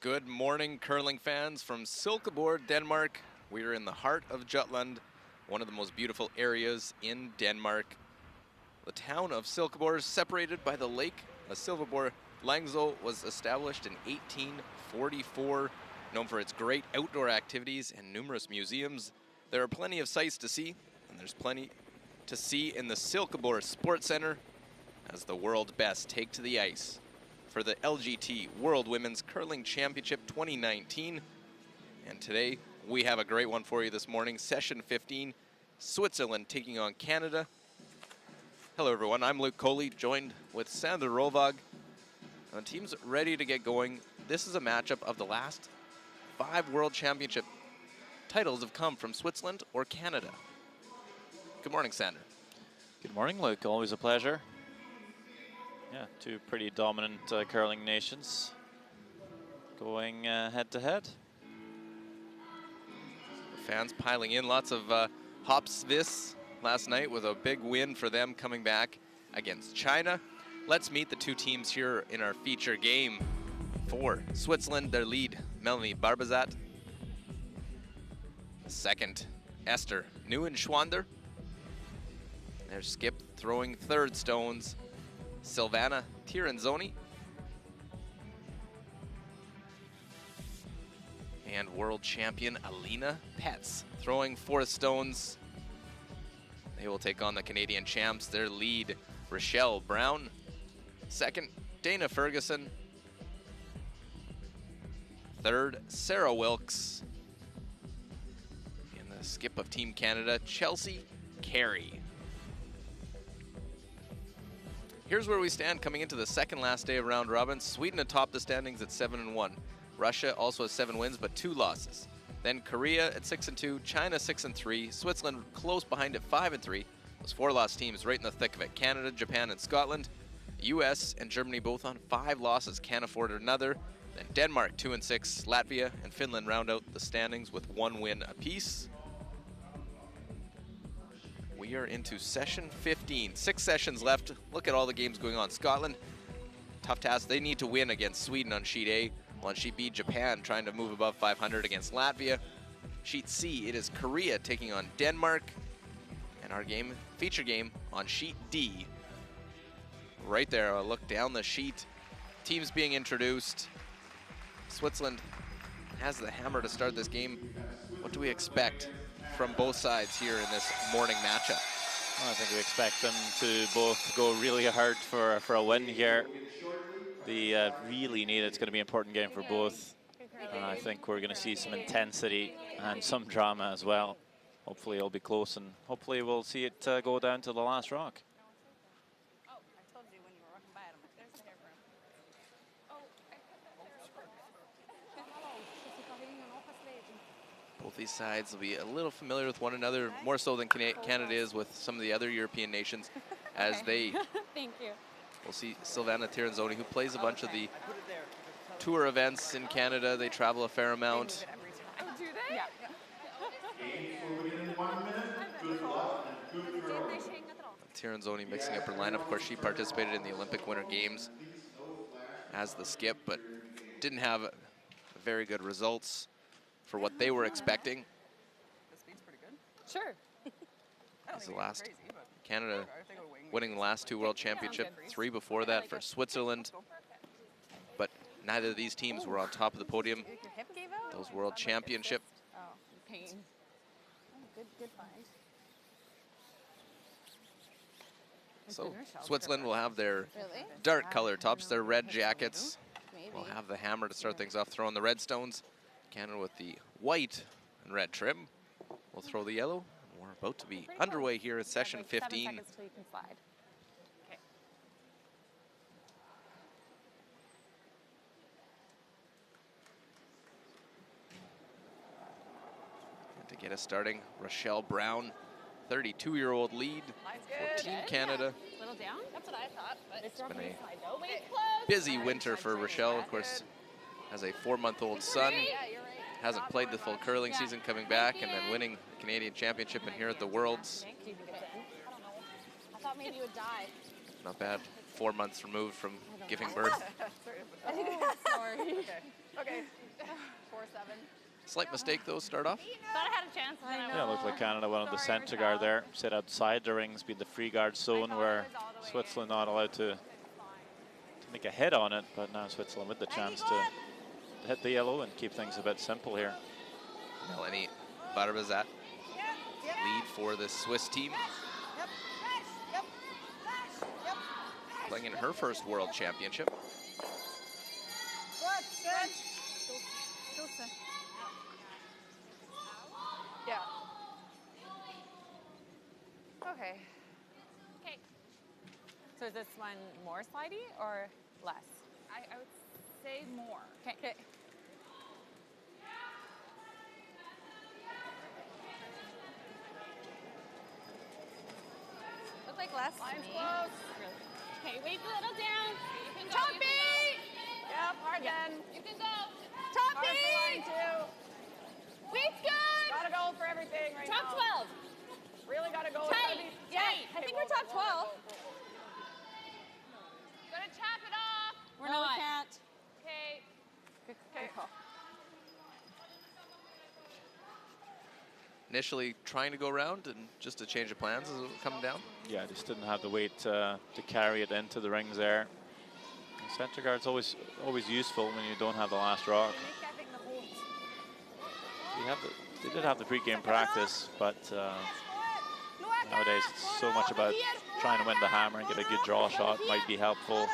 Good morning, curling fans from Silkeborg, Denmark. We are in the heart of Jutland, one of the most beautiful areas in Denmark. The town of Silkeborg is separated by the lake. Silkeborg Langso was established in 1844, known for its great outdoor activities and numerous museums. There are plenty of sights to see, and there's plenty to see in the Silkeborg Sports Center as the world's best take to the ice for the LGT World Women's Curling Championship 2019. And today, we have a great one for you this morning. Session 15, Switzerland taking on Canada. Hello, everyone. I'm Luke Coley, joined with Sandra Rovag. The team's ready to get going. This is a matchup of the last 5 World Championship titles have come from Switzerland or Canada. Good morning, Sandra. Good morning, Luke. Always a pleasure. Yeah, two pretty dominant curling nations going head-to-head. Fans piling in, lots of hops this last night with a big win for them coming back against China. Let's meet the two teams here in our feature game. For Switzerland, their lead, Melanie Barbazat. Second, Esther Neuenschwander. Their skip throwing third stones, Silvana Tiranzoni. And world champion Alina Petz throwing fourth stones. They will take on the Canadian champs, their lead, Rochelle Brown. Second, Dana Ferguson. Third, Sarah Wilkes. And the skip of Team Canada, Chelsea Carey. Here's where we stand coming into the second last day of round robin. Sweden atop the standings at 7-1. Russia also has 7 wins, but 2 losses. Then Korea at 6-2, China 6-3, Switzerland close behind at 5-3. Those 4 loss teams right in the thick of it. Canada, Japan, and Scotland. US and Germany both on 5 losses, can't afford another. Then Denmark 2-6, Latvia and Finland round out the standings with 1 win apiece. We are into session 15. 6 sessions left. Look at all the games going on. Scotland, tough task. They need to win against Sweden on Sheet A. While on Sheet B, Japan trying to move above 500 against Latvia. Sheet C, it is Korea taking on Denmark. And our game, feature game, on Sheet D. Right there, a look down the sheet. Teams being introduced. Switzerland has the hammer to start this game. What do we expect from both sides here in this morning matchup? Well, I think we expect them to both go really hard for a win here. They really need it. It's going to be an important game for both. And I think we're going to see some intensity and some drama as well. Hopefully it'll be close, and hopefully we'll see it go down to the last rock. Both these sides will be a little familiar with one another, more so than Canada is with some of the other European nations, as they Thank you. We'll see Silvana Tiranzoni, who plays a bunch of the tour events in Canada. They travel a fair amount. Do they? Yeah. Tiranzoni mixing up her lineup. Of course, she participated in the Olympic Winter Games as the skip, but didn't have very good results for what they were expecting. The speed's pretty good. Sure. As the last Canada winning the last 2 World Championship, 3 before that for Switzerland. But neither of these teams were on top of the podium. Those World Championship. Oh, pain. Oh, good find. So Switzerland will have their dark color tops, their red jackets. We'll have the hammer to start things off, throwing the red stones. Canada with the white and red trim. We'll throw the yellow. We're about to be underway here at session 15. 7 seconds till you can slide. Okay. And to get us starting, Rochelle Brown, 32-year-old lead for Team Canada. A little down? That's what I thought. But It's been a busy winter for Rochelle. Of course, has a 4-month-old son. Hasn't played the full curling season, coming back and then winning the Canadian Championship and here at the Worlds. Do you think it's in? I don't know. I thought maybe you would die. Not bad. 4 months removed from giving birth. Sorry. Okay. 4-7. Slight mistake, though, start off. Thought I had a chance. And then I Yeah, it looked like Canada went on the center guard there, sit outside the rings, be the free guard zone where Switzerland not allowed to make a hit on it, but now Switzerland with the chance to hit the yellow and keep things a bit simple here. Melanie Barbazat lead for the Swiss team. Playing in her first World Championship. Yeah. Okay. Okay. So is this one more slidey or less? I would say more. Okay. Looks like less. Line's close. Really? Okay, wait a little down. You can go. Top You can go. Yep, hard then. You can go. Top Hard for line two. Weight's good. Gotta go for everything right Top now. 12. Really gotta go. Tight. Yeah, I think we're top 12. Gonna chop it off. We're no, we can't. Okay. Good call. Initially trying to go around and just a change of plans as it was coming down. Yeah, just didn't have the weight to carry it into the rings there. And center guard's always useful when you don't have the last rock. They did have the pre-game practice, but nowadays it's so much about trying to win the hammer and get a good draw shot might be helpful,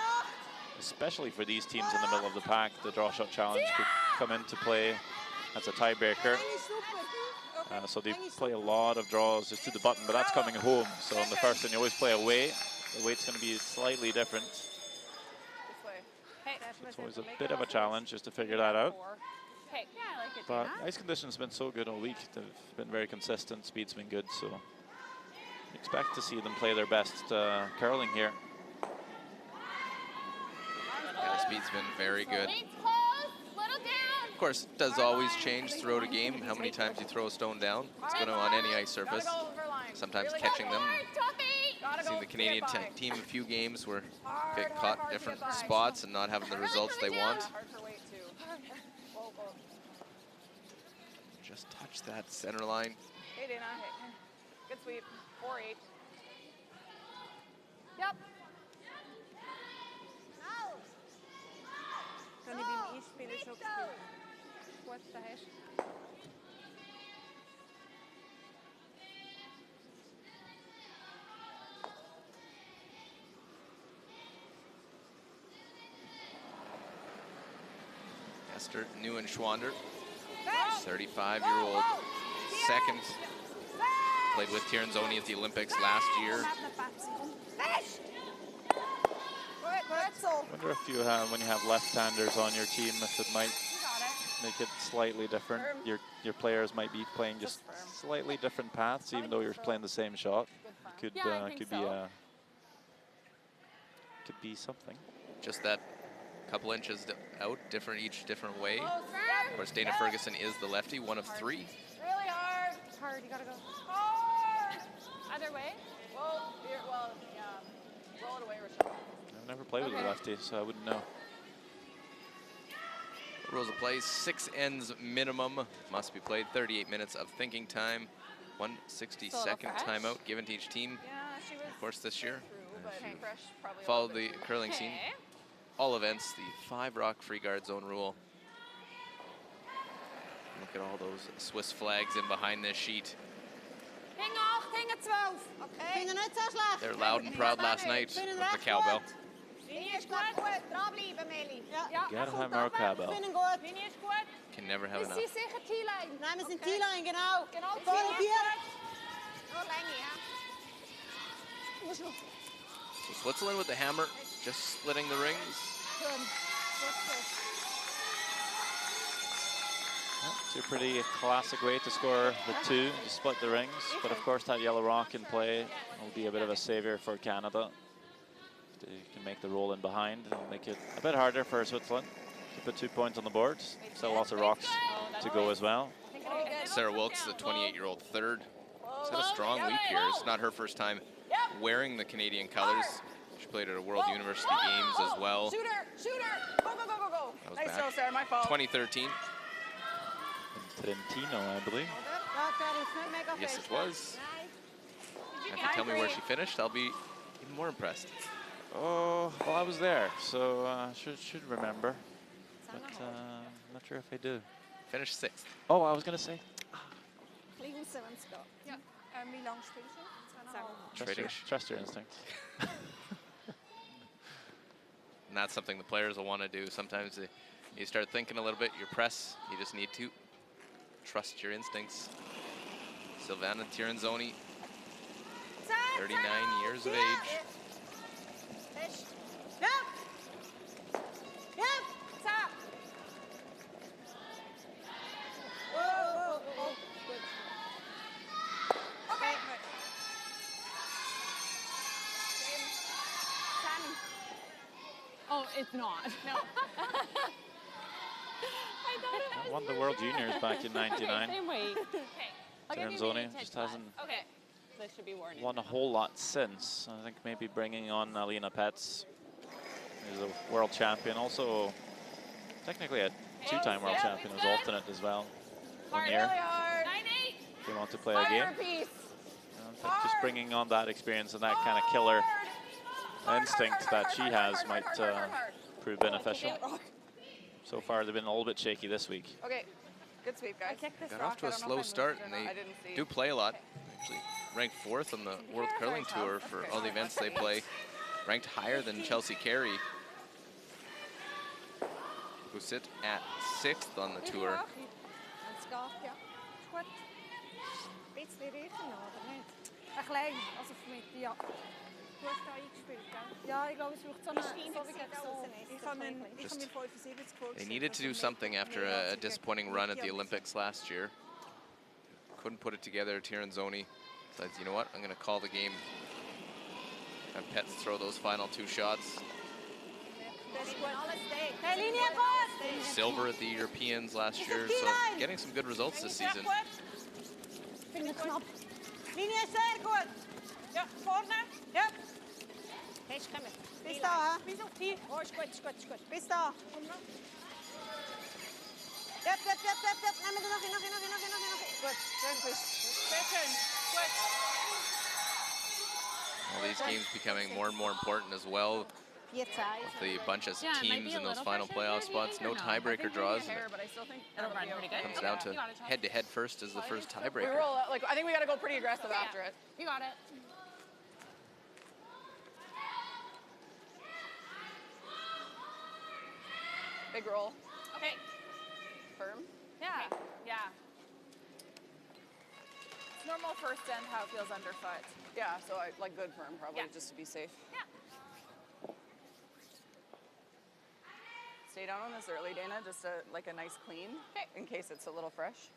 especially for these teams in the middle of the pack. The draw shot challenge could come into play as a tiebreaker. So they play a lot of draws just to the button, but that's coming home. So on the first one, you always play away. The weight's going to be slightly different. So it's always a bit of a challenge just to figure that out. Okay. Yeah, I like it. But ice conditions have been so good all week. They've been very consistent. Speed's been good, so expect to see them play their best curling here. Yeah, the speed's been very good. Weight's close. Little down. Of course, it does always change throughout a game how many times you throw a stone down. It's going to on any ice surface. Sometimes catching them. Seen the Canadian team a few games where get caught different spots and not having the results they want. Just touch that center line. Hey, Dana. Good sweep. 4-8. Yep. Kan die bij me spelen zo goed? What's the hash? Esther Neuenschwander, 35-year-old, second. Played with Tiranzoni at the Olympics last year. I wonder if you have, when you have left-handers on your team, if it might make it slightly different. Your players might be playing just slightly different paths, even though you're playing the same shot. Could be something. Just that couple inches out, each different way. Of course, Dana Ferguson is the lefty, one of three. Really hard. It's hard, you gotta go. Hard. Other way? Well, roll it away, Rochelle. I've never played with a lefty, so I wouldn't know. Rules of play, 6 ends minimum. Must be played 38 minutes of thinking time. 162nd timeout given to each team. Yeah, she was. Of course, this year. Fresh, probably. Follow the curling scene. All events, the 5-rock free guard zone rule. Look at all those Swiss flags in behind this sheet. Hang off, hang at 12. Okay. They're loud and proud last night with the cowbell. Gotta have our cowbell. Can never have enough. Nein, wir sind T-Line, genau. Voll So Switzerland with the hammer, just splitting the rings. It's a pretty classic way to score the 2, to split the rings. But of course, that yellow rock in play will be a bit of a savior for Canada. If they can make the roll in behind, it'll make it a bit harder for Switzerland to put 2 points on the board. Still lots of rocks to go as well. Sarah Wilkes, the 28-year-old third. She's had a strong week here. It's not her first time wearing the Canadian colors. She played at a World University Games as well. Shooter! Go, go, go, go, go. That goes Nice throw, back. Sarah, my fault. 2013. Trentino, I believe. Yes, it was. And if you tell me where she finished, I'll be even more impressed. Oh, well, I was there, so should remember. But I'm not sure if I do. Finished 6th. Oh, I was going to say. Ja, wie lang spielt ze? Trading. Trust your instinct. And that's something the players will want to do. Sometimes you start thinking a little bit, your press, you just need to trust your instincts. Silvana Tiranzoni, 39 years of age. Oh, it's not. No. I thought it was. Won the World Juniors back in '99. Same weight. Okay. I'll give you Tiranzoni maybe just 10 hasn't Okay. This should be worn. won a whole lot since. I think maybe bringing on Alina Petz, who's a world champion, also technically a two-time world champion, was alternate as well. One year. Really hard. They want to play a game. Piece. I think just bringing on that experience and that kind of killer instinct that she has might prove beneficial. So far, they've been a little bit shaky this week. Okay, good sweep, guys. Got off to a slow start, and they do play a lot. Actually, ranked 4th on the World Curling Tour for all the events they play. Ranked higher than Chelsea Carey, who sit at 6th on the tour. Een klein, alsof met ja. Du hast da eingespielt, gell? Ja, ich glaube, es braucht so eine, so wie gegen so. Ich habe mir 75 vorgestellt. They needed to do something after a disappointing run at the Olympics last year. Couldn't put it together. Tiranzoni says, you know what, I'm going to call the game. Have Petz throw those final 2 shots. Silver at the Europeans last year, so getting some good results this season. Vind het knap. Linie is zeer goed. Ja, vorne. Ja. Eens gaan we. Bis da, hè? Bis op hier. Oh, is goed, is goed, is goed. Bis da. Kom nog. Yep. Neem er nog in. Goed, schön, goed. Schön, goed. All these games becoming more and more important as well. With the bunch of teams in those final playoff spots, no tiebreaker draws. It'll run pretty good. Comes down to head-to-head first as the first We tiebreaker. roll, like, I think we got to go pretty aggressive after it. You got it. Big roll. Okay. Firm. Yeah. Yeah. It's normal first end how it feels underfoot. Yeah, so I like good firm probably, Yeah. just to be safe. Yeah. Stay down on this early, Dana, just like a nice clean, in case it's a little fresh.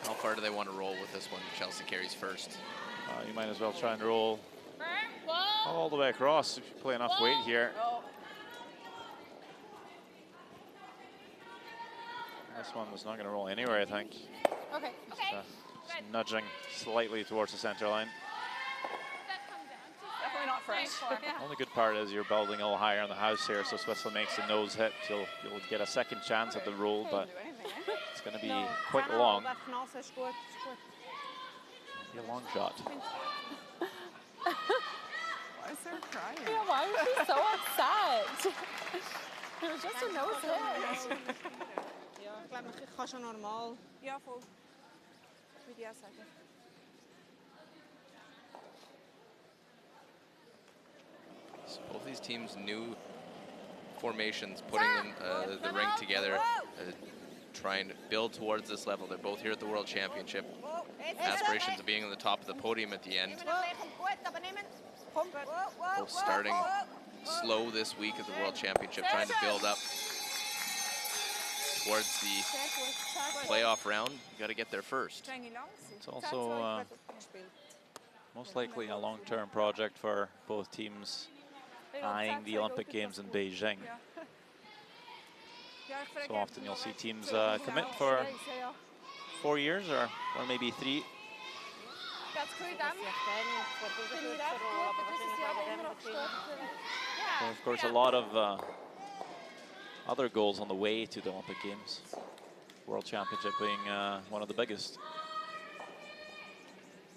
How far do they want to roll with this one? Chelsea Carey's first. You might as well try and roll Whoa. all the way across if you play enough weight here. Oh, This one was not going to roll anywhere, I think. Okay. Okay. Just nudging slightly towards the center line. definitely not fresh. Only good part is you're building a little higher on the house here, so Switzerland makes a nose hit. You'll get a second chance at the roll, but Do anything, eh? it's going to be quite long. Dat knal is goed, is goed. Be a long shot. Why is Sarah crying? Yeah, why was she so upset? It was just a nose hit. Ja, ik laat me, ik ga zo normaal. Ja, vol. Wie die zeggen. So both these teams new formations, putting them, the ring together, try and build towards this level. They're both here at the World Championship. Aspirations of being on the top of the podium at the end. Both starting slow this week at the World Championship, trying to build up towards the playoff round. You got to get there first. It's also most likely a long-term project for both teams eyeing the Olympic Games in Beijing. So often you'll see teams commit for 4 years or maybe 3 Ganz cool dann. Finde ich das gut, aber das ist ja auch immer noch gestorben. Well, of course, a lot of other goals on the way to the Olympic Games. World Championship being one of the biggest.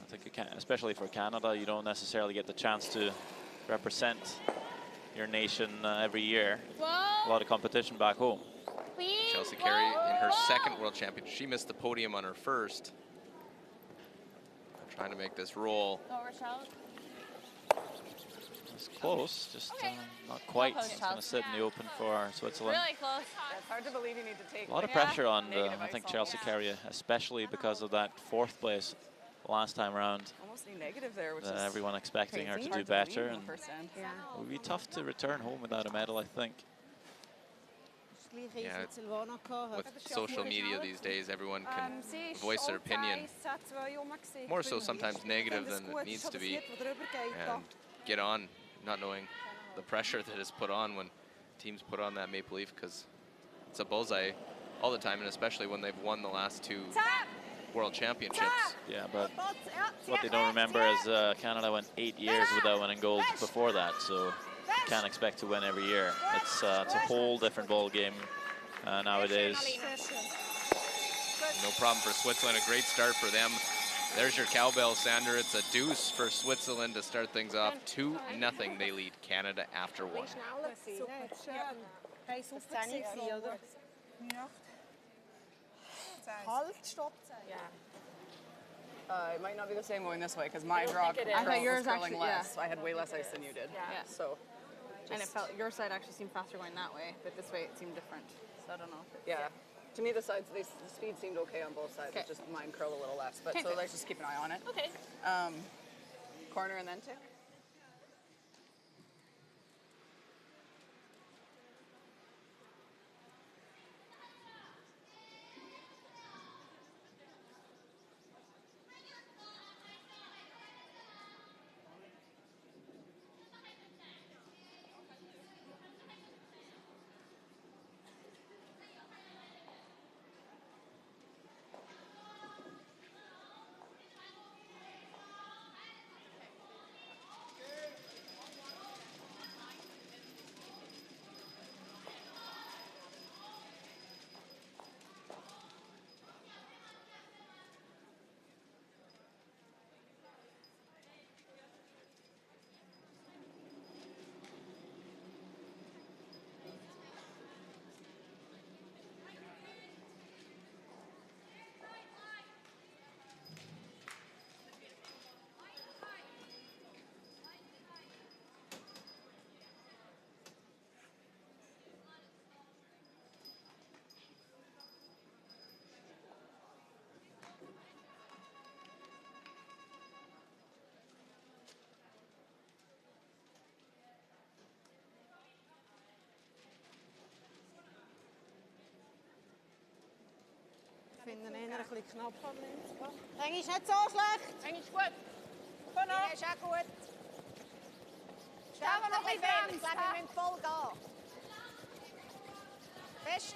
I think, especially for Canada, you don't necessarily get the chance to represent your nation every year. A lot of competition back home. Chelsea Carey in her second World Championship. She missed the podium on her first. Trying to make this roll. It's close, just not quite. It's going to sit in the open for Switzerland. Really close. It's hard to believe you need to take A lot of like, pressure on, negative I think, ice Chelsea on. Carey, especially because of that fourth place last time around. Almost a negative there, which is Everyone expecting her to crazy. do Hard to believe better. in And first end. Ja. it would be tough to return home without a medal, I think. Yeah, with social media these days, everyone can voice their opinion. More so sometimes negative than it needs to be. And get on, not knowing the pressure that is put on when teams put on that maple leaf, because it's a bullseye all the time, and especially when they've won the last two World Championships. Yeah, but what they don't remember is Canada went 8 years without winning gold before that, so you can't expect to win every year. It's a whole different ball game nowadays. No problem for Switzerland, a great start for them. There's your cowbell, Sander. It's a deuce for Switzerland to start things off. 2-0, they lead Canada after one. It might not be the same going this way because my draw I thought yours was curling actually, less. I had way less ice than you did. Yeah. So, And it felt, your side actually seemed faster going that way, but this way it seemed different. So I don't know. yeah. To me, the sides, the speed seemed okay on both sides. Okay. It's just mine curl a little less. But Okay, so good. let's just keep an eye on it. Okay. Corner and then tick. Ik vind de ene een beetje knap van links. Eng is niet zo slecht. Eng is goed. Kom Eng op. is ook goed. Staan we nog niet even aan. Ik laat hem in vol gaan. Best.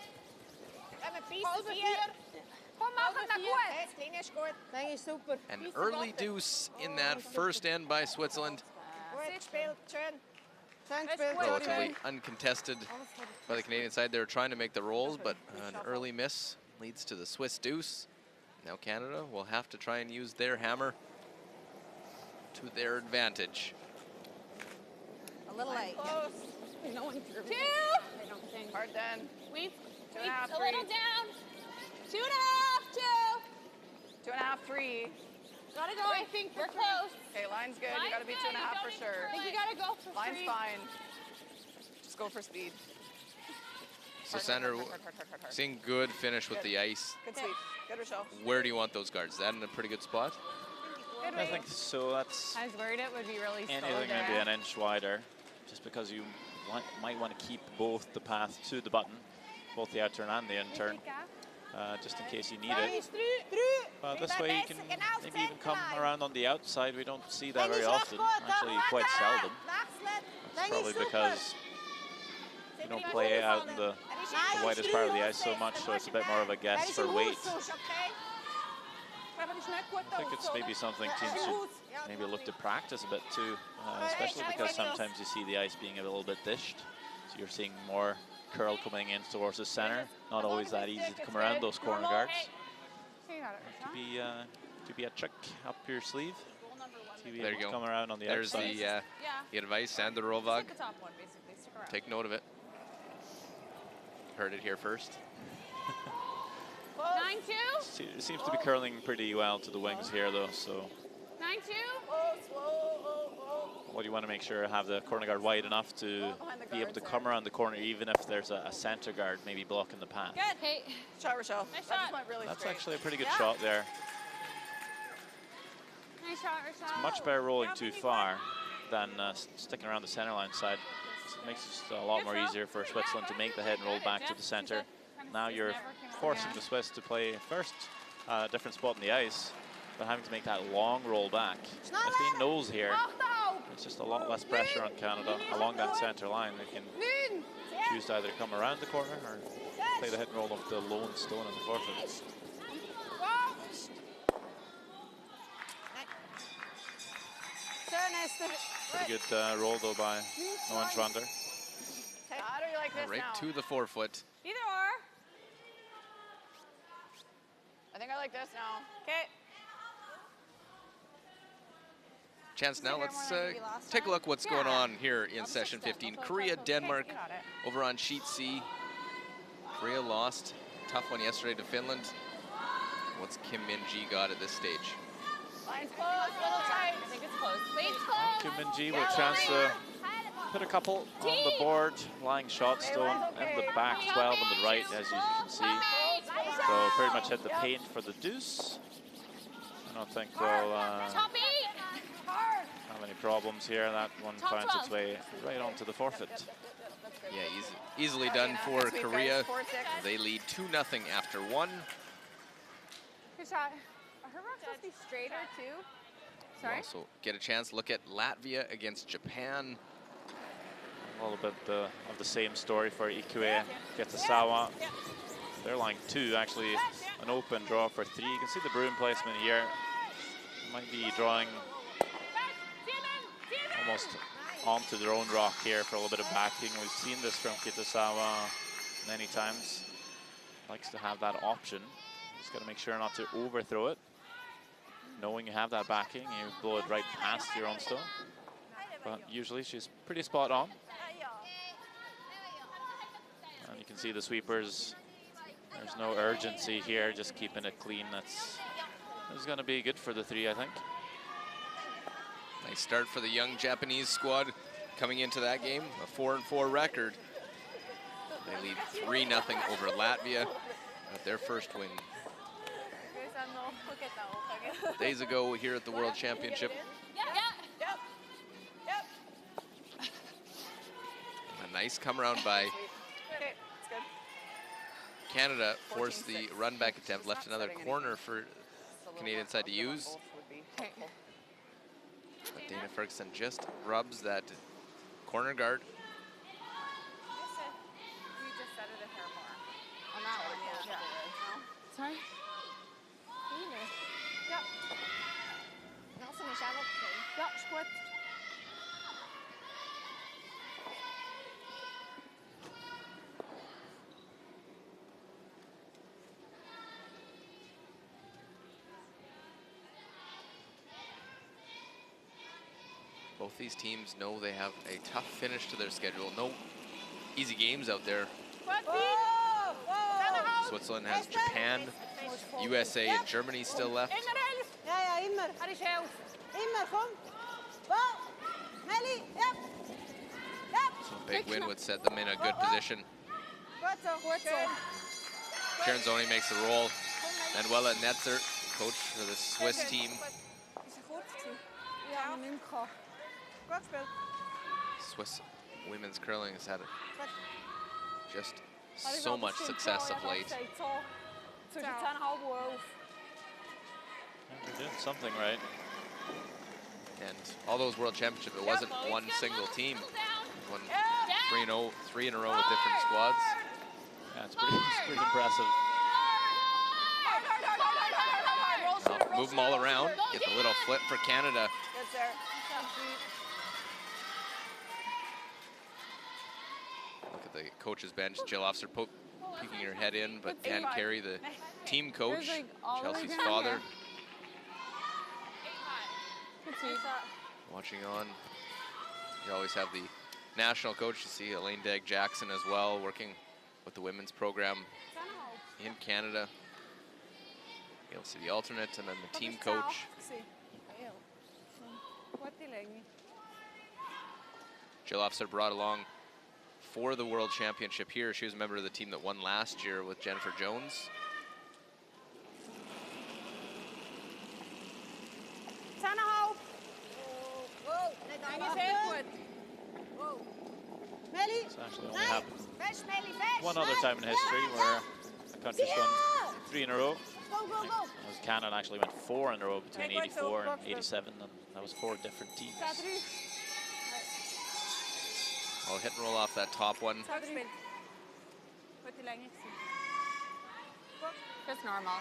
En met piece 4. Kom maar, dat goed. Het ding is goed. Eng is super. An early deuce in that first end by Switzerland. Goed gespeeld, schön. Zijn speelt Relatively uncontested by the Canadian side. They were trying to make the rolls, but an early miss leads to the Swiss deuce. Now Canada will have to try and use their hammer to their advantage. A little late. Close. No one threw. Two. I don't think. Hard then. We've 2.5, a 3. little down. 2.5, 2. 2.5, 3. Gotta go. I think we're close. Okay, line's good. You gotta be 2.5 for sure. I think you gotta go for Line's 3. fine. Just go for speed. So Sander, hard. seeing good finish with the ice. Good sweep. Good Rochelle. Where do you want those guards? Is that in a pretty good spot? Good I read. think so. That's I was worried it would be really slow anything there. maybe an inch wider, just because you might want to keep both the path to the button, both the out turn and the in turn, just in case you need it. This way you can maybe even come around on the outside. We don't see that very often, actually quite seldom. That's probably because you don't play out in the widest part of the ice so much, so it's a bit more of a guess for weight. I think it's maybe something teams should maybe look to practice a bit too, especially because sometimes you see the ice being a little bit dished. So you're seeing more curl coming in towards the center. Not always that easy to come around those corner guards. Could be a trick up your sleeve. There you go. Come around on the There's outside. the advice and the Rovag. The top one, basically. Stick around. Take note of it. Heard it here first. 9-2. It seems to be curling pretty well to the wings here, though. So 9-2. what you want to make sure have the corner guard wide enough to be able to come around the corner, even if there's a center guard maybe blocking the path. Good. Hey. Shot, Rochelle. Nice That just shot. went really That's straight. actually a pretty good shot there. Nice shot, Rochelle. Much better rolling too far than sticking around the center line side. It makes it a lot more easier for Switzerland to make the head and roll back to the center. Now you're forcing the Swiss to play first a different spot in the ice, but having to make that long roll back. If they nose here, it's just a lot less pressure on Canada along that center line. They can choose to either come around the corner or play the hit and roll off the lone stone in the forfeit. Pretty good roll though by Owen Schwander. How do you like this Right now? to the forefoot. Either or. I think I like this now. Okay. Chance now, let's take a look what's going on here in session 15. Korea, Denmark over on sheet C. Korea lost. Tough one yesterday to Finland. What's Kim Min-ji got at this stage? Line's close, little tight. I think it's close. Lane's close. Kim Min-ji with a chance to put a couple on the board. Lying shots still in the back 12 on the right, as you can see. So pretty much hit the paint for the deuce. I don't think they'll Top 8. have any problems here. That one finds its way right onto the forfeit. Yeah, easily done for Korea. They lead 2-0 after 1. Good shot. Are her rocks supposed to be straighter too? Sorry? Also get a chance to look at Latvia against Japan. A little bit of the same story for Ikue Kitasawa. They're line 2, actually an open draw for 3. You can see the broom placement here. Might be drawing almost onto their own rock here for a little bit of backing. We've seen this from Kitasawa many times. Likes to have that option. Just got to make sure not to overthrow it. Knowing you have that backing, you blow it right past your own stone. But usually she's pretty spot on. And you can see the sweepers. There's no urgency here, just keeping it clean. That's going to be good for the 3, I think. Nice start for the young Japanese squad coming into that game, a 4-4 record. They lead 3-0 over Latvia at their first win days ago here at the World Championship. A nice come around by Canada, forced the run back attempt, left another corner for Canadian side to use. But Dana Ferguson just rubs that corner guard. We just set it a hair more. On that one, yeah. Sorry? Ja. Nelson is jij ook? Ja, is goed. Both these teams know they have a tough finish to their schedule. No easy games out there. Switzerland has Japan, USA, and Germany still left. So a big win would set them in a good position. Ciaranzoni makes the roll. Manuela Netzer, coach for the Swiss team. Swiss women's curling has had just so much success of late. They're doing something right. And all those World Championships, it wasn't one single team. It won 3 in a row with different squads. Yeah, it's pretty impressive. Well, move them all around. Get the little flip for Canada. Good, Sarah. Look at the coach's bench. Jill Officer peeking her head in, but Dan Carey, the team coach, like all the way Chelsea's down father, here. Good sweep. watching on. You always have the national coach. You see Elaine Dagg-Jackson as well, working with the women's program in Canada. You'll see the alternate and then the team coach. Jill Officer brought along for the World Championship here. She was a member of the team that won last year with Jennifer Jones. It's actually only happened one other time in history where a country's won 3 in a row. That was Canada actually went 4 in a row between 84 and 87, and that was 4 different teams. I'll hit and roll off that top one. Just normal.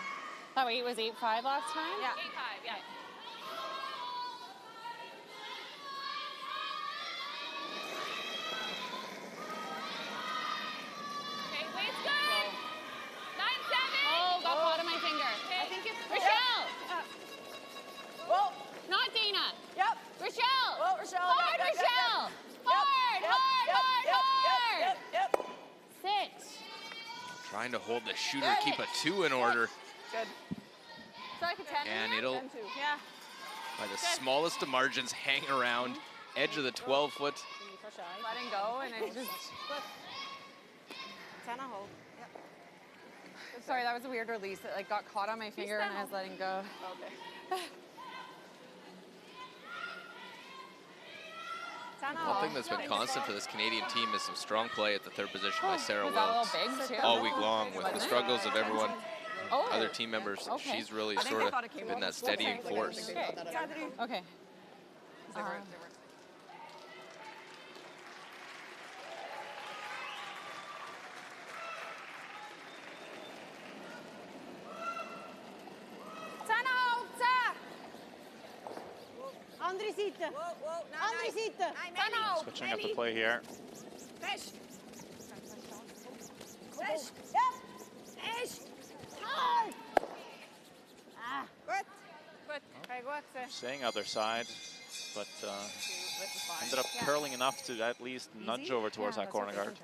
That weight was 8.5 last time? Yeah. 8.5, yeah. Okay, weight's good. 9.7. Oh, got caught on my finger. I think it's Rochelle. Whoa. Not Dana. Yep. Rochelle. Whoa, Rochelle. Hard, Yep, yep, yep, Rochelle. Hard, hard. Yep. 6. Trying to hold the shooter, keep a 2 in order. Good. So like a 10 And it'll, Yeah. by the smallest of margins, hang around edge of the 12-foot. Letting go and it just... Sorry, that was a weird release. It like got caught on my finger and I was letting go. Okay. One thing that's been constant for this Canadian team is some strong play at the third position by Sarah Was that a Wilkes. little big too? All week long with the struggles of everyone, Oh. other team members. Okay. She's really sort of been that steadying force. Okay. Andere Seite. Andere Seite. Switching up the play here. Fish. Fish. Yep. Fish. Hard. Ah. Good. Staying other side, but ended up curling enough to at least nudge over towards that corner guard.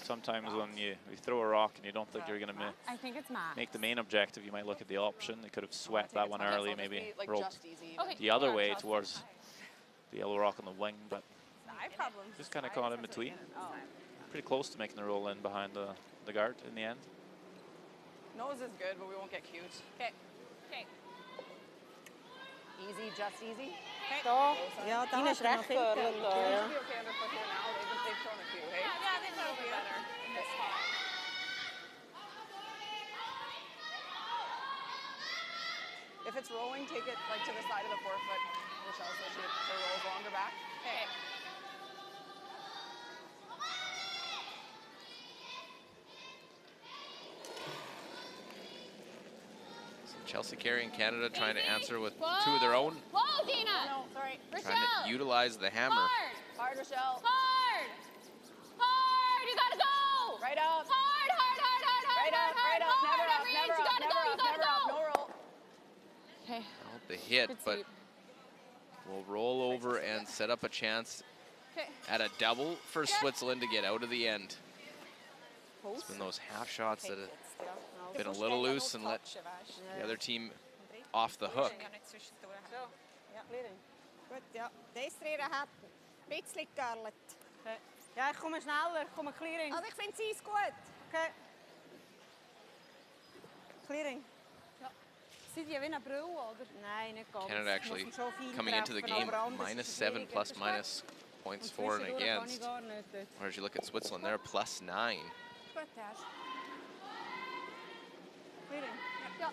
Sometimes when you throw a rock and you don't think you're going to I think it's Matt. make the main objective, you might look at the option. They could have swept that one early, maybe rolled Okay. the other way towards the yellow rock on the wing, but just kind of caught in between. Pretty close to making the roll in behind the guard in the end. Nose is good, but we won't get cute. Okay. Okay. Easy, just easy. Ja, dat is recht Should be okay underfoot here now. They've shown a few, hey? Yeah, they will be better in this spot. If it's rolling, take it like to the side of the forefoot. Rochelle says she rolls longer back. Okay. Chelsea Carey in Canada trying to answer with 2 of their own, Whoa, Dina. No, sorry. trying to utilize the hammer. Hard. Hard, Rochelle. Hard. Hard. You gotta go. Right up. Hard, hard, hard, hard, hard, Right up, hard, right up. hard, Never up, every never inch. You up, gotta never go. up, You gotta never up. go. No roll. Okay. Well, the hit, Good but sweep. will roll over and set up a chance Okay. at a double for Switzerland to get out of the end. It's been those half shots that have been a little loose and let the other team off the hook. Goed, ja. Deze reden gaat een beetje karlet. Ja, ik kom maar sneller. Ik kom een clearing. Also ich finde sie ist gut. Okay. Clearing. Zit je weer naar bril, oder? Nee, niet ganz. Canada actually coming into the game -7 ± points for and against. Whereas you look at Switzerland, they're +9. Gut, Dash. Clearing. Ja.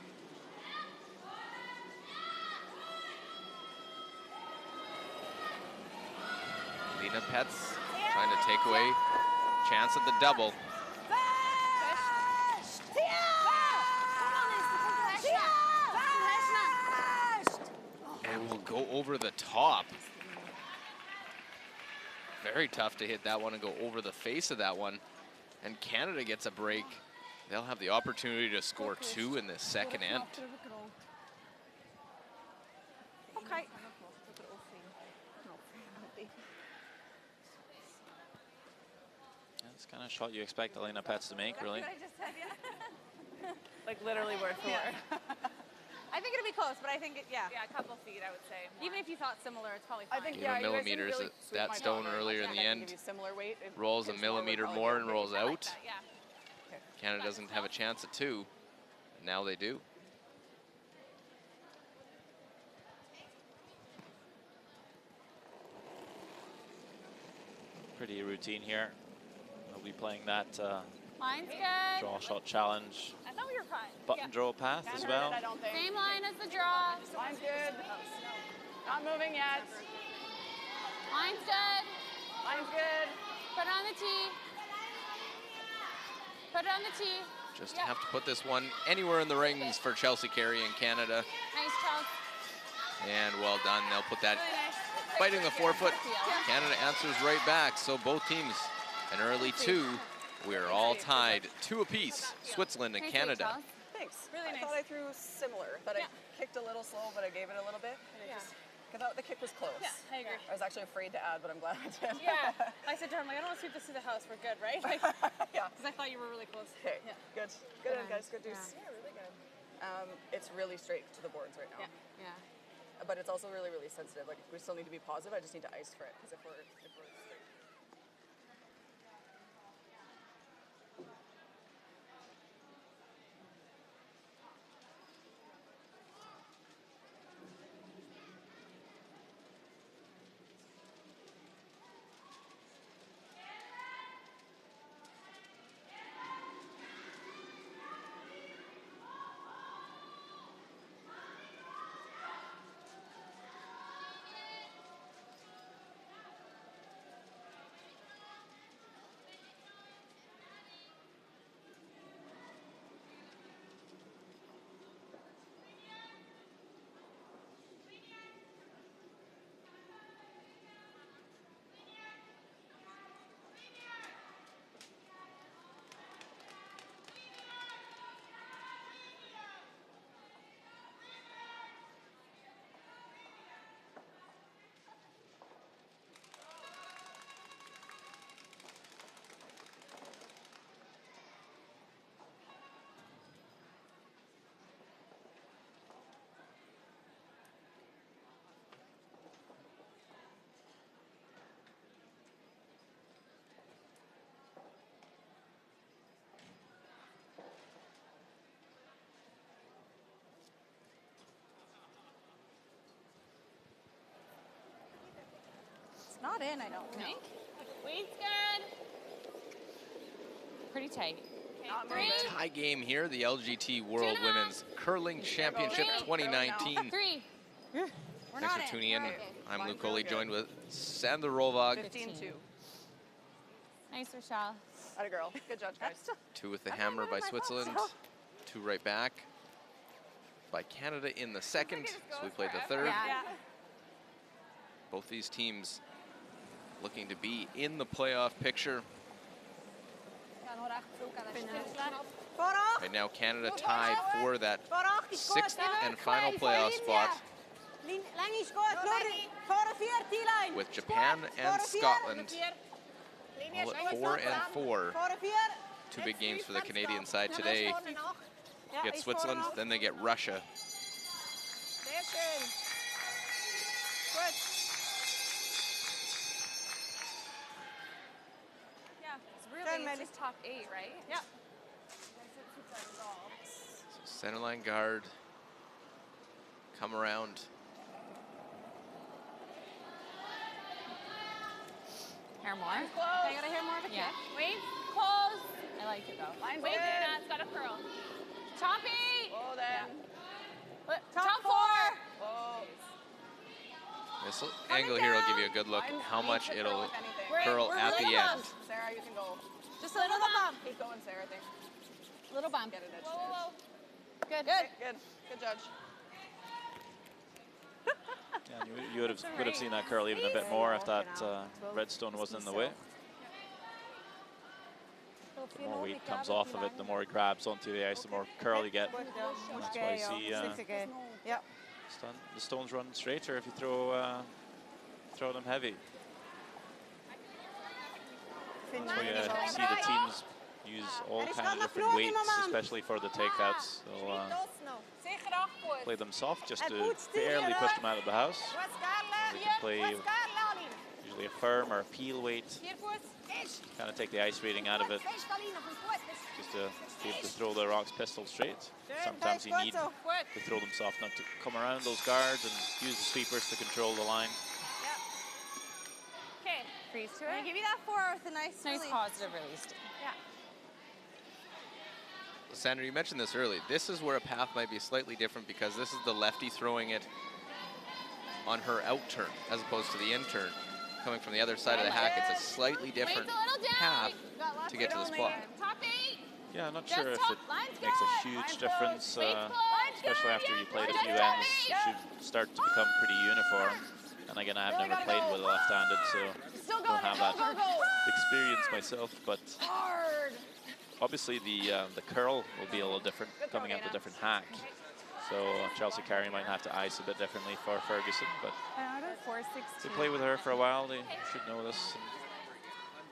Lena Petz trying to take away chance at the double. go over the top. Very tough to hit that one and go over the face of that one. And Canada gets a break. They'll have the opportunity to score 2 in the second end. Okay. That's the kind of shot you expect Elena Pets to make, really. Like literally word for word. I think it'll be close, but I think yeah. Yeah, a couple feet, I would say. More. Even if you thought similar, it's probably fine. I think Gave yeah, a you guys didn't millimeters really at sweep that my stone dog. earlier in I the can end. give you similar weight. If Rolls a his score would millimeter probably more be and okay. rolls I like out. that, yeah. Canada doesn't have a chance at 2. Now they do. Pretty routine here. They'll be playing that Line's good. draw shot challenge I thought we were fine. button draw path Can't as hurt well. it, I don't think. Same line as the draw. Line's good. Not moving yet. Line's good. Line's good. Put it on the tee. Put it on the tee. Just have to put this one anywhere in the rings for Chelsea Carey in Canada. Nice, Charles. And well done. They'll put that Really nice. biting the forefoot. Canada answers right back. So both teams an early 2. We're all tied 2 apiece. Switzerland and Nice hit, Canada. Charles. Thanks. Really I nice. thought I threw similar. That I kicked a little slow, but I gave it a little bit. And it just, I thought the kick was close. Yeah, I agree. I was actually afraid to add, but I'm glad I did. Yeah. I said to her, I'm like, I don't want to sweep this through the house. We're good, right? Like, Yeah. because I thought you were really close. Okay. Yeah. Good. Good, Good guys. end. Good deuce. Yeah. Really good. It's really straight to the boards right now. Yeah. Yeah. But it's also really, really sensitive. Like we still need to be positive. I just need to ice for it because if we're straight. It's not in, I don't think. Weight's good. Pretty tight. Not Three. moving. Tie game here, the LGT World 2.5. Women's Curling Championship Three. 2019. 3. We're Thanks not for tuning in. Right. I'm Mine's Luke real Coley, good. joined with Sandra Rolvag. 15-2. Nice, Rochelle. Atta girl. Good judge, guys. 2 with the hammer by Switzerland. 2 right back by Canada in the second. So we played the third. Yeah. Both these teams looking to be in the playoff picture. Right now, Canada tied for that 6th and final playoff spot with Japan and Scotland. All at 4 and 4. 2 big games for the Canadian side today. Get Switzerland, then they get Russia. It's really it's just top 8, right? Yeah. So centerline guard, come around. Hair more. I gotta hear more of a Yeah. kick. Wait, close. I like it though. Line's Wait, good. Dana, it's got a curl. Choppy. Oh, then. Top 4. Oh. This angle here will give you a good look at how much it'll curl we're at really the end. close. Sarah, you can go. Just a little bump. Keep going, Sarah. I think. Little bump. Get it, edge, Whoa, whoa, edge. whoa. Good. Good. Good judge. Yeah, and you would have seen that curl even a bit more if that redstone wasn't in the way. The more weight comes off of it, the more it grabs onto the ice, the more curl you get. And that's why you see the stones run straighter if you throw them heavy. That's why you see the teams use all kinds of different weights, especially for the takeouts. They'll play them soft just to barely push them out of the house. Or they can play usually a firm or a peel weight, kind of take the ice rating out of it, just to be able to throw the rocks pistol straight. Sometimes you need to throw them soft enough to come around those guards and use the sweepers to control the line. Okay, freeze to it. Give you that 4 with a nice release. Positive release. Yeah. Sandra, you mentioned this early. This is where a path might be slightly different because this is the lefty throwing it on her out turn as opposed to the in turn. Coming from the other side of the hack, it's a slightly different path to get to the spot. Top 8. Yeah, I'm not sure if it makes a huge difference, especially after you played a few ends. It should start to become pretty uniform. And again, I've never played with a left-handed, so don't have that experience myself. But obviously, the curl will be a little different coming out the different hack. So Chelsea Carey might have to ice a bit differently for Ferguson, but to play with her for a while, they should know this.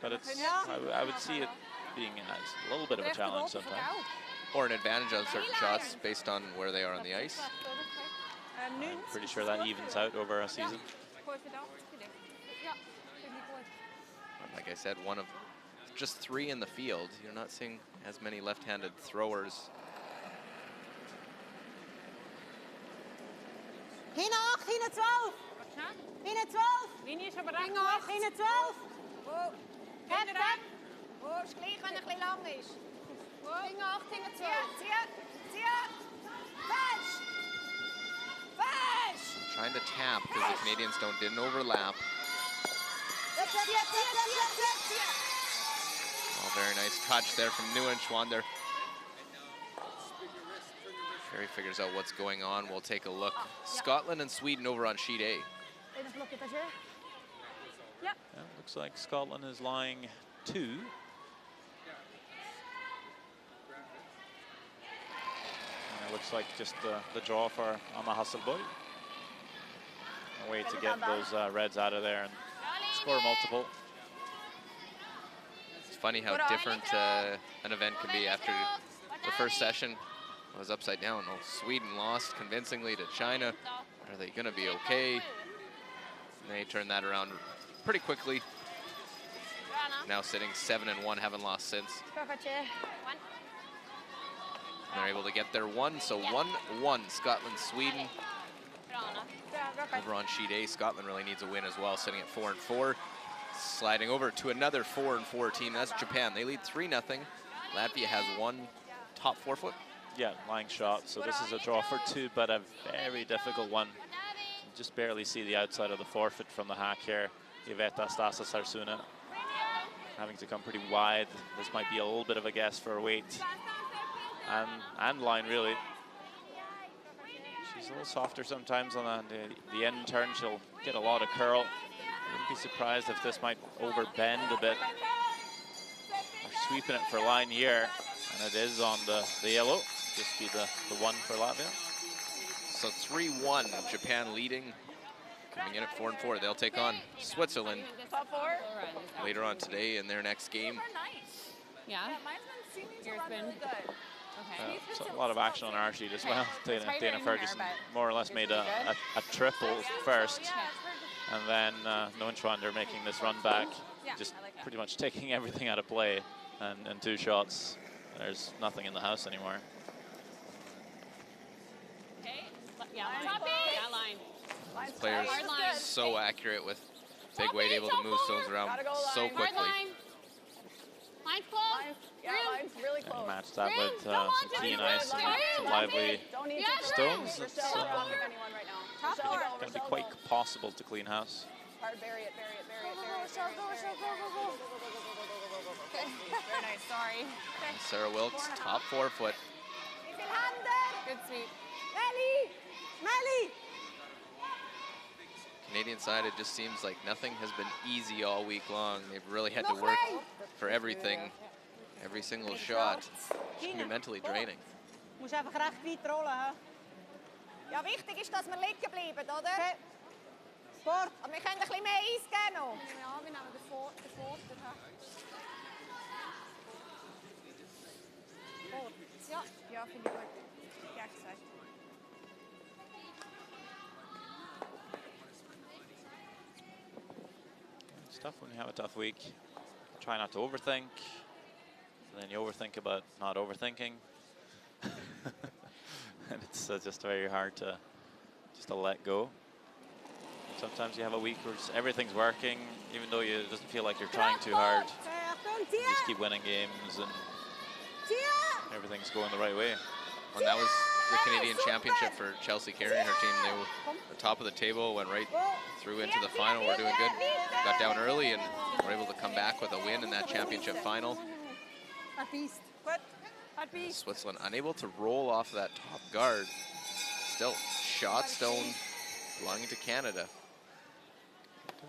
But it's, I would see it being a little bit of a challenge sometimes. Or an advantage on certain shots based on where they are on the ice. I'm pretty sure that evens out over a season. Like I said, one of just 3 in the field. You're not seeing as many left-handed throwers. Hina 8, Hina 12. Hina 12. Linie is er Hina 8, Hina 12. Kijk dan. Is klein, maar nog lang is. Hina 8, Hina 12. Zie je? Fetch. Fetch. Trying to tap because the Canadian stone didn't overlap. Oh, very nice touch there from Nieuwenschwander. Carey figures out what's going on. We'll take a look. Scotland and Sweden over on sheet A. Yeah, looks like Scotland is lying 2. And it looks like just the draw for Anna Hasselborg. A way to get those reds out of there and score multiple. It's funny how different an event can be after the first session was upside down. Oh, Sweden lost convincingly to China. Are they going to be okay? And they turned that around pretty quickly. Now sitting 7-1, haven't lost since. And they're able to get their 1, so 1-1 Scotland, Sweden. Over on sheet A, Scotland really needs a win as well, sitting at 4-4. Sliding over to another 4-4 team, that's Japan. They lead 3-0. Latvia has 1 top 4 foot. Yeah, lying shot. So this is a draw for 2, but a very difficult one. You just barely see the outside of the forfeit from the hack here. Iveta Stasa Sarsuna having to come pretty wide. This might be a little bit of a guess for weight and line, really. She's a little softer sometimes on the end turn. She'll get a lot of curl. Wouldn't be surprised if this might overbend a bit. They're sweeping it for line here, and it is on the yellow. Just be the 1 for Latvia. So 3-1, Japan leading. Coming in at 4-4, they'll take on Switzerland later on today in their next game. Yeah. Yours been good. Okay. So a lot of action on our sheet as well. Dana Ferguson more or less made a triple first, and then Nieuwenschwander making this run back, just pretty much taking everything out of play, and 2 shots. There's nothing in the house anymore. Yeah, line. These players so accurate with big weight, able to move stones around so quickly. Line's close. Line's really close. And match that with some keen ice and some lively stones. It's going to be quite possible to clean house. Hard, bury it. Very nice, sorry. Sarah Wilkes, top 4 foot. Good sweep. Melly! Canadian side, it just seems like nothing has been easy all week long. They've really had to work for everything, every single shot. It can be mentally draining. Musst einfach recht weit rollen. He? Ja, wichtig ist, dass wir liegen bleiben, oder? Okay. Sport. Aber wir können ein bisschen mehr Eis geben noch. Ja, wir nehmen den Vorder. Ja, ja, finde ich gut. Ja, gesagt. It's tough when you have a tough week. Try not to overthink. And then you overthink about not overthinking. And it's just very hard to let go. Sometimes you have a week where everything's working, even though it doesn't feel like you're trying too hard. You just keep winning games and everything's going the right way. And that was the Canadian Championship for Chelsea Carey and her team. They were the top of the table, went right through into the final. We're doing good. Got down early and were able to come back with a win in that championship final. Switzerland unable to roll off that top guard. Still shot stone belonging to Canada.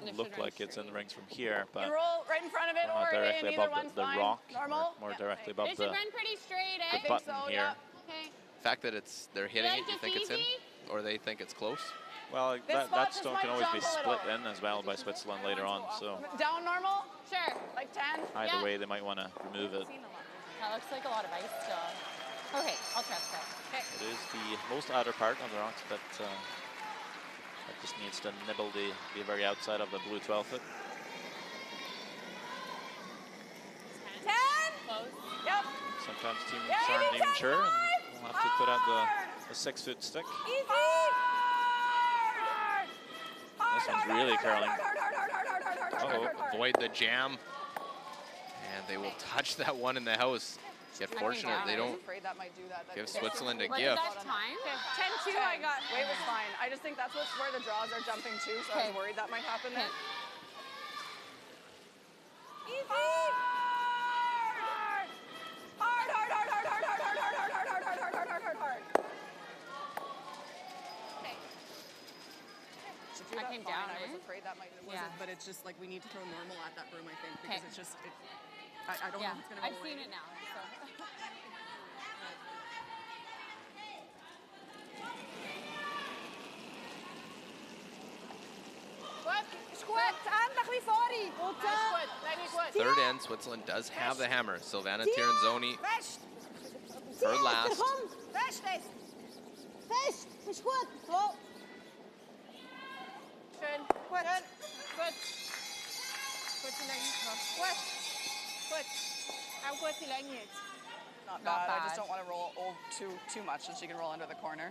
Doesn't look like it's in the rings from here, but You roll right in front of it not or directly in, either above one's the fine. rock, Normal? more directly above It should the run pretty straight, eh? button so, here. yeah. Okay. The fact that they're hitting like it, you this think it's in? easy? Or they think it's close? Well, This that spot just stone might can always be jump a split little. in as well by Switzerland later on, so Down normal? Sure. Like 10? either Yeah. way they might want to remove it. That looks like a lot of ice still. Okay, I'll trust that. It is the most outer part of the rocks that just needs to nibble the very outside of the blue 12-foot. 10? Close. Yep. Sometimes teams Yeah, aren't maybe even 10, sure, and 5. we'll have to put out the 6-foot stick. Easy. This one's really curling. Uh-oh, avoid the jam. And they will touch that one in the house. Get fortunate they I don't was afraid that might do that. give Switzerland a What is gift. that time? 10-2 I got. Weight was fine. I just think that's where the draws are jumping too, so I was worried that might happen there. Easy. Hard. Okay. She threw I that came fine. down, I was eh? afraid that might Yeah. But it's just like we need to throw normal at that room, I think, because Okay. it's just, I don't know Yeah, if it's going to go I've seen away. it now. So. Squat. Ähnlich wie vorhin. Gut. Third end, Switzerland does have the hammer. Silvana Tiranzoni, Fest. her last. Fest. Fest. Ist gut. So. Schön. Gut. Gute Länge. Gut. Auch gute Länge jetzt. Not Not bad. I just bad. don't want to roll too much so she can roll under the corner.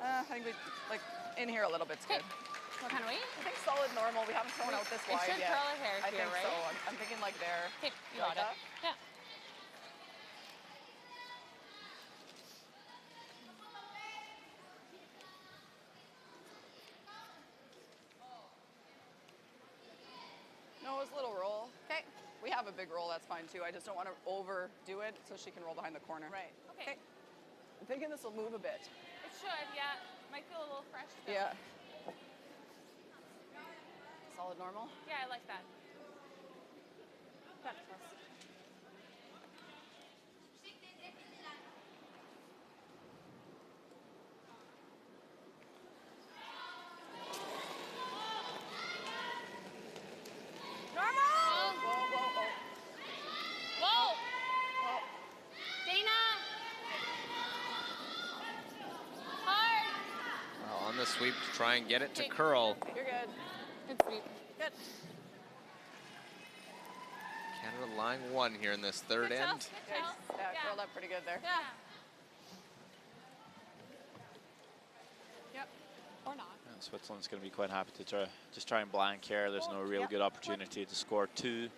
I think we in here a little bit's good. What kind of weight? I think solid normal. We haven't thrown out this It wide should yet. curl her hair I here, think right? so. I'm thinking like there. Okay, you Like got it. that? Yeah. No, it's a little roll. Okay. We have a big roll. That's fine too. I just don't want to overdo it so she can roll behind the corner. Right. Okay. I'm thinking this will move a bit. It should, yeah. Might feel a little fresh still. Yeah. Solid normal. Yeah, I like that. Normal. Whoa! Dana! Hard! Well, on the sweep to try and get it to curl. You're good. Good sweep. Good. Canada line one here in this third Good tell, end. good tell. Yeah, curled up pretty good there. Yeah. Yep. Or not. And Switzerland's going to be quite happy to try and blank here. There's no real good opportunity to score two.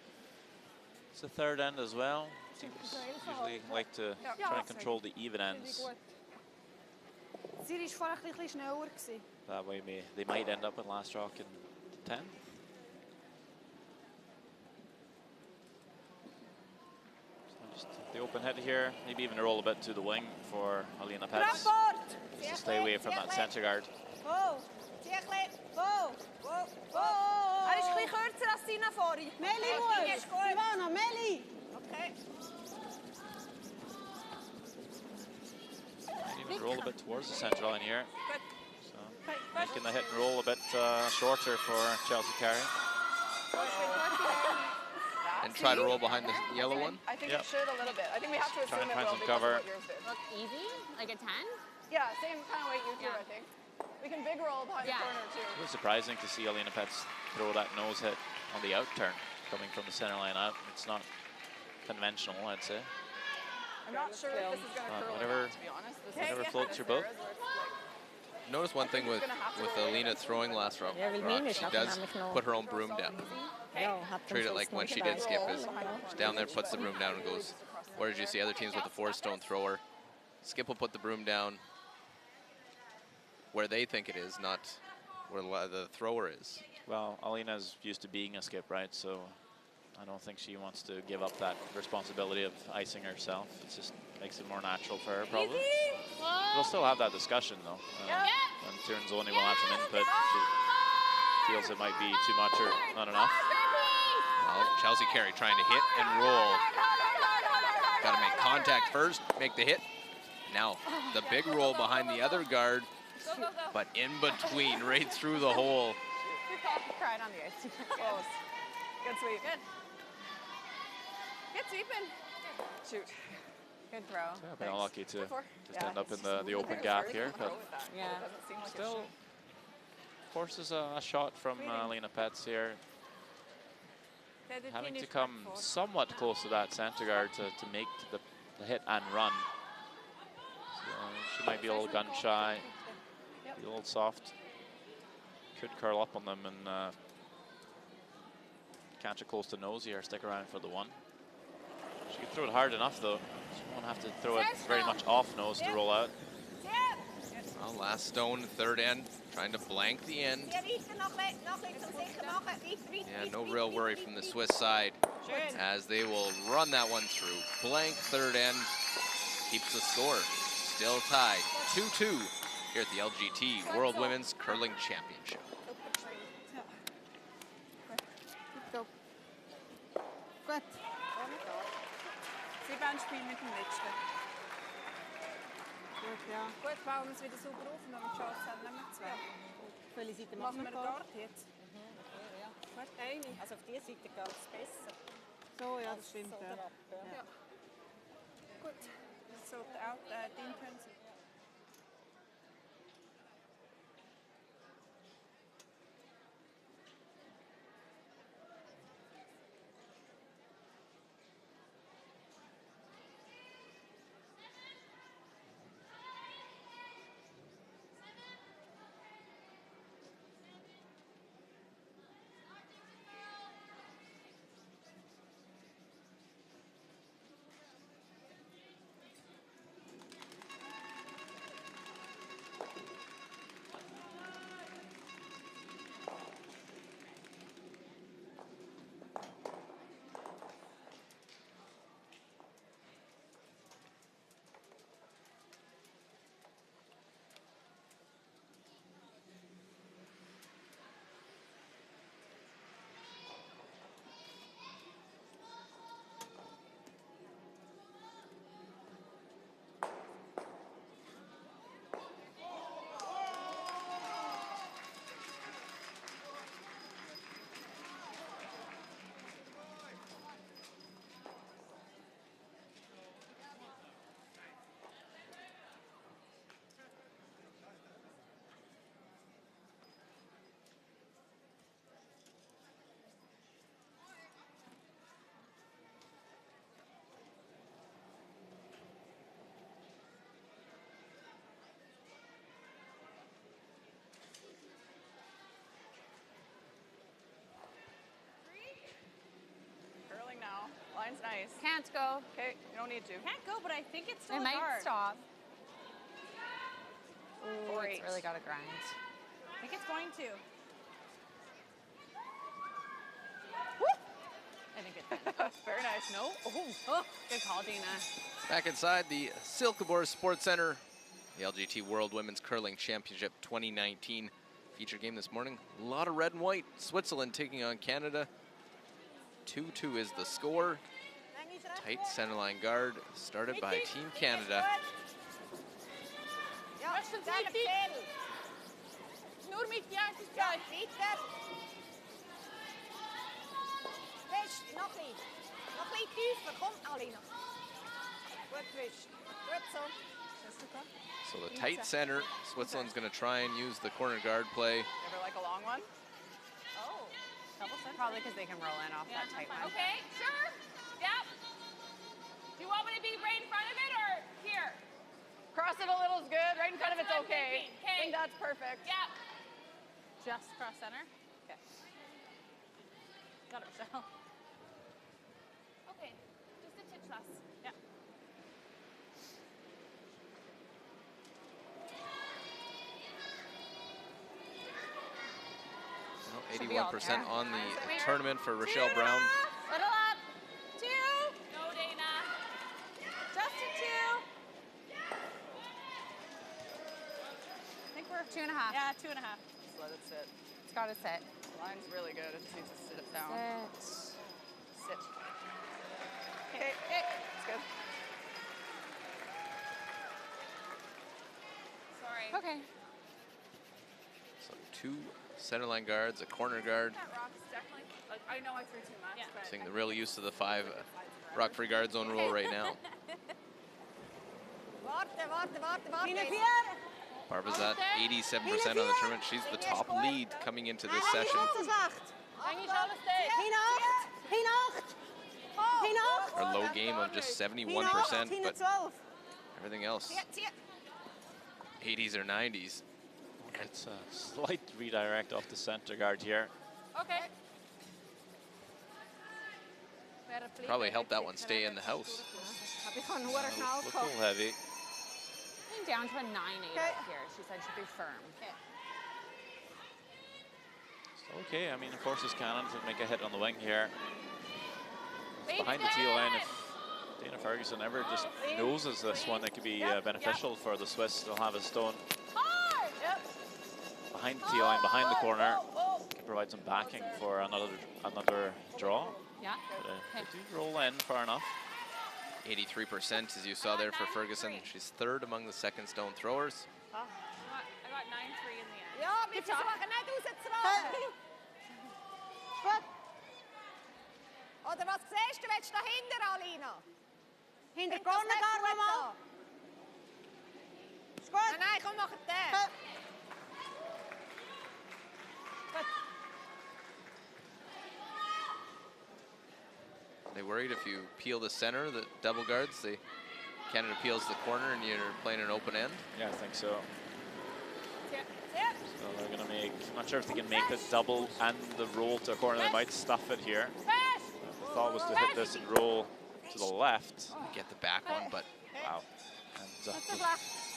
It's the third end as well. Teams usually like to try and control the even ends. Sie war vorher ein bisschen schneller gewesen. That way they might end up with last rock in 10th. So just the open head here, maybe even roll a bit to the wing for Alina Petz. Rapport. Just to stay away from that center guard. Oh. Wo? Er ist ein bisschen kürzer als seine vorhin. Meli muss. Ivana, Meli. Okay. Might even roll a bit towards the center line here. Good. So making the hit and roll a bit shorter for Chelsea Carey. And try to roll behind the yellow one. I think Yep. it should a little bit. I think we have to Try assume and it find will some because cover. of what yours did. Look easy, like a 10. Yeah, same kind of weight you threw, Yeah. I think. We can big roll behind Yeah. the corner too. It was surprising to see Alina Pets throw that nose hit on the out turn, coming from the center line out. It's not conventional, I'd say. I'm not sure if this is going to curl whatever- or not, to be honest. This whatever is floats your boat. Notice one thing with Alina throwing last rock, she does put her own broom down. Treat it like when she did skip, is she's down there, puts the broom down and goes. Where did you see other teams with the 4-stone thrower? Skip will put the broom down where they think it is, not where the thrower is. Well, Alina's used to being a skip, right? So I don't think she wants to give up that responsibility of icing herself. It just makes it more natural for her, probably. We'll still have that discussion, though. And Tiernzoni will have some input. She feels it might be too much or not enough. Well, Chelsea Carey trying to hit and roll. Got to make contact first, make the hit. Now, the big roll behind the other guard, but in between, right through the hole. Cried on the ice. Close. Good sweep. Good. Good sweeping. Shoot. Good throw. Yeah, been unlucky to Four. just end up in the open gap here. But Yeah. still forces a shot from Alina Pets here. Having to come somewhat close to that center guard to make the hit and run. So she might be a little gun shy, be a little soft. Could curl up on them and catch it close to nose here, stick around for the one. She could throw it hard enough though. She won't have to throw it very much off nose to roll out. Well, last stone, third end, trying to blank the end. Yeah, no real worry from the Swiss side as they will run that one through. Blank third end, keeps the score. Still tied, 2-2 here at the LGT World Women's Curling Championship. Go. Gut. Sie werden spielen mit dem Letzten. Gut, ja. Gut, bauen wir es wieder sauber auf, wenn wir die Chance haben, nehmen wir zwei. Welche Seite Machen wir da? dort jetzt? Gut, eine. Also auf dieser Seite geht es besser. So, ja, das stimmt. So Ja. drauf, ja. Ja. Gut. So, auch die Intern. Curling now. Line's nice. Can't go. Okay, you don't need to. Can't go, but I think it's still It a might guard. stop. Ooh, It's really got to grind. I think it's going to. I think it Very nice. No. Oh, good call, Dina. Back inside the Silkeborg Sports Center, the LGT World Women's Curling Championship 2019 feature game this morning. A lot of red and white. Switzerland taking on Canada. 2-2 is the score. Tight centerline guard started by Team Canada. Ja, Best van sterk twee, veel. Snoer met ja, het is Ja, juist. beter. Fisch, nog iets. Nog iets dieper. Kom, Alina. Goed, Fisch. Goed zo. So the tight center, Switzerland's going to try and use the corner guard play. Ever like a long one? Oh, double center. Probably because they can roll in off that tight one. Okay, sure. Yep. Do you want me to be right in front of it or here? Cross it a little is good. Right in front of it's That's what I'm okay. thinking. I think that's perfect. Yep. Just cross center. Okay. Got it, Michelle. Okay, just a touch less. Yeah. Should be all 81% there. on the tournament for Rochelle Brown. Little up. 2. No, Dana. Just a 2. I think we're 2.5. Yeah, 2.5. Just let it sit. It's got to sit. The line's really good. It just needs to sit down. Sit. Sit. Okay. It's good. Sorry. Okay. So 2 centerline guards, a corner guard. That rock's definitely, like, I know I threw too much, Yeah. but Seeing the real use of the 5 rock free guard zone rule right now. Warte, warte, warte, warte. Tina, Barbara's at 87% on the tournament. She's the top lead coming into this session. Danny, show the stick. Our low game of just 71%, but 12. everything else, 80s or 90s. It's a slight redirect off the center guard here. Okay. Probably helped that one stay in the house. Heb je gewoon hoor Look nou a little heavy. I think down to a 9-8 up here. She said she'd be firm. So okay, I mean, it forces Cannon to make a hit on the wing here. It's Wait, behind the tee Dad! line. If Dana Ferguson ever just noses this one, it could be beneficial for the Swiss. They'll have a stone Hard! Yep. behind the tee line, behind the corner. Can provide some backing for another draw. Yeah. But, they do roll in far enough. 83%, as you saw there for Ferguson. She's 3rd among the second stone throwers. I got 9-3 in the end. Ja, met je zwakke net hoe zit het Goed. Oder was siehst du, willst du dahinter, Alina? Hinter corner guard, mama. Is goed. Nee, kom nog het daar. Goed. They worried if you peel the center, the double guards, Canada peels the corner and you're playing an open end. Yeah, I think so. Tip. So they're going to make, I'm not sure if they can make the double and the roll to a corner. They might stuff it here. The thought was to hit this and roll to the left. Get the back one, but Wow. And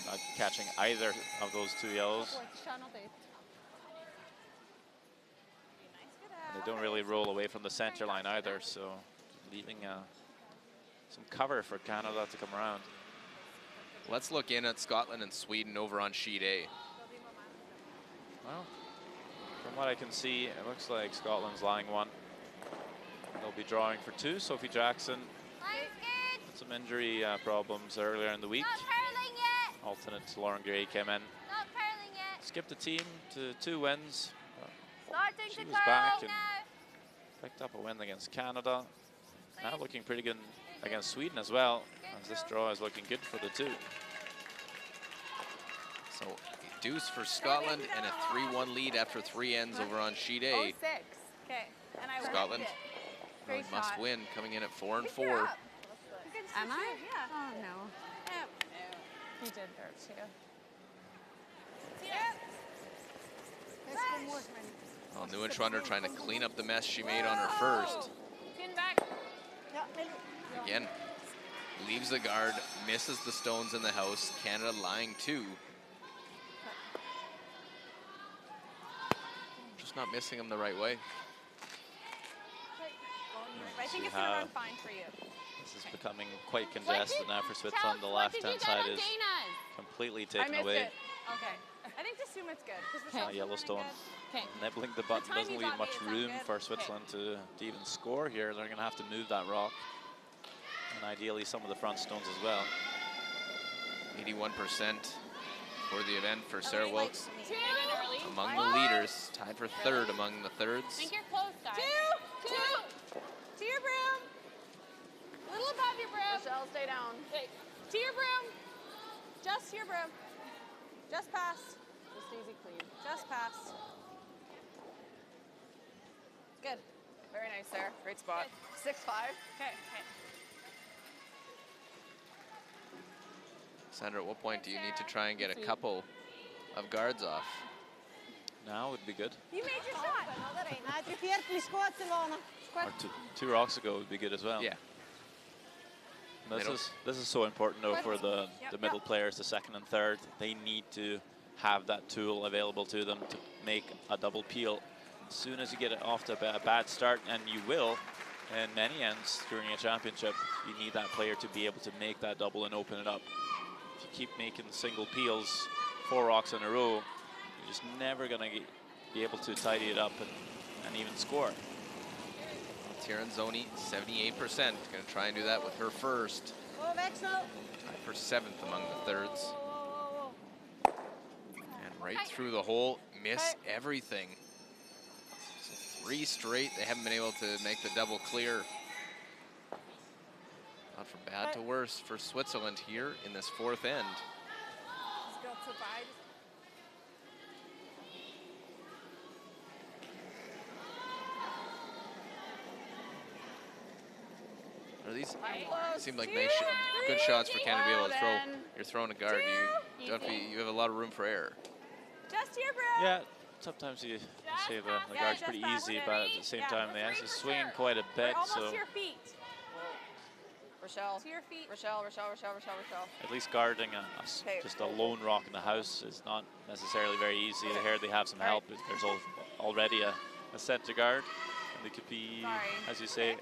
not catching either of those 2 yellows. And they don't really roll away from the center line either, so leaving some cover for Canada to come around. let's look in at Scotland and Sweden over on sheet A. Well, from what I can see, it looks like Scotland's lying 1. They'll be drawing for 2. Sophie Jackson had some injury problems earlier in the week. Alternate Lauren Gray came in. Skipped the team to 2 wins. She was back and picked up a win against Canada. Now looking pretty good against Sweden as well, as this draw is looking good for the 2. So a deuce for Scotland and a 3-1 lead after 3 ends over on sheet A. 06. Okay. And I Scotland it. really Great must shot. win, coming in at 4-4. Am I? Yeah. Oh, no. He did there, too. Well, Neuenschwander trying to clean up the mess she made on her first. Pin back. Again, leaves the guard, misses the stones in the house. Canada lying 2. Just not missing them the right way. I think You it's going to run have- fine for you. This is becoming quite congested now for Switzerland. The left-hand side is completely I taken missed away. it. Okay. I think just assume it's good. Yellowstone Okay. nibbling the button time doesn't you leave got me, much it's not room good. for Switzerland to even score here. They're going to have to move that rock, and ideally some of the front stones as well. 81% for the event for Sarah Wilkes. Two. Among the leaders, tied for third among the I thirds. think you're close, guys. Two. To your broom. A little above your broom. Michelle, stay down. Okay. To your broom. Just to your broom. Just past. Just easy clean. Just past. Good. Very nice there. Great spot. 6-5. Okay. Sandra, at what point do you need to try and get a couple of guards off? Now would be good. You made your shot. Nej, 3/4 skott, Silvana. Or two rocks ago would be good as well. Yeah. This is so important though for the middle players, the second and third. They need to have that tool available to them to make a double peel. As soon as you get it off to a bad start, and you will in many ends during a championship, you need that player to be able to make that double and open it up. If you keep making single peels, 4 rocks in a row, you're just never going to be able to tidy it up and even score. Tiranzoni, 78%. Going to try and do that with her first. Tied for 7th among the thirds. And right through the hole, miss everything. So 3 straight. They haven't been able to make the double clear. Not from bad to worse for Switzerland here in this 4th end. Are these seem like nice, good shots for Canada to be able to throw? You're throwing a guard. You have a lot of room for error. Just to your broom. Yeah, sometimes you say the guard's pretty easy, but at the same time they actually swing quite a bit. Almost So to your feet. Rochelle. To your feet. Rochelle. at least guarding just a lone rock in the house is not necessarily very easy. Here they have some help. There's already a center guard, and they could be, as you say,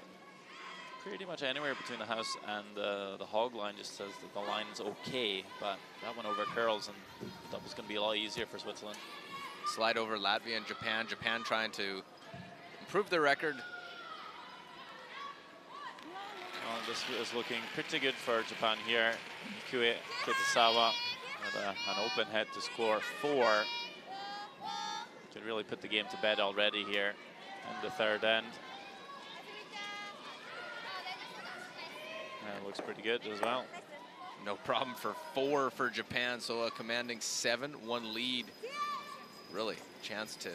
pretty much anywhere between the house and the hog line. Just says that the line's okay, but that one over curls, and that was going to be a lot easier for Switzerland. Slide over Latvia and Japan. Japan trying to improve their record. Well, this is looking pretty good for Japan here. Kue Kitasawa with an open head to score 4. Could really put the game to bed already here in the 3rd end. And it looks pretty good as well. No problem for 4 for Japan, so a commanding 7-1 lead. Really, chance to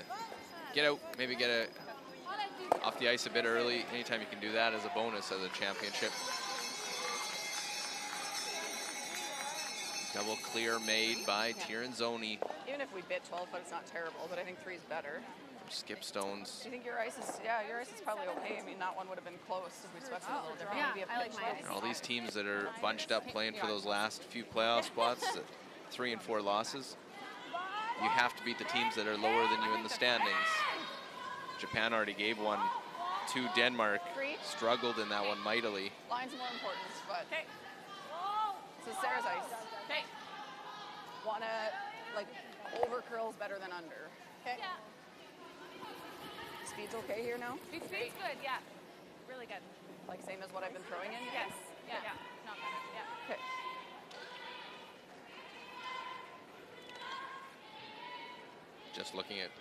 get out, maybe get off the ice a bit early. Anytime you can do that as a bonus as a championship. Double clear made by Tiranzoni. Even if we bit 12 foot, it's not terrible, but I think 3 is better. Skip stones. Do you think your ice is, your ice is probably okay. I mean, that one would have been close if we switched it a little different. Yeah, Maybe a I like pitch my ice. And all these teams that are bunched up playing for those last few playoff spots, 3 and 4 losses, you have to beat the teams that are lower than you in the standings. Japan already gave one to Denmark, struggled in that one mightily. Line's more important, but so Sarah's ice. Okay. Wanna over curls better than under. Okay. Yeah. Speed's okay here now? Speed's good, yeah. Really good. Like same as what I've been throwing in? Yes. Yeah. Not bad. Yeah. Okay. Just looking at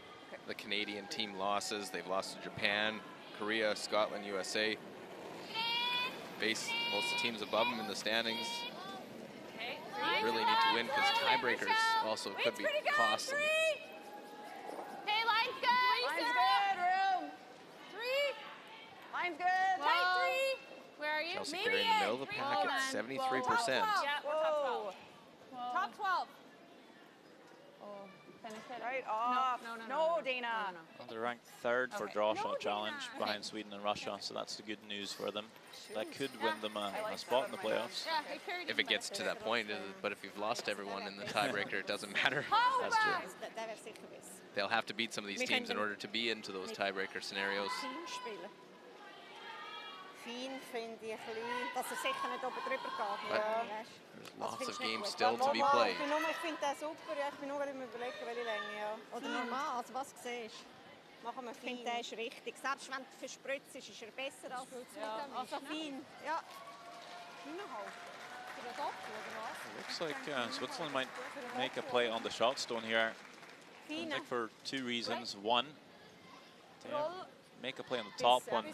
the Canadian team losses, they've lost to Japan, Korea, Scotland, USA. Face most of the teams above them in the standings. Okay. Really need to win because tiebreakers also could be costly. Hey, line's good. Line's good, room. 3. Line's good. Tight 3. Where are you? Chelsea Maybe Carey in the it. middle of the packet, 73%. Yeah, we're top 12. Top 12. Finish it. Right off. No, Dana. Well, they're ranked 3rd for draw No, shot Dana. challenge behind Sweden and Russia, so that's the good news for them. That could win them a spot in the playoffs. Yeah, I carried If it gets to that point, but if you've lost everyone in the tiebreaker, it doesn't matter. That's true. Där är Silkeborg. They'll have to beat some of these teams in order to be into those tiebreaker scenarios. fein, finde ich. Ein bisschen. Dass er sicher nicht oben drüber geht. But Ja. there's Also lots findest of du nicht games gut? still to be played. Ich finde den super. Ja, ich bin nur im Überlegen, welche Länge. Ja. Oder normal, also was du siehst. Machen wir Ich finde, fein. der ist richtig. Selbst wenn du verspritzt, ist er besser als... Ja, also fein. Ja. Innerhalb. Für den Doppel, oder was? Looks like Switzerland might make a play on the shot stone here. I Fein. think for two reasons. One, they Roll. make a play on the top one. Ja,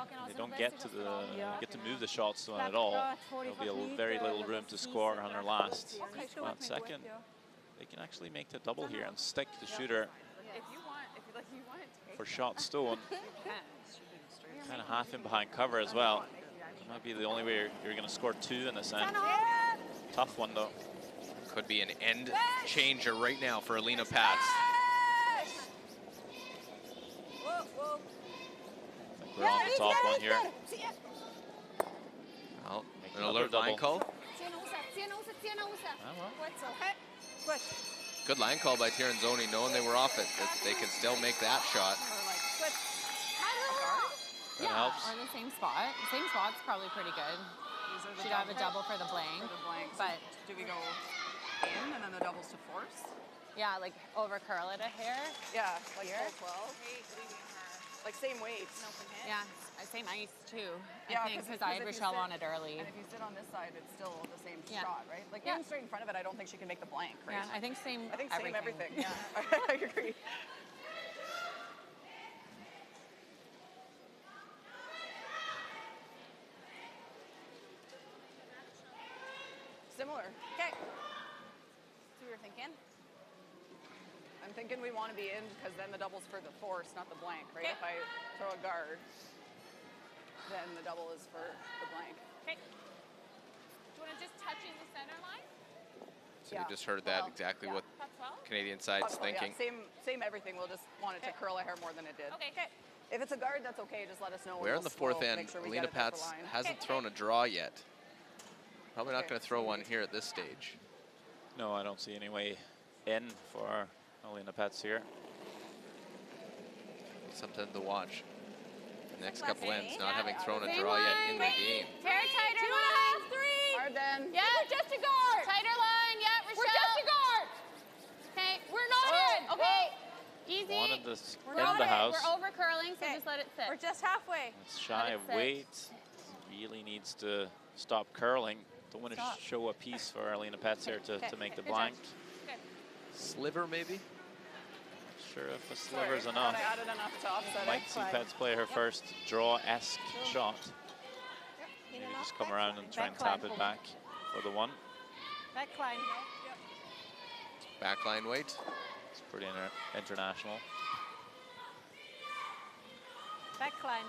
genau. They so don't ein get besseres to Rahmen. Ja, get to genau. move the shot stone at Bleibt all. grad vor, ich There'll be kann very nicht, little wenn room das to Eisen score on their last. Okay, But tut mir gut, second, ja. they can actually make the double here and stick the shooter If you want to take for shot stone. you can. Shoot it straight. Kind of half in behind cover as well. Might be the only way you're going to score two in this end. Tough one though. Could be an end changer right now for Alina Pats. I think we're on the top one here. Well, Make an another alert line double. call. Zieh ihn raus, zieh ihn raus, zieh ihn raus. Ah, well. Gut so. Hey. Gut. Good line call by Tiranzoni, knowing they were off it. That they can still make that shot. Gut. That helps. Or the same spot. Same spot's probably pretty good. These are the She'd have a double for the blank. For the blank. So But do we go in and then the doubles to force? yeah, like over curl it a hair. Yeah, like Here? full 12. Like same weights. Yeah, same ice too. Yeah, I think 'cause because I had if you Rochelle sit- on it early. And if you sit on this side, it's still the same Yeah. shot, right? Like Yeah. getting straight in front of it, I don't think she can make the blank, right? Yeah, I think same. I think same everything. Yeah. I agree. Similar. Okay. So you were thinking? I'm thinking we want to be in because then the double's for the force, not the blank, right? Okay. If I throw a guard, then the double is for the blank. Okay. Do you want to just touching the center line? So Yeah. you just heard that Well, exactly yeah. what Top 12? Canadian side's Oh, yeah, thinking. same everything. We'll just want it to curl a hair more than it did. Okay. Okay. If it's a guard, that's okay. Just let us know. We're and in the we'll fourth slow, end. Make sure we Alina get it there for Pats line. hasn't thrown a draw yet. Probably not Okay, going to throw so one we- here at this stage. No, I don't see any way in for Alina Pats here. Something to watch. The next couple Classic. ends, not having thrown a Same draw yet line. in the game. Hair tighter line. Hard then. Yeah. We're just a guard. Tighter line. Yeah, Rochelle. We're just a guard. Okay. We're not in. Okay. Easy. Wanted this We're in not the in. house. We're over curling, so Okay. just let it sit. We're just halfway. It's shy it of sit. weight. Really needs to stop curling. Don't want to Stop. show a piece for Alina Pats here to make the Good blank. Good. Sliver, maybe? Sure if a Sorry, sliver's thought enough. I added enough to offset it. Might see Pats play her first draw-esque shot. In Maybe and just out. come around and try and tap it back for the one. Backline. Backline weight. It's pretty international Backline.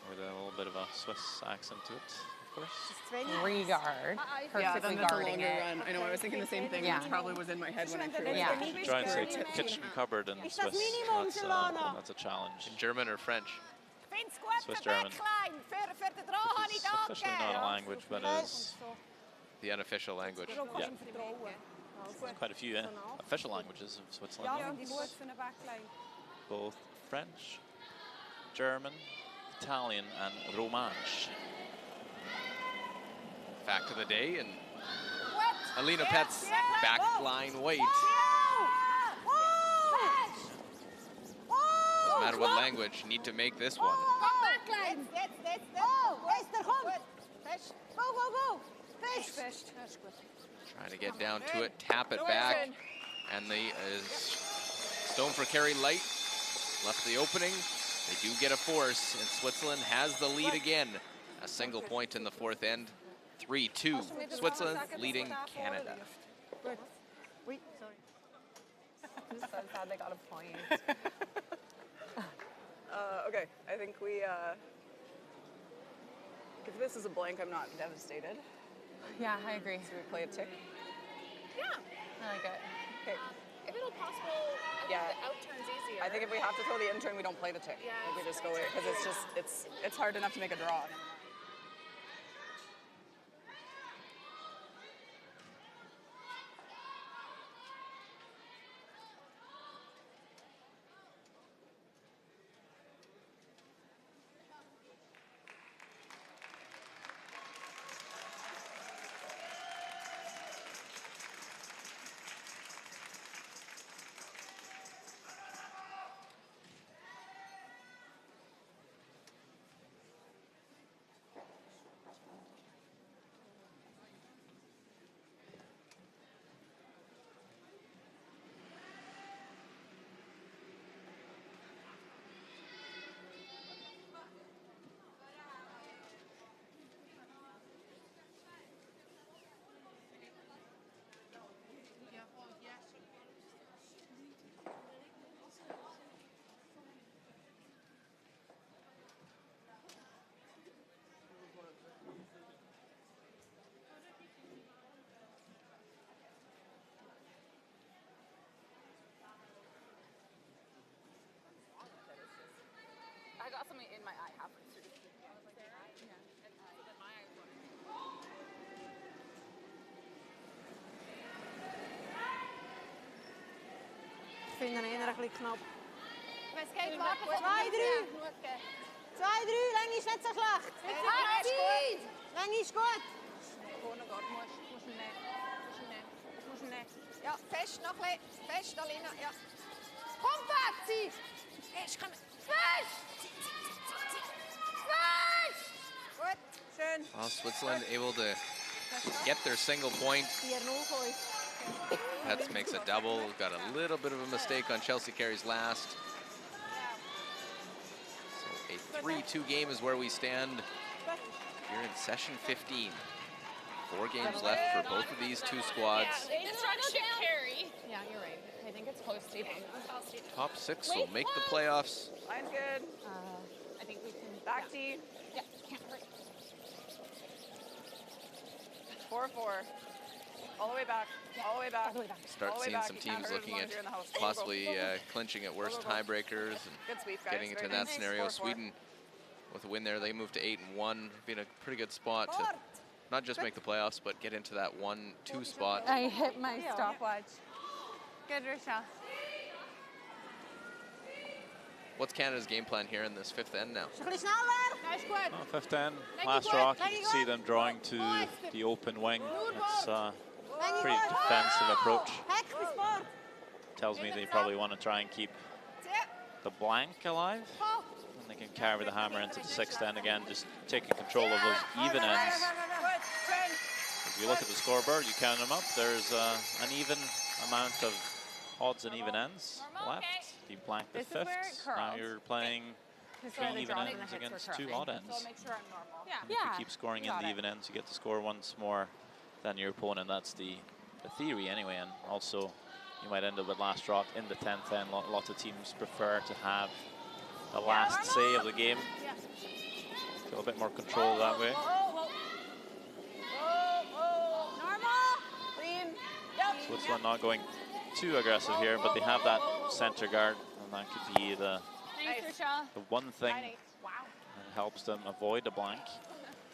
with a little bit of a Swiss accent to it, of course. Regard. Yeah, Perfectly then that's a guarding longer it. run. I know, I was thinking the same thing, Yeah. which probably was in my head when I threw it. Yeah. Try and say kitchen cupboard in Is das Swiss. Minimum, Silvana? That's a challenge. In German or French? Find's gut Swiss für German. Backline. Für den Draw habe ich It's da officially not a language, but it is The unofficial language. yeah. There's quite a few official languages of Switzerland. Ja, die Wut für eine Backline. Both French, German, Italian, and Romansh. Fact of the day, and Alina Pats backline weight. Doesn't matter what language, need to make this one. Backline. Jetzt. Oh, Esther, komm. Fest. Go. Fest. Fest. Das ist gut. Trying to get down to it, tap it back, and the stone for carry light left the opening. They do get a force, and Switzerland has the lead again. A single point in the fourth end. 3-2, Switzerland leading Canada. Good. Wait, sorry. I'm so sad they got a point. Okay, I think we, if this is a blank, I'm not devastated. Yeah, I agree. So we play a tick. Yeah. I like it. Okay. If it'll possible, I think Yeah. the out turn's easier. I think if we have to throw the in turn, we don't play the tick. Yeah, Like we it's just go in, because it's just, it's hard enough to make a draw. only in my eye halfway through. Ik vind de ene een beetje knap. Maar kijk, wapen voor 2-3. 2-3, lang is net zo slecht. Lang is goed. Gewoon nog moest nee. Ja, fest nog een fest, Alina, ja. Kom, Patsy! Fest, kom. Fest! Fest! Goed. Schön. Well, Switzerland able to get their single point. 4-0 gooit. That makes a double. Got a little bit of a mistake on Chelsea Carey's last. So a 3-2 game is where we stand here in session 15. 4 games left for both of these two squads. Instruction carry. Yeah, you're right. I think it's close to Top 6 will make the playoffs. Line's good. I think we can. Back tee. Yeah, can't hurt. 4-4. All the way back. All the way back. All the way back. Start All the way seeing back. some You can't teams hurt as looking long at as you're in the house. possibly clinching at worst Go, go, go. tiebreakers and Good sweep, guys. getting into Very that nice. scenario. 4-4. Sweden, with a win there, they move to 8-1. Being a pretty good spot to not just make the playoffs, but get into that 1-2 spot. I hit my stopwatch. Good, Rochelle. What's Canada's game plan here in this 5th end now? Een beetje sneller. Nice, good. Well, 5th end, last rock, you can see them drawing to the open wing. It's a pretty defensive approach. Hek gespaard. Tells me they probably want to try and keep the blank alive. And they can carry the hammer into the 6th end again, just taking control of those even ends. If you look at the scoreboard, you count them up, there's an even amount of odds and even ends left. You blank the This is where it 5th, now curls. you're playing This is where 3 the even dropping the ends hits against were 2 curling. odd ends. So make sure I'm normal. Yeah. If you keep scoring in the even ends, you get to score once more than your opponent. That's the theory anyway. And also, you might end up with last drop in the 10th end. Lots of teams prefer to have the last say of the game. Feel a bit more control that way. Normal. Clean. Switzerland not going too aggressive here, but they have that center guard, and that could be the Thanks, Rochelle. one thing Wow. that helps them avoid a blank.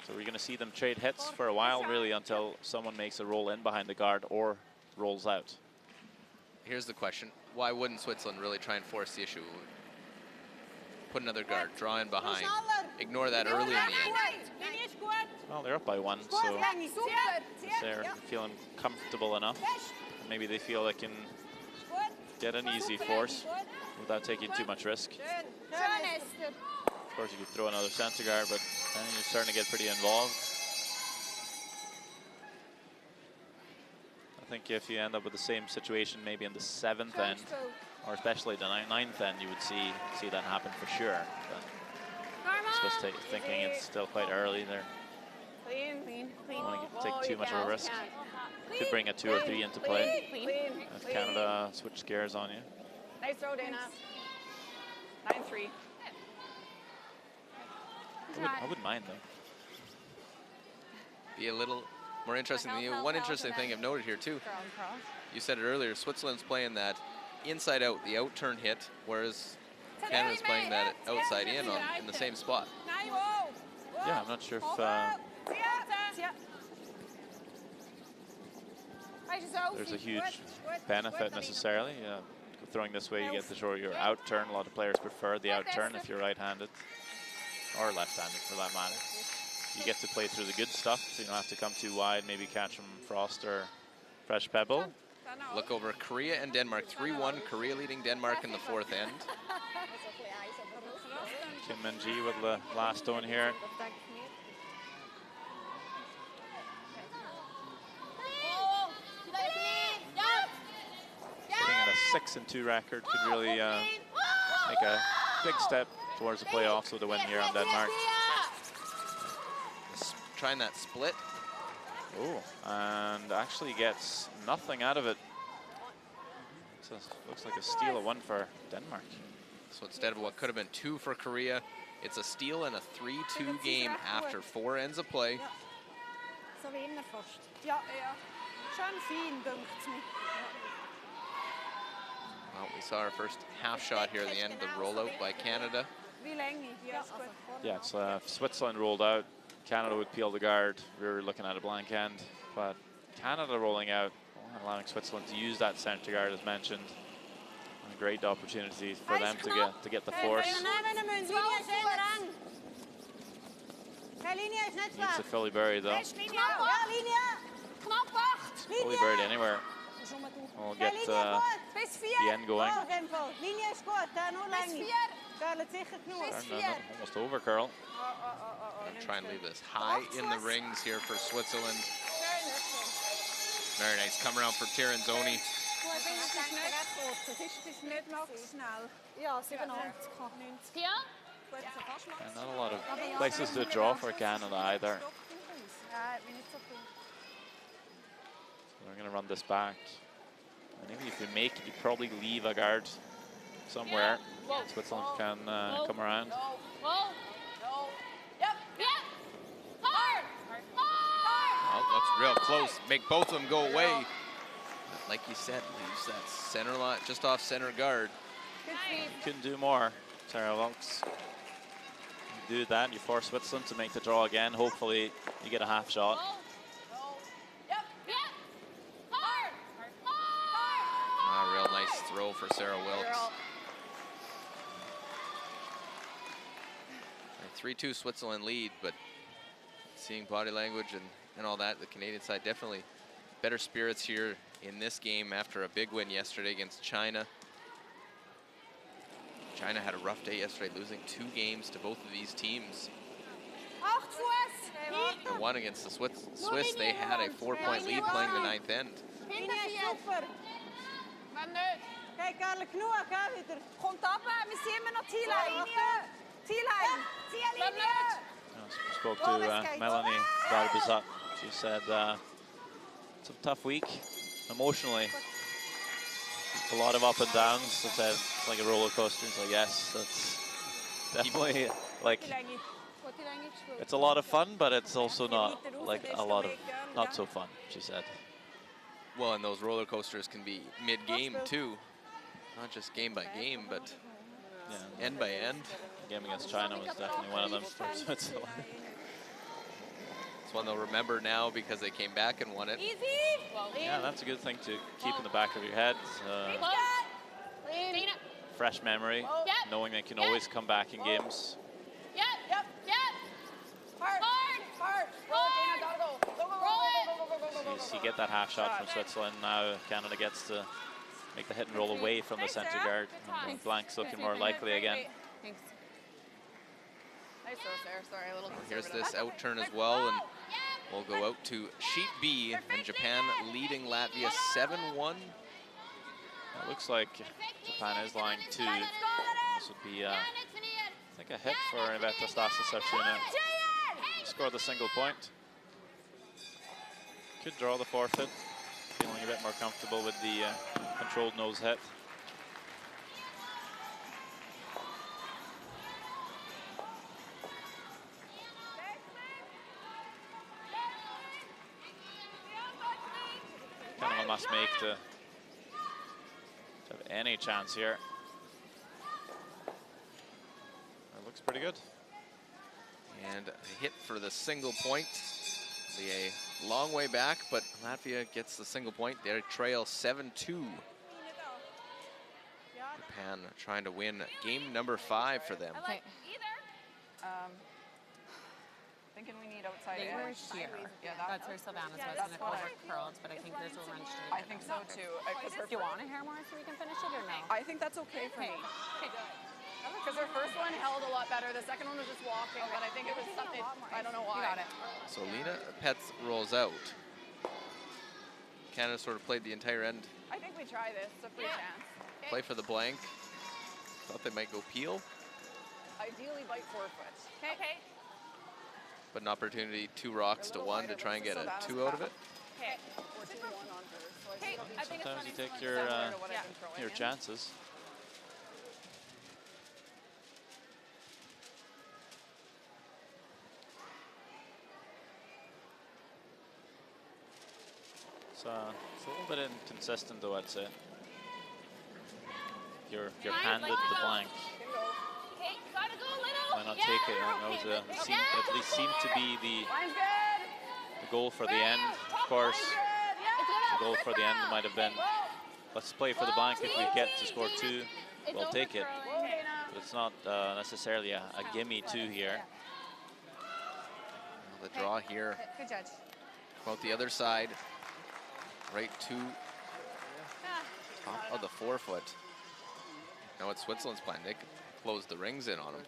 So we're going to see them trade hits for a while, really, until someone makes a roll in behind the guard or rolls out. Here's the question. Why wouldn't Switzerland really try and force the issue? Put another guard, draw in behind. Ignore that early in the end. Linie is goed. Well, they're up by 1, so Lang is super. they're feeling comfortable enough. And maybe they feel they can get an easy force without taking too much risk. Of course, you could throw another center guard, but then you're starting to get pretty involved. I think if you end up with the same situation maybe in the 7th end, or especially the 9th end, you would see that happen for sure. But Swiss thinking it's still quite early there. Clean. Clean. Don't want to take too much of a risk. Could bring a 2 or 3 into play. If Canada switch gears on you. Nice throw, Dana. 9-3. I wouldn't mind though. Be a little more interesting than you. One interesting thing I've noted here too. You said it earlier, Switzerland's playing that inside out, the out turn hit, whereas Canada's playing that outside in in the same spot. Yeah, I'm not sure if there's a huge benefit necessarily. Throwing this way, you get to show your out turn. A lot of players prefer the out turn if you're right-handed, or left-handed for that matter. You get to play through the good stuff, so you don't have to come too wide, maybe catch from frost or fresh pebble. Look over Korea and Denmark, 3-1. Korea leading Denmark in the 4th end. Kim Min-ji with the last stone here. Getting at a 6-2 record could really make a big step towards the playoffs with a win here on Denmark. Trying that split. Oh, and actually gets nothing out of it. So looks like a steal of 1 for Denmark. So instead of what could have been 2 for Korea, it's a steal and a 3-2 game after 4 ends of play. Så vinner først. Ja. Schön fin, dunkt mig. Well, we saw our first half shot here at the end, the rollout by Canada. Wie länge? Ja, ist gut. Yeah, it's if Switzerland rolled out, Canada would peel the guard. We were looking at a blank end, but Canada rolling out, allowing Switzerland to use that center guard as mentioned. A great opportunity for them to get the force. Needs to fully bury though. Fully buried anywhere. We'll get the end going. Almost over, Carl. Try and leave this high in the rings here for Switzerland. Very nice. Come around for Tiranzoni. And not a lot of places to draw for Canada either. They're going to run this back. Maybe if you make it, you probably leave a guard somewhere. Switzerland can come around. Well, looks real close. Make both of them go away. Like you said, leaves that center line just off center guard. You can do more, Sarah Wilkes. You do that, you force Switzerland to make the draw again. Hopefully, you get a half shot. Real nice throw for Sarah Wilkes. 3-2 Switzerland lead, but seeing body language and all that, the Canadian side definitely better spirits here in this game after a big win yesterday against China. China had a rough day yesterday, losing 2 games to both of these teams. The one against the Swiss, they had a 4-point lead playing the 9th end. Kijk, Karel, genoeg, hè, weer. Komt op, we zien me nog T-line. Spoke to Melanie Garbizak. She said it's a tough week emotionally. A lot of up and downs. She said it's like a roller coaster. It's like, yes, that's definitely like, it's a lot of fun, but it's also not like a lot of not so fun, she said. Well, and those roller coasters can be mid-game too. Not just game by game, but end by end. The game against China was definitely one of them for Switzerland. It's one they'll remember now because they came back and won it. Yeah, that's a good thing to keep in the back of your head. Fresh memory, knowing they can always come back in games. So you get that half shot from Switzerland. Now Canada gets to make the hit and roll away from the center guard. And blank's looking more likely again. Nice throw, Sarah. Sorry, a little Here's this out turn as well, and we'll go out to sheet B, and Japan leading Latvia 7-1. It looks like Japan is lying 2. This would be, I think, a hit for Iveta Stasisevchina. Score the single point. Could draw the forfeit. Feeling a bit more comfortable with the controlled nose hit. Kind of a must make to have any chance here. That looks pretty good. And a hit for the single point. A long way back, but Latvia gets the single point. They trail 7-2. Japan trying to win game number 5 for them. Thinking we need outside They were edge. here. Yeah, That's where Savannah's was, and it over curled, but I think yours will run straight. I think so too. Do you want a hair more so we can finish it, or no? I think that's okay for me. Because her first one held a lot better. The second one was just walking, but I think it was something, I don't know why. You got it. So Lena Petz rolls out. Canada sort of played the entire end. I think we try this. It's a free chance. Play for the blank. Thought they might go peel, Ideally bite forefoot. Okay. but an opportunity 2 rocks to 1 to try and get a 2 out of it. Okay. Or 2-1 on her. So I think Sometimes you take similar to what I've been throwing your in. chances. It's a little bit inconsistent, though, I'd say. You're handed the blank. Okay, gotta go. it. That was at least seemed to be the goal for the end. Of course, the goal for the end might have been, let's play for the blank. If we get to score 2, we'll take it. But it's not necessarily a gimme 2 here. Well, the draw here. Good judge. About the other side, right to top of the forefoot. Now it's Switzerland's plan. They could close the rings in on him.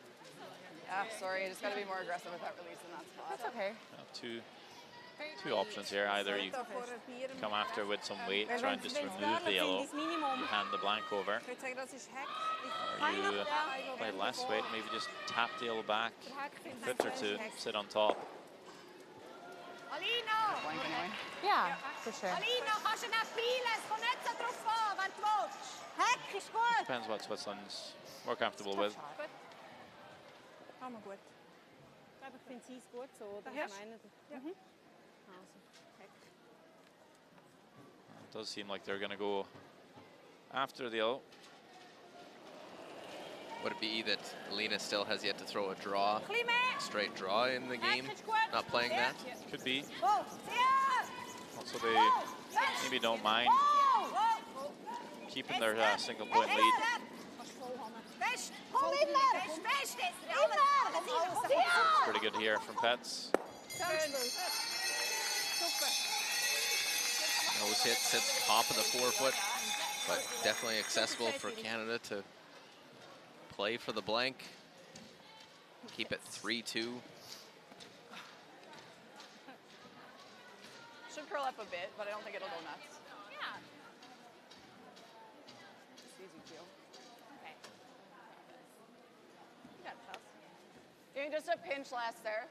Yeah, sorry, I just got to be more aggressive with that release in that spot. That's okay. Two options here. Either you come after with some weight, try and just remove the yellow, you hand the blank over, or you play less weight, maybe just tap the yellow back, a foot or 2, sit on top. Blank anyway. Yeah, for sure. Depends what Switzerland's more comfortable with. Hammer gut. Ich finde sie gut so, oder? Ich meine, It does seem like they're going to go after the yellow. Would it be that Alina still has yet to throw a draw, straight draw in the game? Not playing that? Could be. Also, they maybe don't mind keeping their single point lead. Pretty good here from Pets. Nose hit sits top of the forefoot, but definitely accessible for Canada to play for the blank. Keep it 3-2. Should curl up a bit, but I don't think it'll go nuts. Yeah. It's easy, Gio. Okay. You got this. You can just a pinch less there.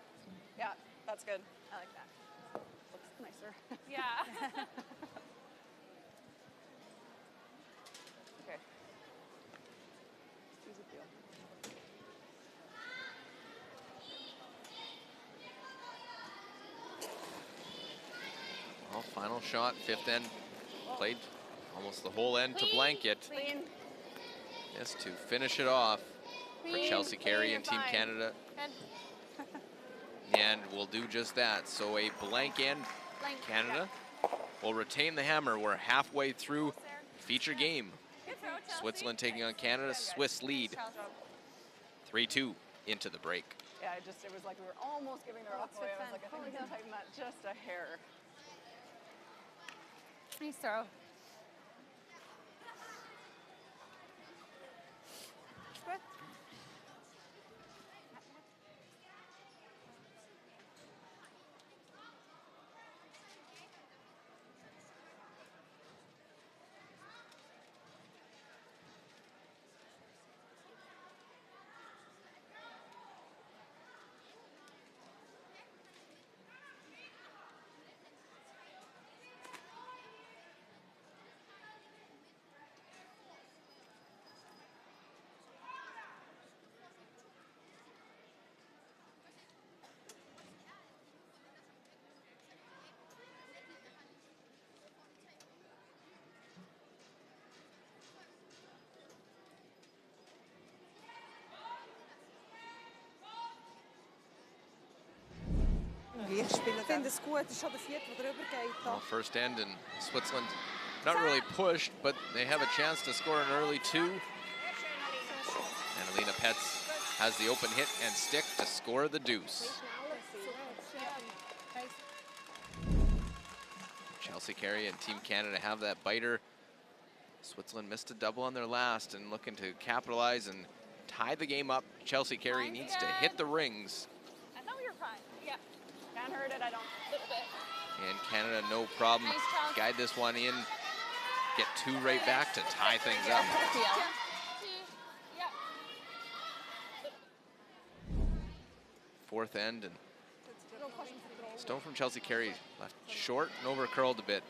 Yeah, that's good. I like that. Looks nicer. Yeah. Okay. Easy feel. Well, final shot, 5th end. Played almost the whole end to blanket. Clean. Yes, to finish it off for Chelsea Carey and Team Canada. And we'll do just that. So a blank end, Canada will retain the hammer. We're halfway through feature game. Switzerland taking on Canada. Swiss lead 3-2 into the break. Yeah, it was like we were almost giving their off away. I was like, I think we can tighten that just a hair. Nice throw. Good. Ich finde es gut, es ist schon der vierte, der drüber geht. Well, first end and Switzerland not really pushed, but they have a chance to score an early 2. And Alina Pets has the open hit and stick to score the deuce. Chelsea Carey and Team Canada have that biter. Switzerland missed a double on their last and looking to capitalize and tie the game up. Chelsea Carey needs to hit the rings. I thought we were fine. Yeah. Can't hurt it, I don't. A little bit. And Canada, no problem. Nice job. Guide this one in. Get 2 right back to tie things up. Yeah. Fourth end, and stone from Chelsea Carey left short and over curled a bit.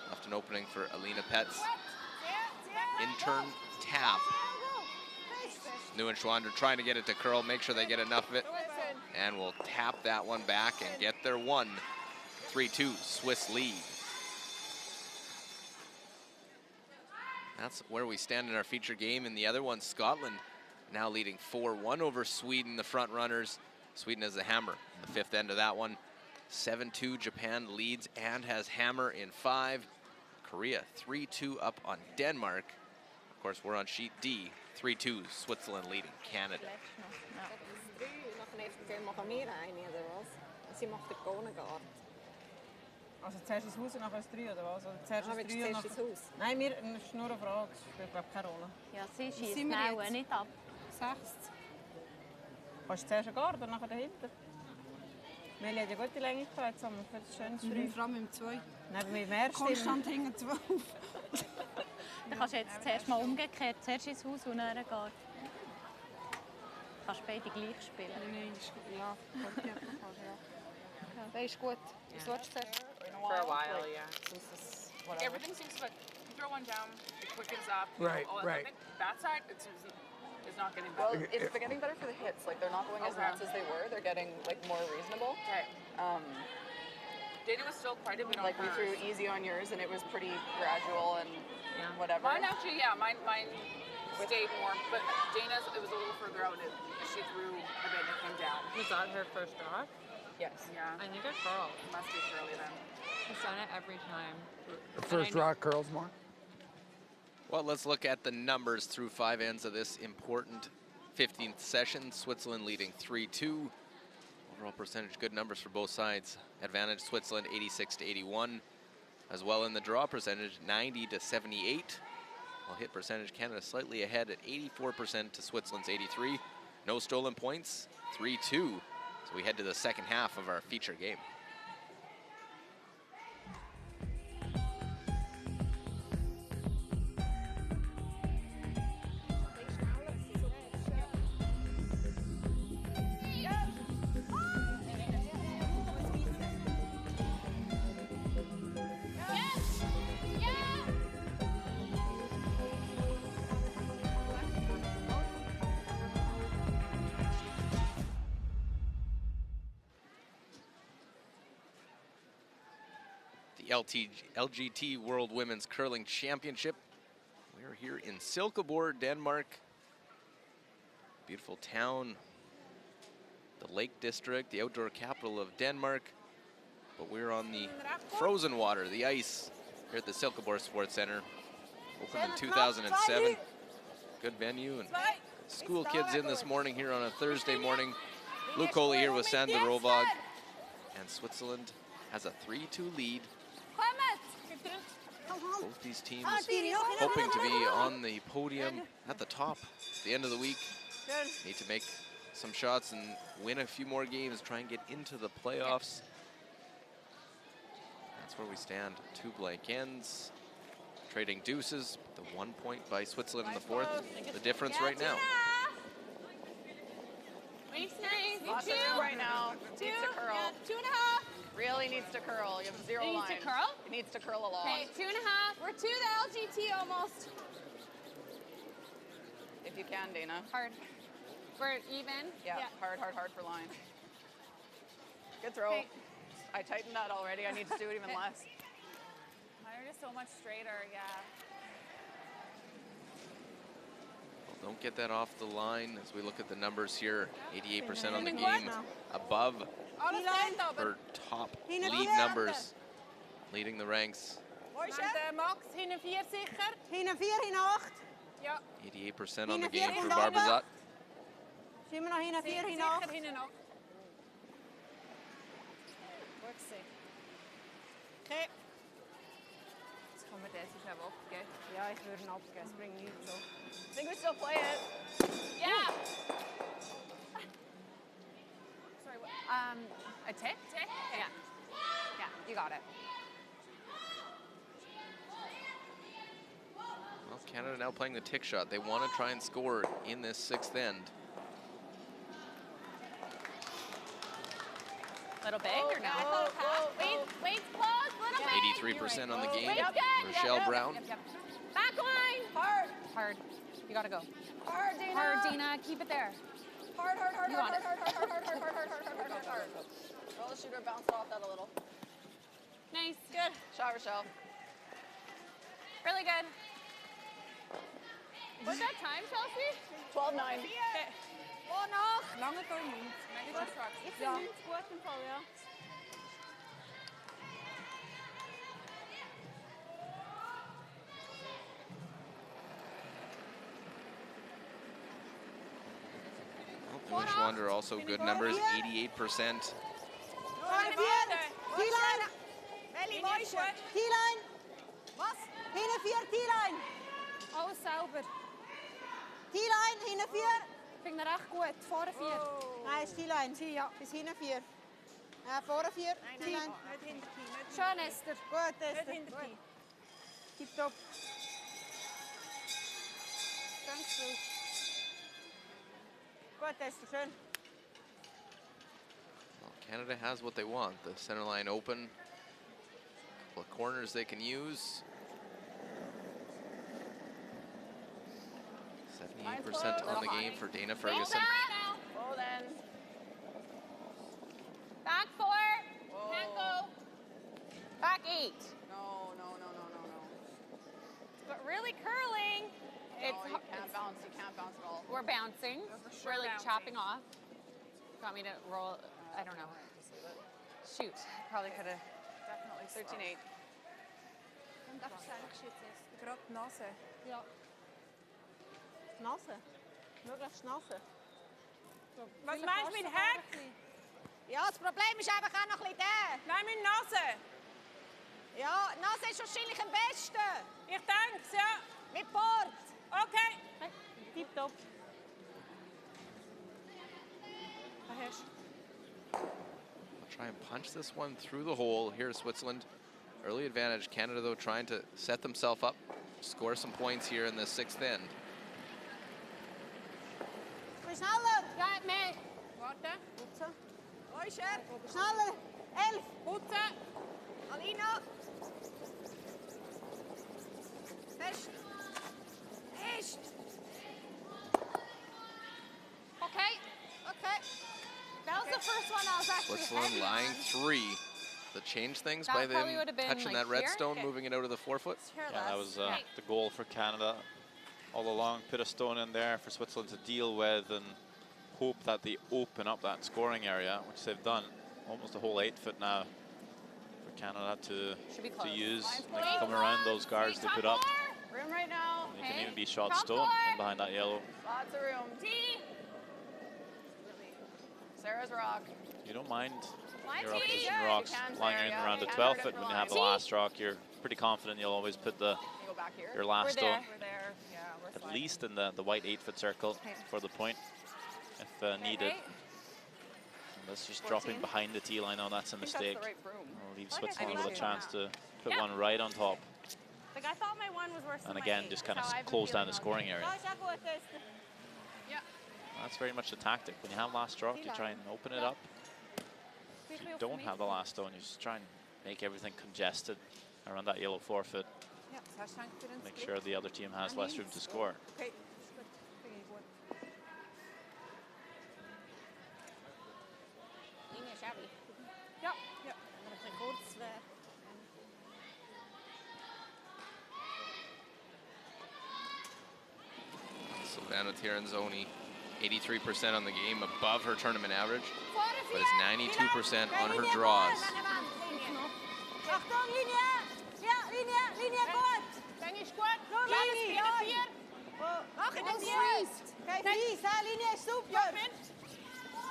Left an opening for Alina Pets. In-turn tap. Neuenschwander trying to get it to curl, make sure they get enough of it. And we'll tap that one back and get their 1. 3-2 Swiss lead. That's where we stand in our feature game. In the other one, Scotland now leading 4-1 over Sweden, the front runners. Sweden has the hammer in the fifth end of that one. 7-2, Japan leads and has hammer in 5. Korea 3-2 up on Denmark. Of course, we're on sheet D. 3-2, Switzerland leading Canada. Also zuerst ins Haus und nachher ins 3 oder was? Oder zuerst ins 3 und nachher... Nein, das ist nur eine Frage. Das spielt, glaube ich, keine Rolle. Ja, sie schießt schnell nicht ab. 6. Kannst du zuerst einen Garten, nachher dahinter? Meli hat ja gute Länge gehabt, jetzt haben wir für das schöne 3. Vor allem im 2. Nein, mit dem ersten... Konstant hinten 12. Dann kannst du jetzt zuerst mal umgekehrt, zuerst ins Haus und dann gehen. Kannst du beide gleich spielen. Nein, ja, das ist gut. Was willst du zuerst? For a while, yeah. Since this, whatever. Everything seems to, like, you throw one down, it quickens up. Right, all that. right. I think that side, it's not getting Well, better. they're getting better for the hits. Like, they're not going as Okay. nuts as they were. They're getting, like, more reasonable. Okay. Dana was still quite a bit on Like, we hers. threw easy on yours, and it was pretty gradual and whatever. Mine actually, yeah, mine stayed more, but Dana's, it was a little further out, and she threw a bit and it came down. Was that her first draw? Yes. Yeah. I think it's curl. Must be Shirley then. She's done it every time. The first rock curls more. Well, let's look at the numbers through 5 ends of this important 15th session. Switzerland leading 3-2. Overall percentage, good numbers for both sides. Advantage Switzerland 86-81. As well in the draw percentage, 90-78. While hit percentage, Canada slightly ahead at 84% to Switzerland's 83. No stolen points, 3-2. So we head to the second half of our feature game. LGT World Women's Curling Championship. We're here in Silkeborg, Denmark. Beautiful town, the Lake District, the outdoor capital of Denmark. But we're on the frozen water, the ice, here at the Silkeborg Sports Center. Opened in 2007. Good venue and school kids in this morning here on a Thursday morning. Luke Coley here with Sander Rovag. And Switzerland has a 3-2 lead. Both these teams hoping to be on the podium at the top at the end of the week. Need to make some shots and win a few more games, try and get into the playoffs. That's where we stand. 2 blank ends, trading deuces. The 1 point by Switzerland in the fourth. The difference right now. Lots of room right now. Needs to curl. 2.5. Really needs to curl. You have 0 It line. needs to curl? It needs to curl a lot. Okay, 2.5. We're 2 to LGT almost. If you can, Dana. Hard. We're even? Yeah, hard for line. Good throw. Okay. I tightened that already. I need to do it even less. Mine are just so much straighter, yeah. Well, don't get that off the line as we look at the numbers here. 88% on the game, above her top lead numbers, leading the ranks. Max, hinten 4 sicher. Hinten 4, hinten 8. Ja. 88% on the game for Barbazat. Sind wir noch hinten 4, hinten Sicher 8? hinten noch. Gut gesehen. Okay. Jetzt kann man das ist auch abgeben. Ja, ich würde ihn abgeben. Es bringt nichts so. I think we still play it. Yeah. Sorry, what? A tick? Tick? Yeah. Yeah, you got it. Well, Canada now playing the tick shot. They want to try and score in this 6th end. Little big or no? Weight's close, little bit. 83% on the game. Weight's good. Rochelle Brown. Back line. Hard. Hard. You gotta go. Hard, Dana. Hard, Dina. Keep it there. Hard. You want it. Hard. Roll the shooter, bounce off that a little. Nice. Good. Shot, Rochelle. Really good. What's that time, Chelsea? 12-9. Wo noch? Lange Tormund. Jetzt sind wir gut im Fall, ja. Well, Schwander also good numbers, 88%. T-Line. Welche Mäusche? T-Line. Was? Hinten 4, T-Line. Alles sauber. T-Line, hinten 4. Ich finde recht gut. Vorne 4. Nein, ist T-Line. Ja. Bis hinten 4. Vorne 4, T-Line. Schön, Esther. Gut, Esther. Gut. Tipptopp. Thanks, Phil. Gut, Esther, schön. Well, Canada has what they want. The center line open. Couple of corners they can use. 78% on the game for Dana Ferguson. Oh, then. Back 4. Can't go. Back 8. No. But really curling. No, you can't bounce. You can't bounce at all. We're bouncing. sure We're like bouncing. chopping off. Want me to roll? I don't know. Shoot. Probably could have. Definitely 13-8. Gerade die Nase. Ja. Nase. Möglichst Nase. Was meinst du mit Heck? Ja, das Problem ist einfach auch noch ein bisschen der. Nein, mit Nase. Ja, die Nase ist wahrscheinlich am besten. Ich denke es, ja. Mit Bord. Okay. Tipptopp. Da hast du. They'll try and punch this one through the hole. Here's Switzerland. Early advantage. Canada, though, trying to set themselves up, score some points here in the 6th end. Schneller. Ja, mehr. Warte. Putzen. Wo ist er? Schneller. 11. Putzen. Alina. Fest. Fest. Okay. Okay. That was the first one I was actually Switzerland heavy lying on. 3. The change things That by probably them would have been, touching like, that red here? stone, Okay. moving it out of the forefoot. Here Yeah, that less. was the goal for Canada all along. Put a stone in there for Switzerland to deal with and hope that they open up that scoring area, which they've done. Almost a whole 8 foot now for Canada to Should be to close. use. And they can come around those guards they put up. Room right now. They can Okay. even be shot Top stone floor. in behind that yellow. Lots of room. T. Sarah's rock. You don't mind My your T. opposition Yeah, you rocks can, lying Sarah, in yeah. around You the can 12 hurt foot it when for you have the lying. last rock. You're pretty confident you'll always put Can you go back here? your last We're stone there. We're there. Yeah, we're at sliding. least in the white 8-foot circle for the point if needed. Right? And that's just 14. dropping behind the T line. Oh, that's a I think mistake. that's the right room. I'll leave I Switzerland like with a it. chance to put Yeah. one right on top. Like, I thought my one was worse And than again, my just 8. kind of That's how I've been close down feeling the all scoring day. area. Ja, ist auch gut, Esther. Yeah. That's very much the tactic. When you have last rock, you try and open it up. If you don't have the last stone, you just try and make everything congested around that yellow forefoot. Ja, das hast du eigentlich für den Make Split. sure the other team has less room to score. Okay, ist gut. Finde ich gut. Linie ist heavy. Ja. Ja, wenn er ein bisschen kurz wäre. Silvana Tiranzoni, 83% on the game, above her tournament average, but is 92% on her draws. Achtung, Linie! Ja, Linie, gut! Dann ist gut. Nur Kleines Linie. 4-4. Mach in das den fließt! Kein Fließ, ha? Linie ist super!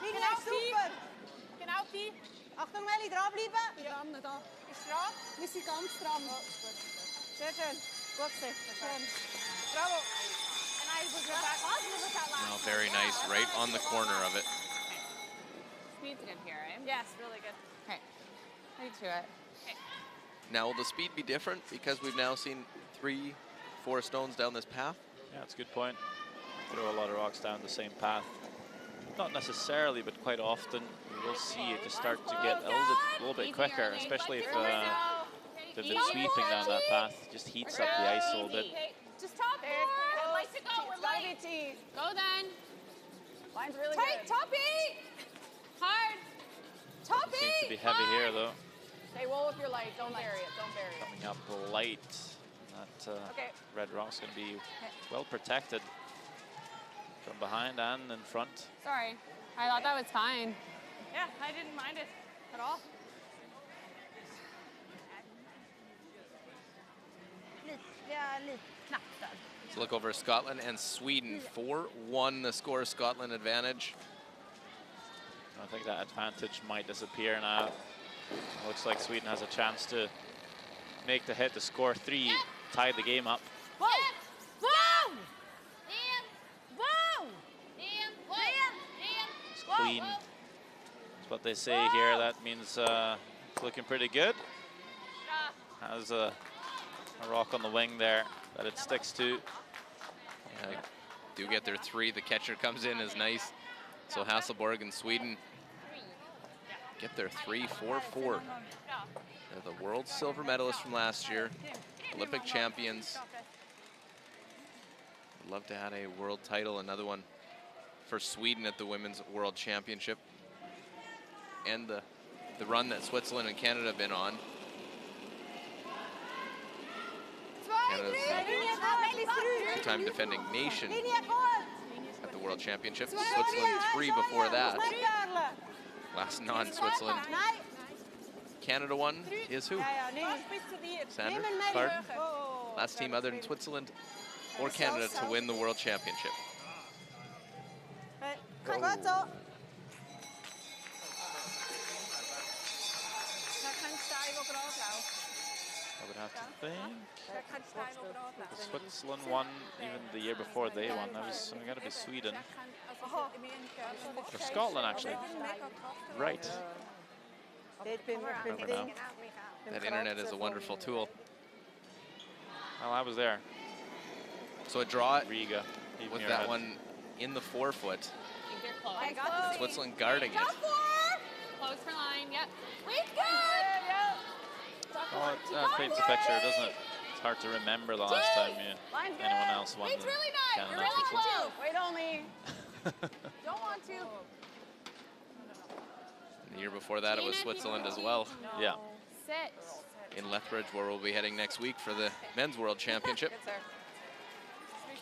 Linie Genau ist super! Genau die. Achtung, Meli, dranbleiben! Ja, da. Ist dran? Wir sind ganz dran. Sehr schön. Gut gesehen. Schön. Bravo. And I was with that. Oh, very nice, right on the corner of it. Speed's good here, right? Yes, really good. Okay. Ready to it. Now, will the speed be different because we've now seen 3, 4 stones down this path? Yeah, that's a good point. Throw a lot of rocks down the same path. Not necessarily, but quite often we will see it just start to get a little bit quicker, especially if they've been sweeping down that path. Just heats up the ice a little bit. Just top four. I'd like to go. We're It's gotta be light. T. Go then. Line's really Tight. good. Top 8. Hard. Top 8. Seems to be heavy here though. Stay well with your light. Don't bury it. Don't bury it. Coming up light. That red rock's going to be well protected from behind and in front. Sorry, I thought that was fine. Yeah, I didn't mind it at all. Let's look over Scotland and Sweden. 4-1 the score, Scotland advantage. I think that advantage might disappear now. Looks like Sweden has a chance to make the hit to score 3, tie the game up. Whoa! Whoa! Whoa! It's clean. That's what they say here. That means it's looking pretty good. Has a rock on the wing there that it sticks to. Yeah, do get their 3. The catcher comes in is nice. So Hasselborg and Sweden get their 3-4-4. They're the world silver medalists from last year, Olympic champions. I'd love to add a world title, another one for Sweden at the Women's World Championship. And the run that Switzerland and Canada have been on. Canada's a two-time defending nation at the World Championships. Switzerland 3 before that. Last non-Switzerland. Canada 1 is who? Sandra Clark. Last team other than Switzerland or Canada to win the World Championship. I would have to think Switzerland won even the year before they won. That was got to be Sweden or Scotland actually. Right. Remember now. That internet is a wonderful tool. Well, I was there. So a draw it Riga with that one in the forefoot. You're close. Switzerland guarding it. Close for line, yep. Well, it paints a picture, doesn't it? It's hard to remember the last time anyone else won. It's really not. Canada, You're really Switzerland. close. Wait on me. Don't want to. The year before that, it was Switzerland as well. Yeah. Sit. In Lethbridge, where we'll be heading next week for the Men's World Championship.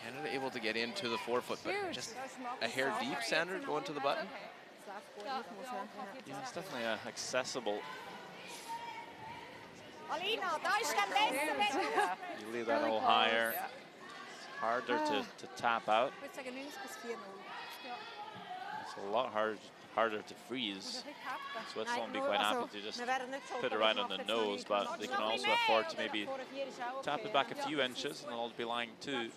Canada able to get into the forefoot, but just a hair deep, Sandra, going to the button. Yeah, it's definitely accessible. Alina, da ist kein Messer weg. You leave that a little higher. It's harder to tap out. Ich würde sagen 90 bis 4-0. It's a lot harder to freeze. Switzerland will be quite happy to just put it right on the nose, but they can also afford to maybe tap it back a few inches and they'll be lying 2.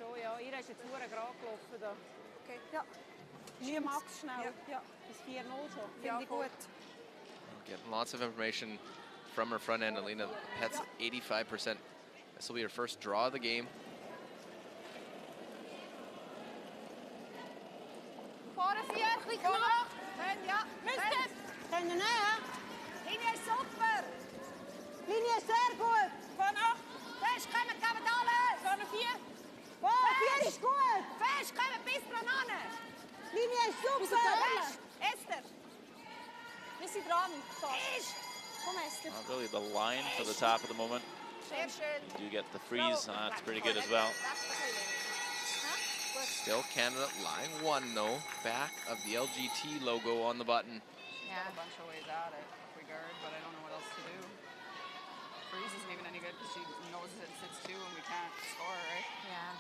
Getting lots of information from her front end. Alina Pet's 85%. This will be her first draw of the game. Linie ist super. Linie ist sehr gut. Festkommen, kommen alle. Vorne 4. Oh, 4 ist gut. Festkommen bis dran an. Linie ist super. Fest. Esther. Wir sind dran. Ist. Komm, Esther. Not really the line for the top at the moment. Sehr schön. You do get the freeze, that's pretty good as well. Still Canada line 1 though, back of the LGT logo on the button. Yeah. A bunch of ways at it if we guard, but I don't know what else to do. Freeze isn't even any good because she knows it sits 2 and we can't score, right? Yeah.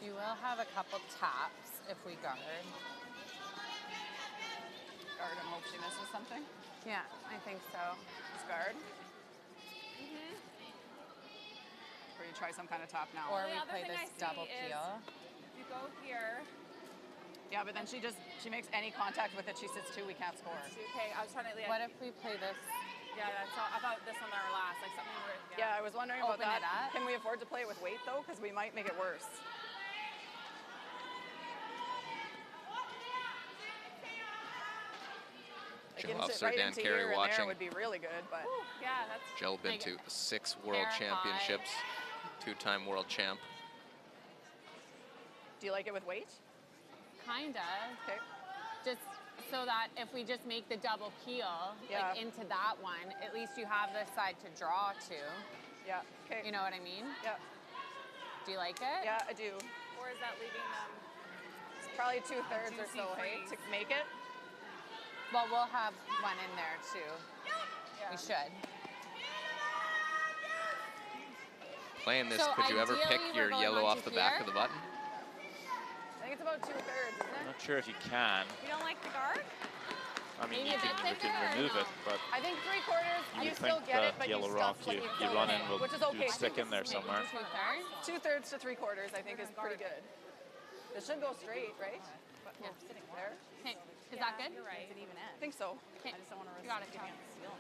You will have a couple taps if we guard. Guard and hope she misses something. Yeah, I think so. Just guard. Or you try some kind of tap now. Or The we other play thing I this see double is peel. You go here. Yeah, but then she makes any contact with it, she sits 2, we can't score. Okay, I was trying to. What if we play this? Yeah, that's all. I thought this one our last, like something where. Yeah, I was wondering about Open that. it up. Can we afford to play it with weight though? Because we might make it worse. Like, Jill into- Officer right Dan into Carey here and watching. there would be really good, but Yeah, that's. Jill been Make to it 6 World hair Championships, 2-time world champ. do you like it with weight? Kind of. Okay. Just so that if we just make the double peel Yeah. like into that one, at least you have this side to draw to. Yeah. Okay. You know what I mean? Yeah. Do you like it? Yeah, I do. Or is that leaving them? It's probably 2/3 or so, hey, to make it. Well, we'll have one in there too. Yeah. We should. Playing this, So could you ever pick ideally, we're your going yellow onto off the back here. of the button? I think it's about 2/3, isn't I'm it? not sure if you can. You don't like the guard? I mean, Maybe you a bit can thicker or remove no? it, but I think 3/4, you you would still think get the it, but yellow you rock stuff you, what you throw run it in will which is you okay. would stick in there somewhere. 2/3. 2/3 to 3/4, I think, is pretty good. It should go straight, right? But Yeah. sitting there. Okay. Is that good? You're right. It's an even end. I think so. Okay. I just don't want to risk You got it, giving Tom. it the seal.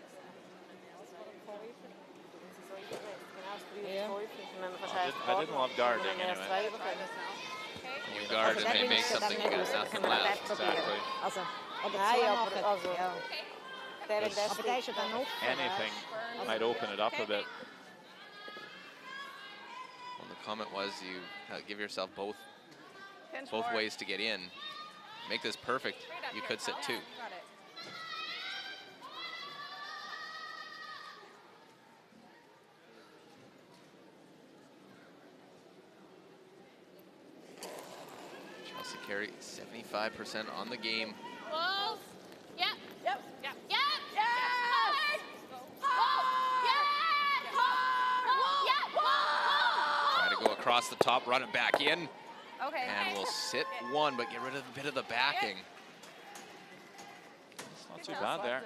I didn't love guarding anyway. Try this now. You guard and they make something, you got nothing left. Exactly. Also, oder Nein, zu aber machen. also, Ja. There's Aber der ist ja dann offen. anything might open it up a bit. Well, the comment was you give yourself both Pinch both more. ways to get in. Make this perfect. You could sit two. You got it. Chelsea Carey, 75% on the game. Close. Yep. Yep. Yep. Yep. Yes! Hard. Hold. Yes. Hold. Yep. Try to go across the top, run it back in, Okay. and we'll sit one, but get rid of a bit of the backing. It's not too bad there.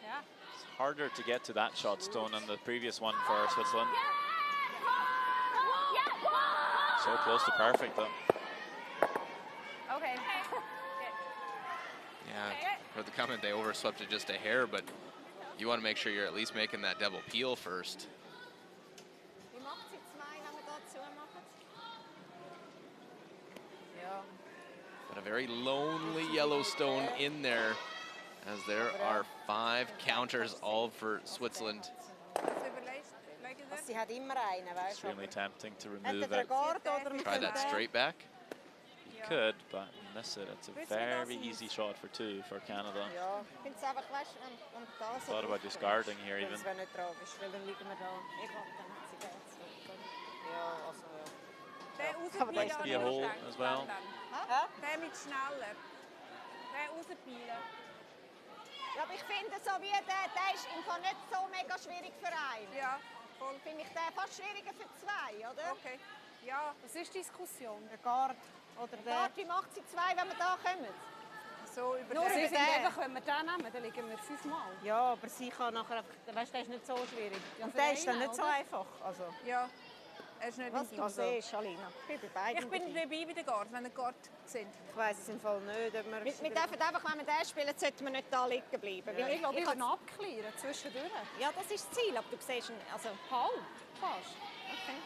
Yeah. It's harder to get to that shot stone than the previous one for Switzerland. So close to perfect though. Okay. Yeah, for the comment, they overswept it just a hair, but you want to make sure you're at least making that double peel first. Wie macht sie zwei, wenn wir da zumachen? Ja. But a very lonely Yellowstone in there, as there are 5 counters, all for Switzerland. Sie hat immer einen, weißt du. Extremely tempting to remove Entweder it. Guard oder wir Try können that straight back. You could, but miss it. It's a very easy shot for 2 for Canada. Ja, ich finde es einfach, weißt du, und da so. Thought about discarding here even. Das wäre nicht tragisch, weil dann liegen wir da. Ich hab, dann hat sie da. Ja, also ja. Der Might be a hole as well. Der mit schneller. Der rauspeilen. Ja, aber ich finde, so wie der ist im Fall nicht so mega schwierig für einen. Ja, voll. Finde ich den fast schwieriger für 2, oder? Okay. Ja, das ist Diskussion. Der Guard oder der... Dort, wie macht sie 2, wenn wir da kommen? So über Nur den. über den. Einfach, wenn wir den nehmen, dann liegen wir 5-mal. Ja, aber sie kann nachher einfach... Weißt du, der ist nicht so schwierig. Und für der ist dann einen, nicht so oder? einfach. Also, Ja, er ist nicht was im du Team. siehst, Alina. Ich bin bei beiden Ich bin dabei. dabei bei den Guard, wenn die Guard sind. Ich weiss es im Fall nicht, ob wir... Wir dürfen einfach, wenn wir den spielen, sollten wir nicht da liegen bleiben. Weil Ich glaube, ich kann- kann abklären zwischendurch. Ja, das ist das Ziel, aber du siehst ihn, also... Halb, fast. Okay.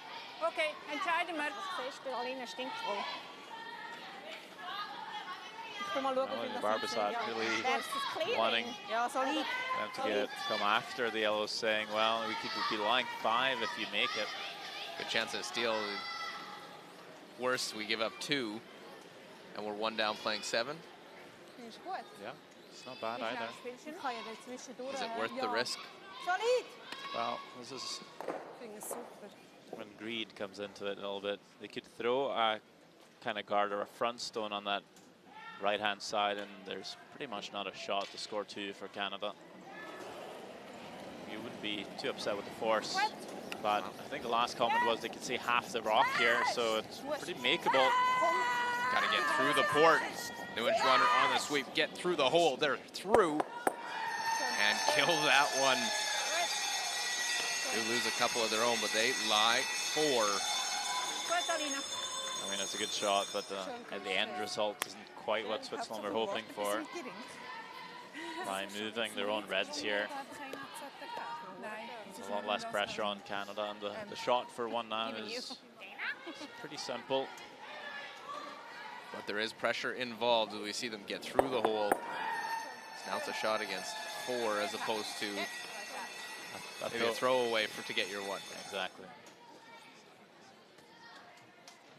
Okay, entscheiden wir. Das siehst du, Alina stinkt wohl. Ich will mal schauen, Well, wie das Barbasat funktioniert. really There's this clearing. wanting Ja, solid. them to come after the yellows, saying, well, we could be lying 5 if you make it. Good chance of a steal. Worst, we give up 2, and we're 1 down playing 7. Ist gut. Yeah, it's not bad Wie either. schnell spielst du? Ich kann ja dann zwischendurch... Is it worth the risk? Solid! Well, this is Ich finde es super. when greed comes into it a little bit. They could throw a kind of guard or a front stone on that right-hand side, and there's pretty much not a shot to score 2 for Canada. You wouldn't be too upset with the force, but I think the last comment was they could see half the rock here, so it's pretty makeable. Got to get through the port. New inch runner on the sweep. Get through the hole. They're through. And kill that one. They lose a couple of their own, but they lie 4. Gut, Alina. I mean, it's a good shot, but the end result isn't quite what Switzerland were hoping for by moving their own reds here. Nein. There's a lot less pressure on Canada, and the shot for 1 now is pretty simple. But there is pressure involved as we see them get through the hole. So now it's a shot against 4 as opposed to maybe a throwaway to get your 1. Exactly.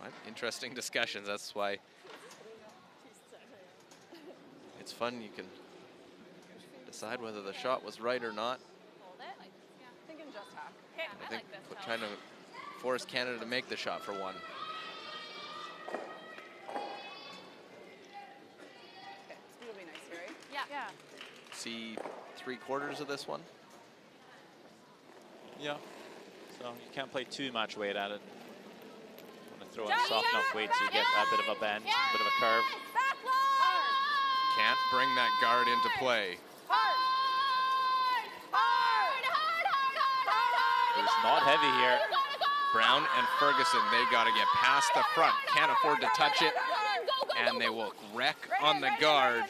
Right, interesting discussions. That's why it's fun. You can decide whether the shot was right or not. Thinking just hack. I think trying to force Canada to make the shot for one. Okay, speed will be nice, right? Yeah. See 3/4 of this one. Yeah. So you can't play too much weight at it. Want to throw in soft enough weight so you get a bit of a bend, a bit of a curve. Can't bring that guard into play. Who's not heavy here. Brown and Ferguson, they got to get past the front. Can't afford to touch it. And they will wreck on the guard.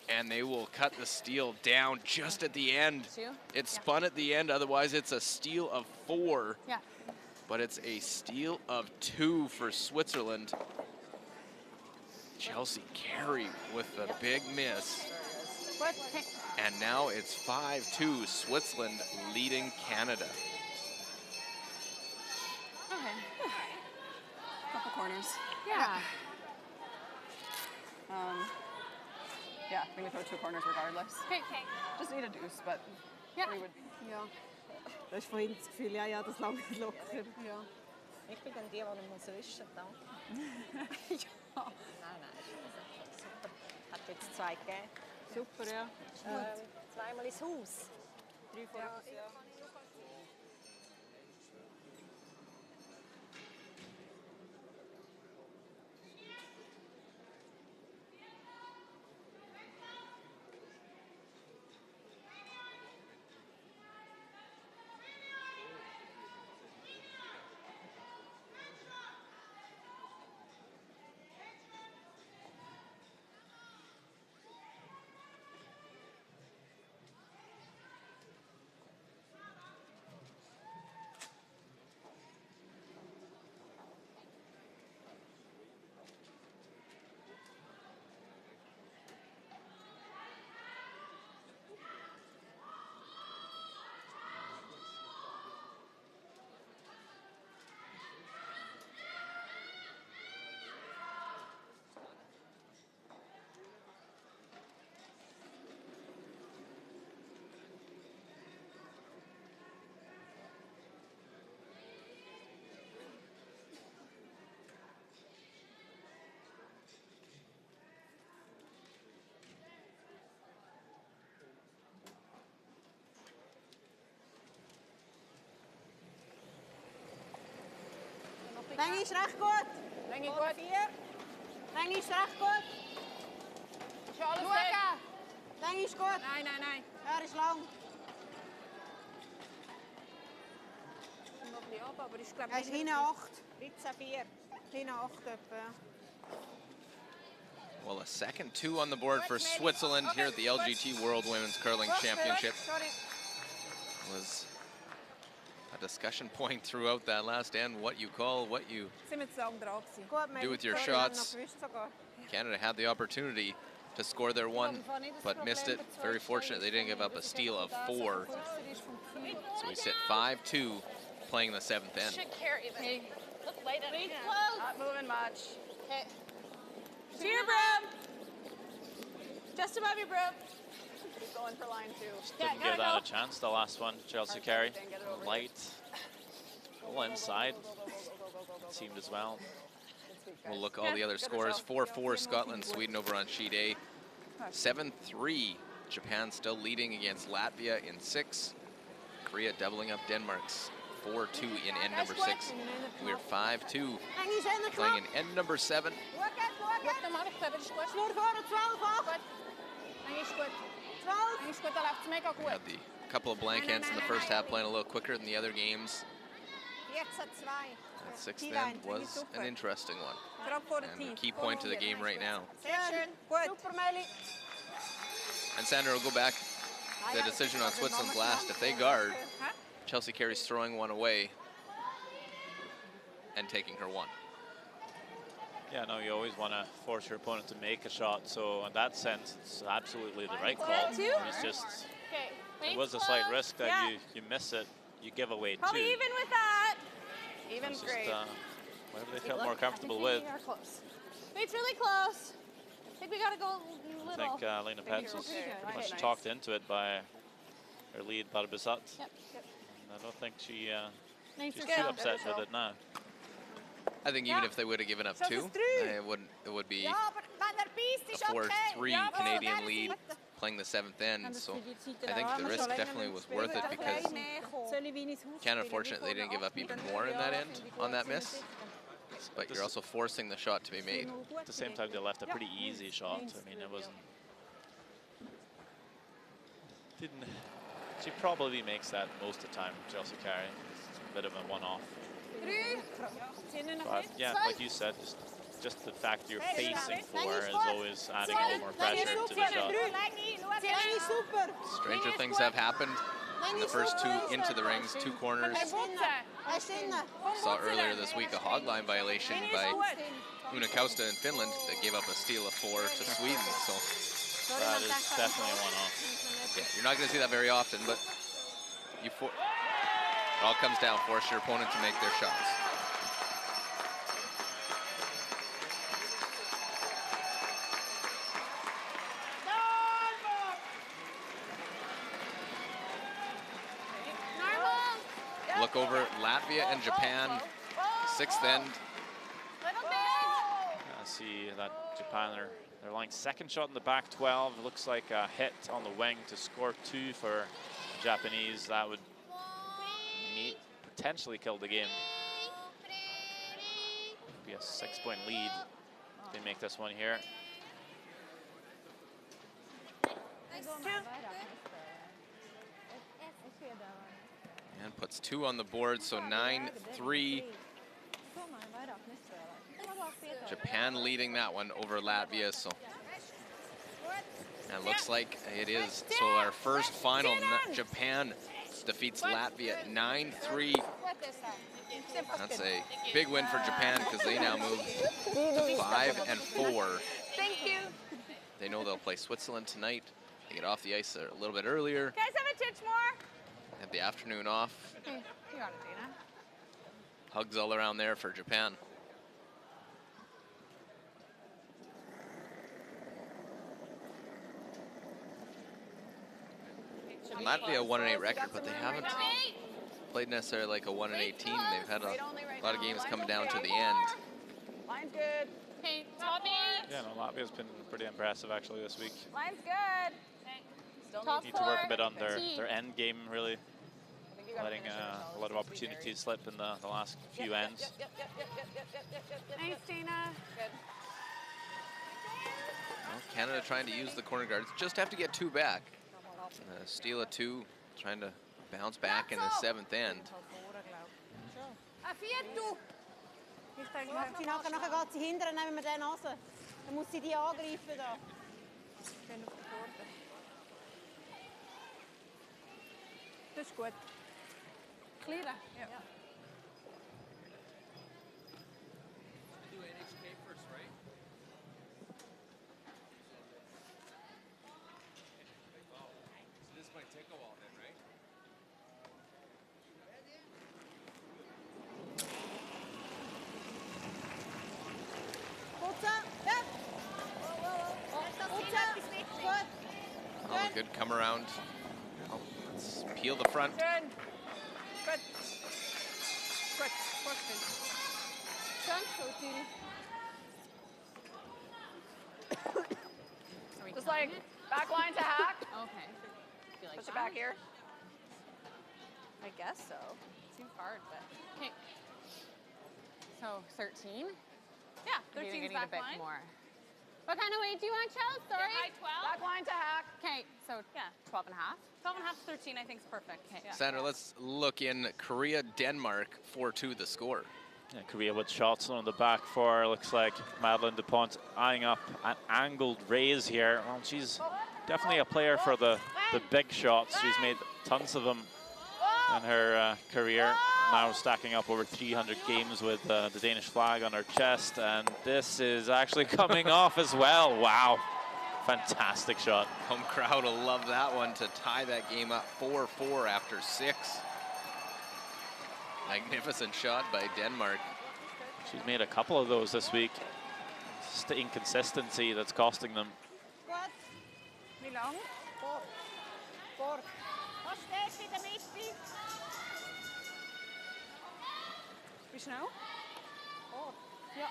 And they will cut the steal down just at the end. It spun at the end, otherwise it's a steal of 4. Yeah. But it's a steal of 2 for Switzerland. Chelsea Carey with the big miss. And now it's 5-2, Switzerland leading Canada. Okay. Couple corners. Yeah. Yeah, I think we throw 2 corners regardless. Okay. Just need a deuce, but Ja. 3 would be. Ja. Das ist vorhin das Gefühl, ja, das langt locker. Ja. Ich bin dann die, die muss wischen. Da. Ja. Nein, super. Hat jetzt 2 gegeben. Super, ja. Zweimal ins Haus. 3 voraus, ja. Länge ist recht gut. Länge gut. 4. Länge ist recht gut. Ist alles Schauen. weg? Länge ist gut. Nein. Er ist lang. Noch ein bisschen ab, aber ich glaube Er ist hinten 8. 13,4. Hinten 8 etwa. Well, a second 2 on the board for Switzerland here at the LGT World Women's Curling Championship. Was a discussion point throughout that last end, what you call, what you do with your shots. Canada had the opportunity to score their 1, but missed it. Very fortunate they didn't give up a steal of 4. So we sit 5-2, playing the 7th end. Should carry them. Look, late at it. Not moving much. Okay. To your broom. Just above your broom. Keep going for line 2. Didn't give that a chance, the last one, Chelsea Carey. Light, full inside, seemed as well. We'll look all the other scores. 4-4 Scotland, Sweden over on sheet A. 7-3, Japan still leading against Latvia in 6. Korea doubling up Denmark's 4-2 in end number 6. We're 5-2, playing in end number 7. Schnur vorne 12 8. Länge ist gut. 12. Länge ist gut, da läuft's mega We gut. had the couple of blank ends in the first half, playing a little quicker than the other games. 14-2. That 6th end was an interesting one, and a key point to the game right now. Sehr schön. Gut. Super, Meli. And Sandra, will go back the decision on Switzerland's last. If they guard, Chelsea Carey's throwing one away and taking her 1. Yeah, no, you always want to force your opponent to make a shot. So in that sense, it's absolutely the right call. It's just, there was a slight risk that you miss it, you give away 2. Probably even with that. Even It's great. just, whatever they felt more comfortable with. We are close. It's really close. I think we got to go I little. think Lena Pets was okay. pretty much Nice. talked into it by her lead, Barbizat. Yep. I don't think she's Nice too skill. upset with it now. I think even if they would have given up Zo is 2, het terug. it would be Ja, maar van der Piest a is oké. 4-3 Ja, Canadian dat is lead goed. playing the 7th end. So I I think the risk definitely was worth it because Canada, unfortunately, they didn't give up even more in that end on that miss. But you're also forcing the shot to be made. At the same time, they left a pretty easy shot. I mean, it wasn't. Didn't. She probably makes that most of the time, Chelsea Carey. It's a bit of a one-off. But yeah, like you said, just the fact you're facing 4 is always adding a little more pressure to the shot. Stranger things have happened in the first 2 into the rings, 2 corners. Saw earlier this week a hog line violation by Una Kausta in Finland that gave up a steal of 4 to Sweden. So that is definitely a one-off. yeah, you're not going to see that very often, but it all comes down, force your opponent to make their shots. Look over Latvia and Japan, 6th end. I see that Japan they're lying second shot in the back 12. Looks like a hit on the wing to score 2 for the Japanese. That would potentially kill the game. Be a 6-point lead if they make this one here. And puts 2 on the board, so 9-3. Japan leading that one over Latvia, so that looks like it is. So our first final, Japan defeats Latvia 9-3. That's a big win for Japan because they now move to 5-4. Thank you. They know they'll play Switzerland tonight. They get off the ice a little bit earlier. Guys, have a titch more. Have the afternoon off. Hey, you got it, Dana. Hugs all around there for Japan. Latvia a 1-8 record, but they haven't played necessarily like a 1-18. They've had a lot of games coming down to the end. Line's good. Okay, top 8. Yeah, no, Latvia's been pretty impressive actually this week. Line's good. Top Need to work a bit on 4. their end game, really. Letting a lot of opportunities slip in the last few ends. Nice, Dana. Good. Well, Canada trying to use the corner guards. Just have to get 2 back. Steal a 2, trying to bounce back in the 7th end. Macht sie nachher geht sie hinterher, nehmen wir den raus. Dann muss sie die angreifen da. Das ist gut. Clear. Ja. Oh, a good come around. Oh, let's peel the front. Good. Good. Good. Just like back line to hack. Okay. Feel like Push it that? back here. I guess so. Seems hard, but. Okay. So 13. Yeah, Maybe 13's we need a back bit line. more. What kind of weight do you want, Chels? Sorry. High 12. Back line to hack. Okay, so Yeah. 12 and a half. 12 and a half to 13, I think is perfect. Okay. Yeah. Sandra, let's look in Korea, Denmark, 4-2 the score. Yeah, Korea with shots on the back 4. Looks like Madeleine Dupont eyeing up an angled raise here. Well, she's definitely a player for the big shots. She's made tons of them in her career. Now stacking up over 300 games with the Danish flag on her chest. And this is actually coming off as well. Wow. Fantastic shot. Home crowd will love that one to tie that game up 4-4 after 6. Magnificent shot by Denmark. She's made a couple of those this week. It's just the inconsistency that's costing them. Wie lang? Vor. Was stehst du in der Mitte? Wie schnell? Oh. Ja.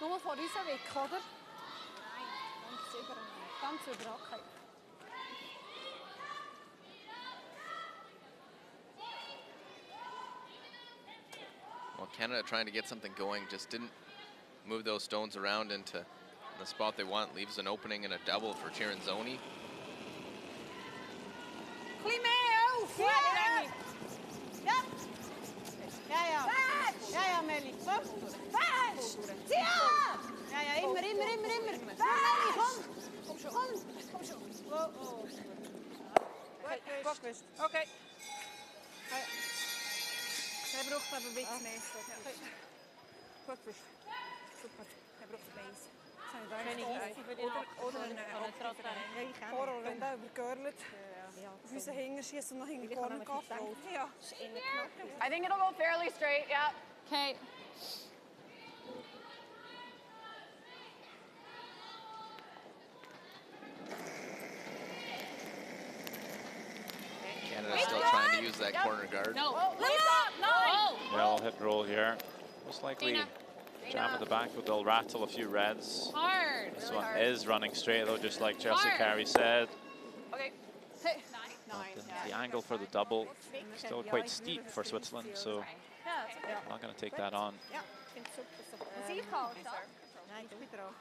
Nur von uns weg, oder? Nein, ganz über. Ganz über, okay. Well, Canada trying to get something going, just didn't move those stones around into the spot they want. Leaves an opening and a double for Chiranzoni. Klein mehr auf! Ja! Ja! Ja, ja. Ja, ja, Melli. Komm. Fest! Zieh an! Ja, ja, immer. Fest! Komm! Komm schon. Komm schon. Oh, oh. Gut gewusst. Okay. Er braucht aber ein bisschen mehr. Gut gewusst. Super. Er braucht Space. Oder eine Horror, wenn der übergörlt. Auf unseren Hinger schießt und nach hinten vorne geht. Ja. I think it'll go fairly straight, yeah. Okay. Canada still trying to use that corner guard. No. Lisa, no! Yeah, I'll hit roll here. Most likely Dana. jam at the back, but they'll rattle a few reds. Hard. This one is running straight though, just like Chelsea Carey said. Okay. But the angle for the double is still quite steep for Switzerland, so I'm not going to take that on. Ja, ich finde es super. Sie kalt, Nein, du wieder auch.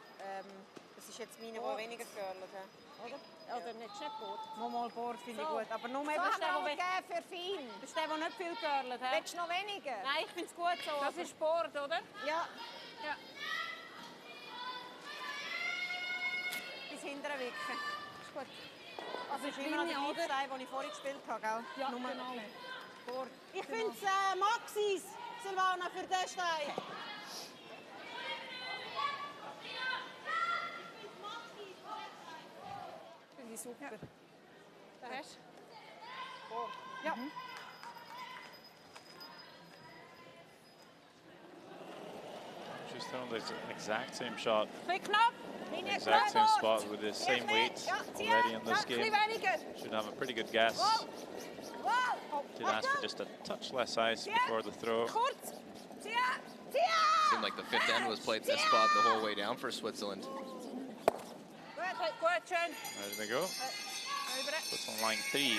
Das ist jetzt meine, die weniger gefährlich ist. Oder nicht gut? Mal Board finde ich gut. Aber nur eben der, für Fien. Das ist der, der nicht viel gefährlich hat. Willst du noch weniger? Nein, ich finde es gut so. Das ist Board, oder? Ja. Ja. Bis hinterher wicken. Ist gut. Also ist immer noch der Stein, den ich vorhin gespielt habe, gell? Ja, nur genau. Board. Ich finde es Maxis, Silvana, für den Stein. Finde ich super. Ja. Hast du? Ja. She's thrown the exact same shot, Quick knop. exact same spot with the same weight already in this game. Should have a pretty good guess. Did ask for just a touch less ice before the throw. Seemed like the fifth end was played this spot the whole way down for Switzerland. Ready to go? Puts on line 3.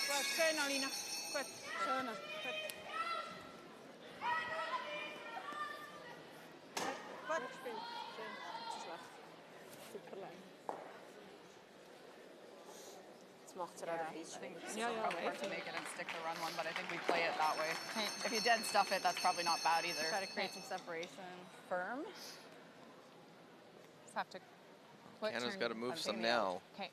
Gut, schön, Alina. Gut, schön. Gut. Gut gespielt. Schön. Nicht so schlecht. Super lang. Jetzt macht es auch I think it's probably hard to make it and stick the run one, but I think we play it that way. If you dead stuff it, that's probably not bad either. Try to create some separation. Firm. Just have to. Canada's got to move some now. Okay.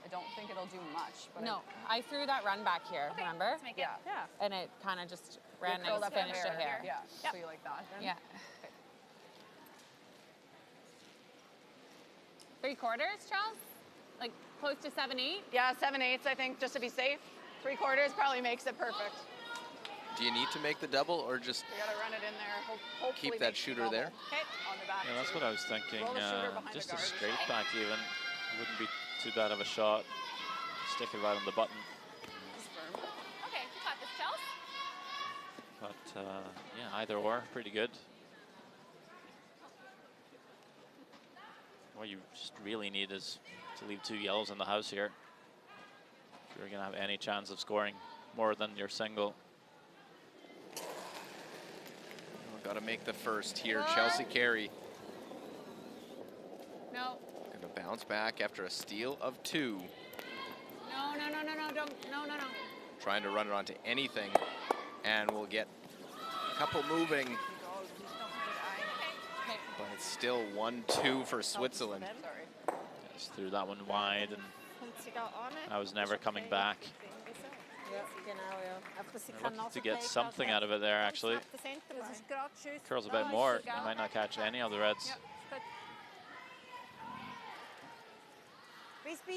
I don't think it'll do much, but No, I threw that run back here, remember? yeah. And it kind of just ran Curled and up finished it here. Yeah. So you like that? Then? Yeah. 3/4, Charles? Like close to 7/8? Yeah, 7/8 I think, just to be safe. 3/4 probably makes it perfect. Do you need to make the double or just We gotta run it in there. Hopefully keep make that the shooter double. there? Okay, on the back. Yeah, that's what I was thinking. Roll the shooter behind Just the a guard. straight back even. Wouldn't be too bad of a shot. Stick it right on the button. Okay, you got this, Chels. But yeah, either or, pretty good. What you just really need is to leave 2 yellows in the house here. If you're going to have any chance of scoring more than your single. Got to make the first here. Chelsea Carey No. going to bounce back after a steal of 2. No, don't. No. Trying to run it onto anything, and we'll get a couple moving. Okay. But it's still 1-2 for Switzerland. Just threw that one wide, and I was never coming back. They're looking to get something out of it there, actually. Curls a bit more. You might not catch any of the reds.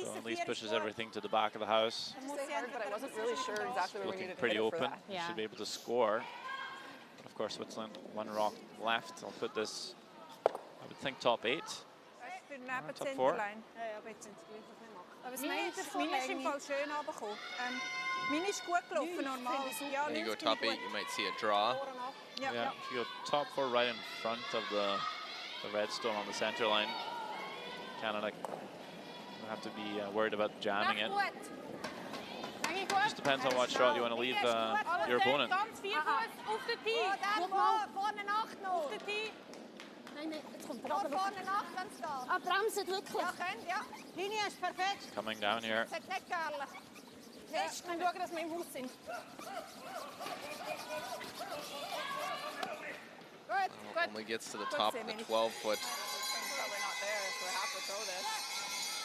So at least pushes everything to the back of the house. But I wasn't really sure exactly where we Looking needed to pretty hit it for open. that. Should be able to score. But of course, Switzerland, 1 rock left. I'll put this, I would think, top 8. für den Top four. Nebenzenterlein. Ja, aber jetzt sind sie gleich nicht machen. Aber das Meine meine ist im Fall schön runtergekommen. Meine ist gut gelaufen, normal. Ja, And you go 90 top finde ich 8, you might see a draw. Ja, Yeah, ja. if you go top 4 right in front of the redstone on the center line, Canada will have to be worried about jamming it. Just depends on what shot you want to leave your opponent. Ganz vier Fuß auf den Tee. Vorne Nacht noch. Auf den Tee. Nein, jetzt kommt Vor vorne Nacht, wenn es da. Ah, bremset wirklich. Ja, könnt, ja. Linie ist perfekt. Coming down here. Das hat nicht gefährlich. Ja, ich kann schauen, dass wir im Haus sind. Gut, gut. Only gets to the top of the 12-foot. It's probably not there, so I have to throw this.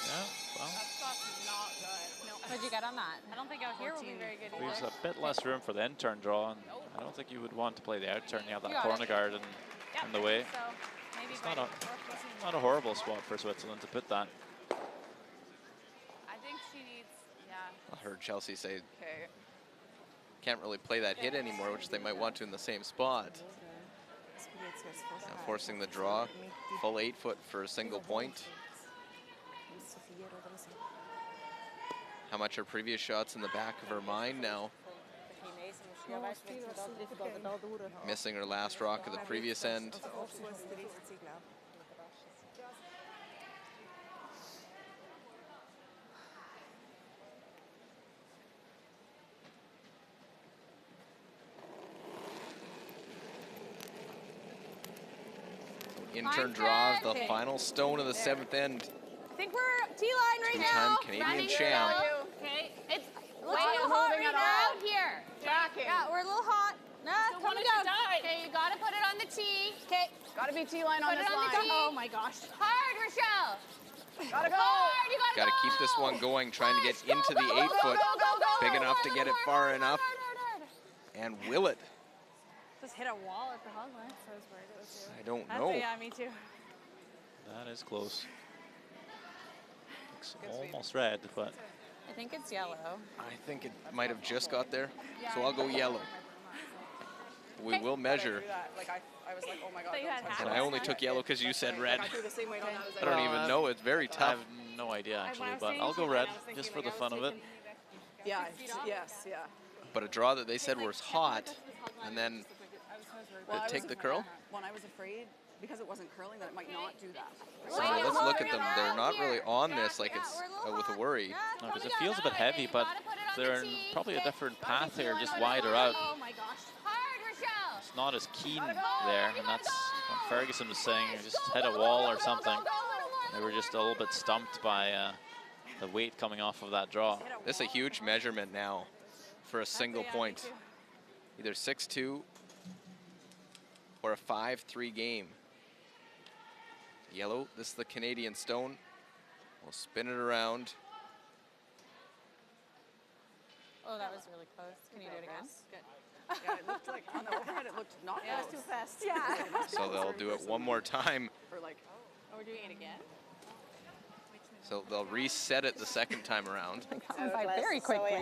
Yeah, well, That spot's not good. No. What'd you get on that? I don't think out here will be very good leaves either. a bit less room for the in-turn draw, and I don't think you would want to play the out-turn. You have that You got corner it. guard in the way. So maybe It's by not a horrible spot for Switzerland to put that. I think she needs, yeah. I heard Chelsea say Okay. can't really play that hit anymore, which they might want to in the same spot. Now forcing the draw, full 8-foot for a single point. How much are previous shots in the back of her mind now? Missing her last rock of the previous end. In-turn draws the final stone of the 7th end. I think we're T-line right Two-time now. Canadian Running champ. Okay, it's Wait, looks a little hot moving right at all? now here. Tracking. Yeah, we're a little hot. Nah, Still coming want it to down. die. Okay, you gotta put it on the tee. Okay, Gotta be T-line on put this it on line. the tee. Oh my gosh. Hard, Rochelle. Gotta go. Hard, you gotta Got to go. keep this one going, trying to get into the 8-foot. Big enough to get it far enough. And will it? Just hit a wall at the hog line. So I was worried it was you. I don't That's know. yeah, me too. That is close. Looks almost red, but I think it's yellow. I think it might have just got there, so I'll go yellow. We will measure. Like I was like, oh my god. Thought you had don't touch And that. I only took yellow because you said red. Like, I threw the same weight on that. I was I like, don't even know. It's very I tough. have no idea actually. But I'll go red just for the fun of it. yeah, yes, yeah. But a draw that they said was hot, and then Well, I take was the curl. When I was afraid, because it wasn't curling, that it might not do that. So let's look at them. They're not really on this like it's with a worry. No, because it feels a bit heavy, but they're in probably a different path here, just wider out. Oh my gosh. Hard, Rochelle. It's not as keen there, and that's what Ferguson was saying. Just hit a wall or something. They were just a little bit stumped by the weight coming off of that draw. This is a huge measurement now for a single point. Either 6-2 or a 5-3 game. Yellow, this is the Canadian stone. We'll spin it around. Oh, that was really close. Can you do it again? Yeah, it looked like on the overhead, it looked not close. Too fast. Yeah. So they'll do it one more time. Or like, Oh, we're doing it again? So they'll reset it the second time around. Gone by very quickly.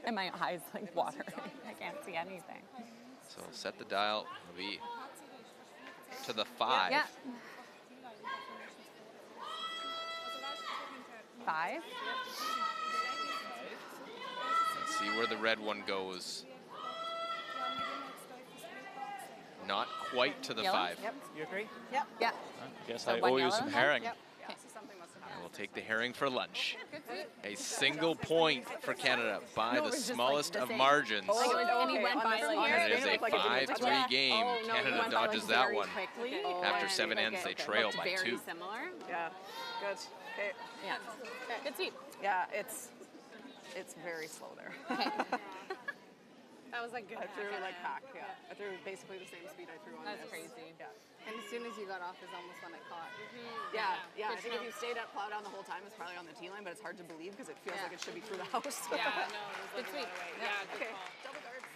And my eyes like watering. I can't see anything. So set the dial. It'll be to the 5. Yeah. 5. Let's see where the red one goes. Not quite to the Yellow? 5. Yep. You agree? Yep. Yeah. I guess So I one owe you yellow some then? herring. Yep. yeah, so something must have happened. We'll take the herring for lunch. A single point for Canada by the smallest of margins. Oh, And he went by like And it is a Like it didn't touch 5-3 it. game. Oh, no, he Canada went by, like, dodges that very one. quickly. After and 7 ends, they trail looked by very 2. similar. Yeah, good. Okay. Yeah. Good sweep. Yeah, it's very slow there. That was like good. I threw like pack, yeah. I threw basically the same speed I threw on That's this. crazy. Yeah. And as soon as you got off is almost when it caught. Yeah. I think if you stayed up plow down the whole time, it's probably on the T line, but it's hard to believe because it feels like it should be through the house. Yeah, no, it was like Good sweep. Yeah, good Okay, call. double guards.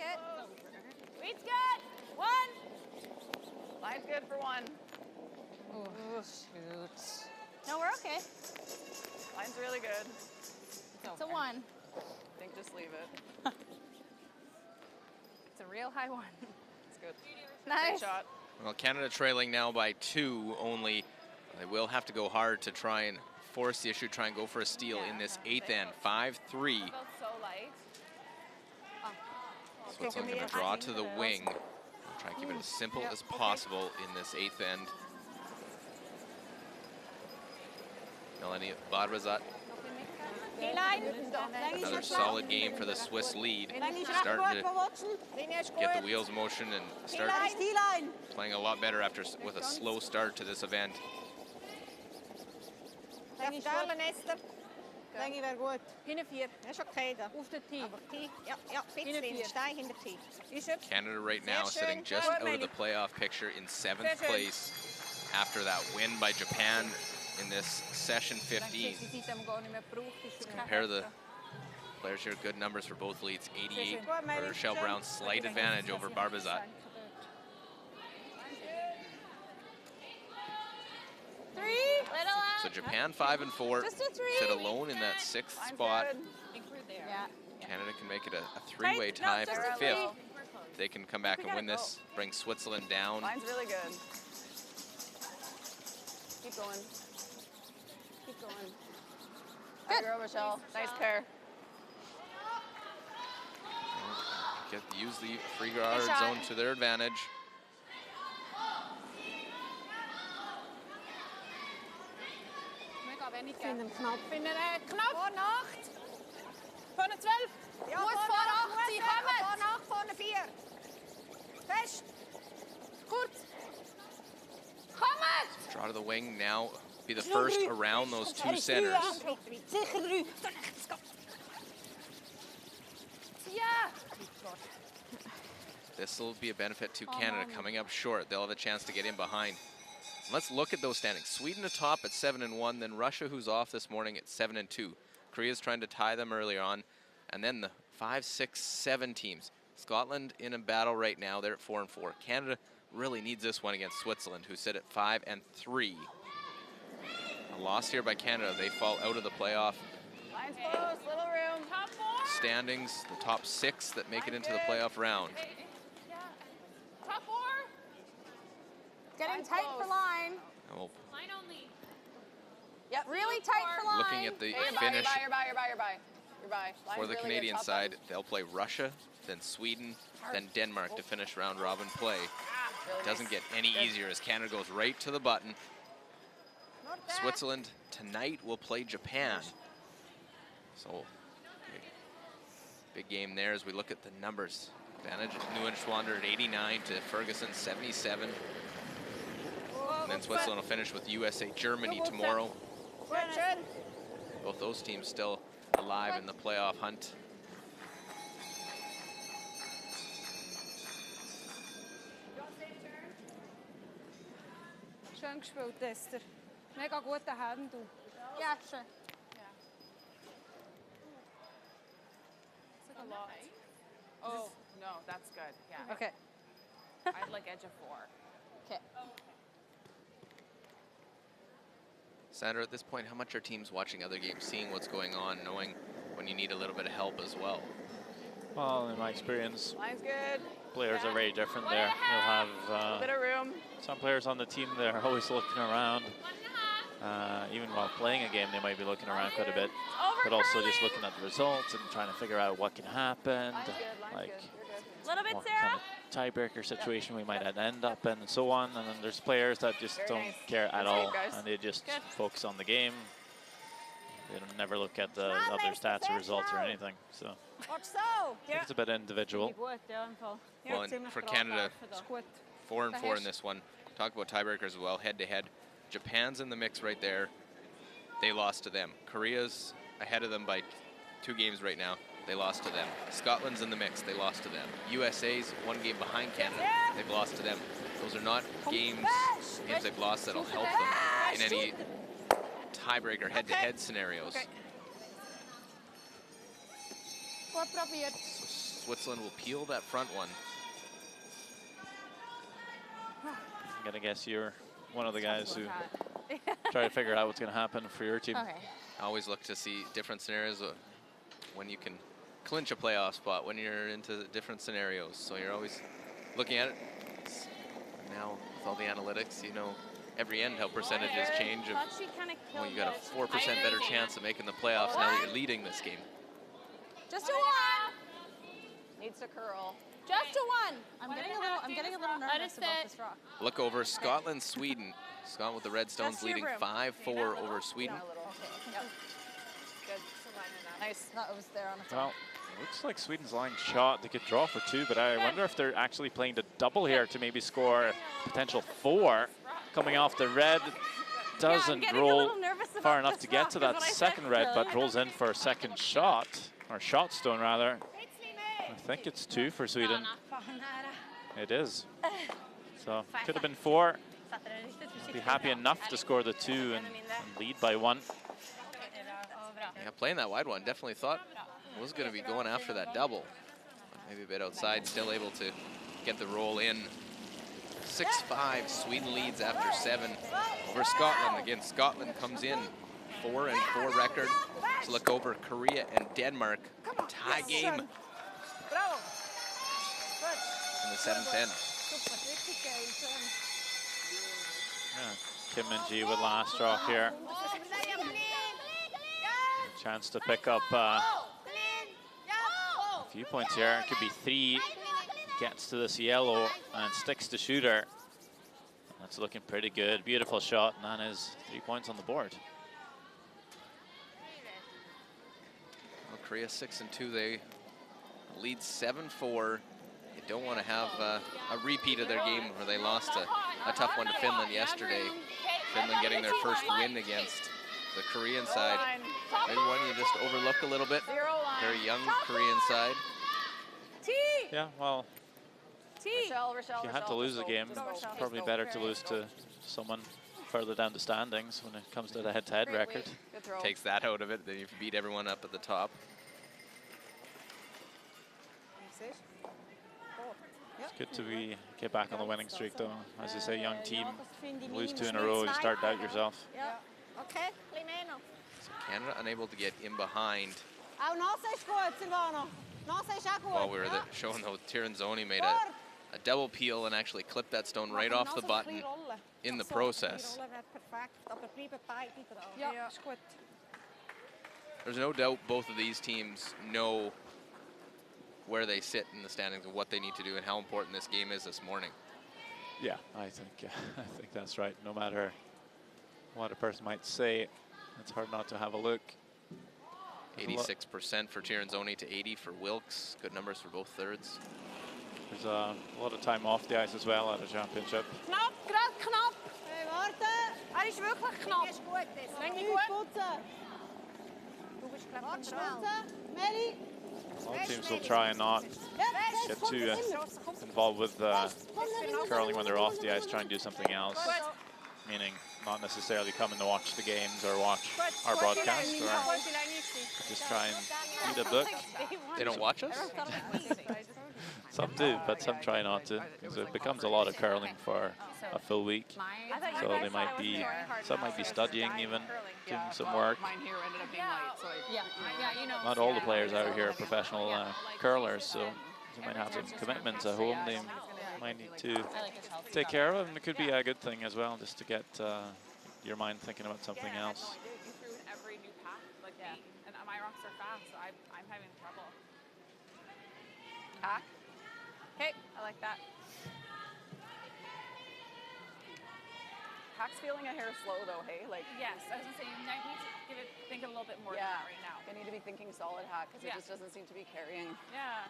it. Sweet's good. 1. Line's good for 1. Oh, shoot. No, we're okay. Line's really good. It's a 1. I think just leave it. It's a real high 1. It's good. Nice. Great shot. Well, Canada trailing now by 2 only. They will have to go hard to try and force the issue, try and go for a steal in this 8th end. 5-3. Felt so light. Switzerland going to draw to the wing. Try and keep it as simple as possible in this 8th end. Melanie Barbazat. Another solid game for the Swiss lead. Starting to get the wheels in motion and start playing a lot better after with a slow start to this event. Länge wäre gut. Hinten 4. Das ist okay da. Auf der Tee. Aber Tee, ja, bisschen, steig hinter Tee. Canada right now sitting just out of the playoff picture in 7th place after that win by Japan in this session 15. Compare the players here, good numbers for both leads. 88 for Rochelle Brown, slight advantage over Barbazat. 3. Little out. So Japan 5 and 4, Just a 3. sit alone in that 6th spot. Yeah. Canada can make it a 3-way tie for 5th. They can come back and win this, bring Switzerland down. Line's really good. Keep going. Keep going. Good girl, Rochelle. Nice pair. Use the free guard zone to their advantage. Ich finde einen Knopf. Ich finde einen Knopf. Vor 8. Vorne 12. Ja, Muss vor 8 sein. Vorne 8, vorne 4. Fest. Kurz. Kommt! Draw to the wing now, be the first around those 2 centers. Sicher 3. Ja. This will be a benefit to Canada coming up short. They'll have a chance to get in behind. Let's look at those standings. Sweden atop at 7 and 1, then Russia, who's off this morning, at 7 and 2. Korea's trying to tie them earlier on, and then the 5, 6, 7 teams. Scotland in a battle right now, they're at 4 and 4. Canada really needs this one against Switzerland, who sit at 5 and 3. A loss here by Canada, they fall out of the playoff Line's close, little room. Top 4. standings, the top 6 that make it into the playoff round. Top 4. Getting Line's tight close. for line. And we'll Line only. Yep. Really tight for line. looking at the Hey, you're finish by, you're by, you're by, you're by, you're by. for Line's the really good, Canadian top side. left. They'll play Russia, then Sweden, then Denmark to finish round robin play. Really Doesn't nice. get any easier as Canada goes right to the button. Switzerland tonight will play Japan. So big game there as we look at the numbers. Advantage Neuenschwander at 89 to Ferguson 77. And then Switzerland will finish with USA Germany tomorrow. Both those teams still alive in the playoff hunt. Schön gespielt, Esther. Mega gute Hand, du. Yeah, sure. A lot. Oh, no, that's good. Yeah. Okay. I'd like edge of 4. Okay. Sandra, at this point, how much are teams watching other games, seeing what's going on, knowing when you need a little bit of help as well? Well, in my experience, Line's good. players are very different there. You'll A have bit of room. some players on the team that are always looking around. Even while playing a game, they might be looking around quite a bit, but also just looking at the results and trying to figure out what can happen, Line's good, line's like good. You're good. Little bit, what Sarah. kind of tiebreaker situation we might end up in, and so on. And then there's players that just Very don't nice. care at Good all, save, guys. and they just Good. focus on the game. They don't never look at the other stats or results or anything. So Wat zo? I think it's a bit individual. Gut, ja, im Fall. Well, and for Canada, 4 and 4 in this one. Talk about tiebreakers as well, head to head. Japan's in the mix right there. They lost to them. Korea's ahead of them by 2 games right now. They lost to them. Scotland's in the mix. They lost to them. USA's 1 game behind Canada. They've lost to them. Those are not games they've lost that'll help them in any tiebreaker head-to-head scenarios. Gut probiert. Switzerland will peel that front one. I'm gonna guess you're one of the guys who try to figure out what's gonna happen for your team. Okay. I always look to see different scenarios when you can clinch a playoff spot, when you're into different scenarios. So you're always looking at it. Now with all the analytics, you know every end how percentages change. Well, you got a 4% better chance of making the playoffs now that you're leading this game. Just a one. Needs to curl. Just a one. I'm getting a little nervous about this rock. Look over Scotland, Sweden. Scotland with the Red Stones Just your leading broom. 5-4 over Sweden. Yep. Good. Nice. That was there on its own. Well, looks like Sweden's line shot. They could draw for 2, but I wonder if they're actually playing the double here to maybe score a potential 4. Coming off the red, doesn't roll far enough to get to that second red, but rolls in for a second shot, or shot stone rather. I think it's 2 for Sweden. It is. So could have been 4. Be happy enough to score the 2 and lead by 1. Yeah, playing that wide one, definitely thought was going to be going after that double. But maybe a bit outside, still able to get the roll in. 6-5, Sweden leads after 7 over Scotland. Again, Scotland comes in 4-4 record. Let's look over Korea and Denmark. Tie game in the 7th end. Yeah, Kim and Ji with last rock here. Chance to pick up a few points here. It could be 3. Gets to this yellow and sticks to shooter. That's looking pretty good. Beautiful shot, and that is 3 points on the board. Well, Korea 6-2. They lead 7-4. They don't want to have a repeat of their game where they lost a tough one to Finland yesterday. Finland getting their first win against the Korean side. Maybe one you just overlook a little bit. Very young Korean side. Yeah, well, Rochelle, if you have to lose a game, it's probably better to lose to someone further down the standings when it comes to the head-to-head record. Takes that out of it, then you beat everyone up at the top. It's good to get back on the winning streak, though. As you say, young team, lose 2 in a row, you start doubt yourself. So Canada unable to get in behind. Silvano. While we were showing though, Tirinzoni made a double peel and actually clipped that stone right off the button in the process. There's no doubt both of these teams know where they sit in the standings and what they need to do and how important this game is this morning. Yeah, I think that's right. No matter what a person might say, it's hard not to have a look. 86% for Tirinzoni to 80 for Wilkes. Good numbers for both thirds. There's a lot of time off the ice as well at a championship. Knapp, gerade knapp. Hey, warte. Ist wirklich knapp. Ist gut. All teams will try and not get too involved with curling when they're off the ice, try and do something else. Meaning not necessarily coming to watch the games or watch our broadcast, or just try and read a book. They don't watch us? Some do, but some try not to, because it becomes a lot of curling for a full week. So they might be, some might be studying even, doing some work. Not all the players out here are professional curlers, so you might have some commitments at home they might need to take care of, and it could be a good thing as well, just to get your mind thinking about something else. Every new pack, like and my rocks are fast, so I'm having trouble. Pack. Okay, I like that. Pack's feeling a hair slow though, hey? Like yes, I was gonna say you might need to think a little bit more than that right now. I need to be thinking solid hack because it just doesn't seem to be carrying. Yeah.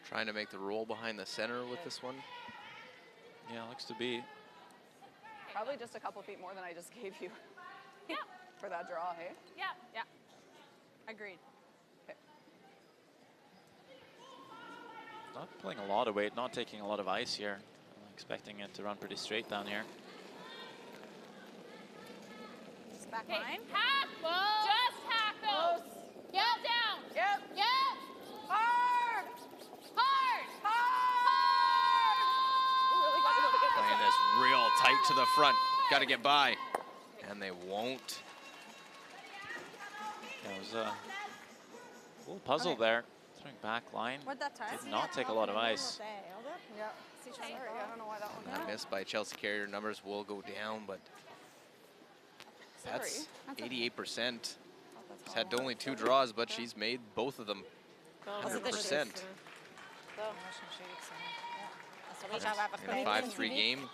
Trying to make the roll behind the center with this one. Yeah, looks to be. Probably just a couple feet more than I just gave you. Yeah. For that draw, hey? Yeah. Yeah. Agreed. Okay. Not pulling a lot of weight, not taking a lot of ice here. I'm expecting it to run pretty straight down here. Back line. Hack! Whoa. Just hack those. Yep. Down. Yep. Yep. tight to the front. Got to get by. And they won't. Yeah, it was a little puzzle there. Throwing back line. Did not take a lot of ice. Yeah. Sorry, I don't know why that one. That miss by Chelsea Carrier. Numbers will go down, but that's 88%. She's had only 2 draws, but she's made both of them 100%. In a 5-3 game.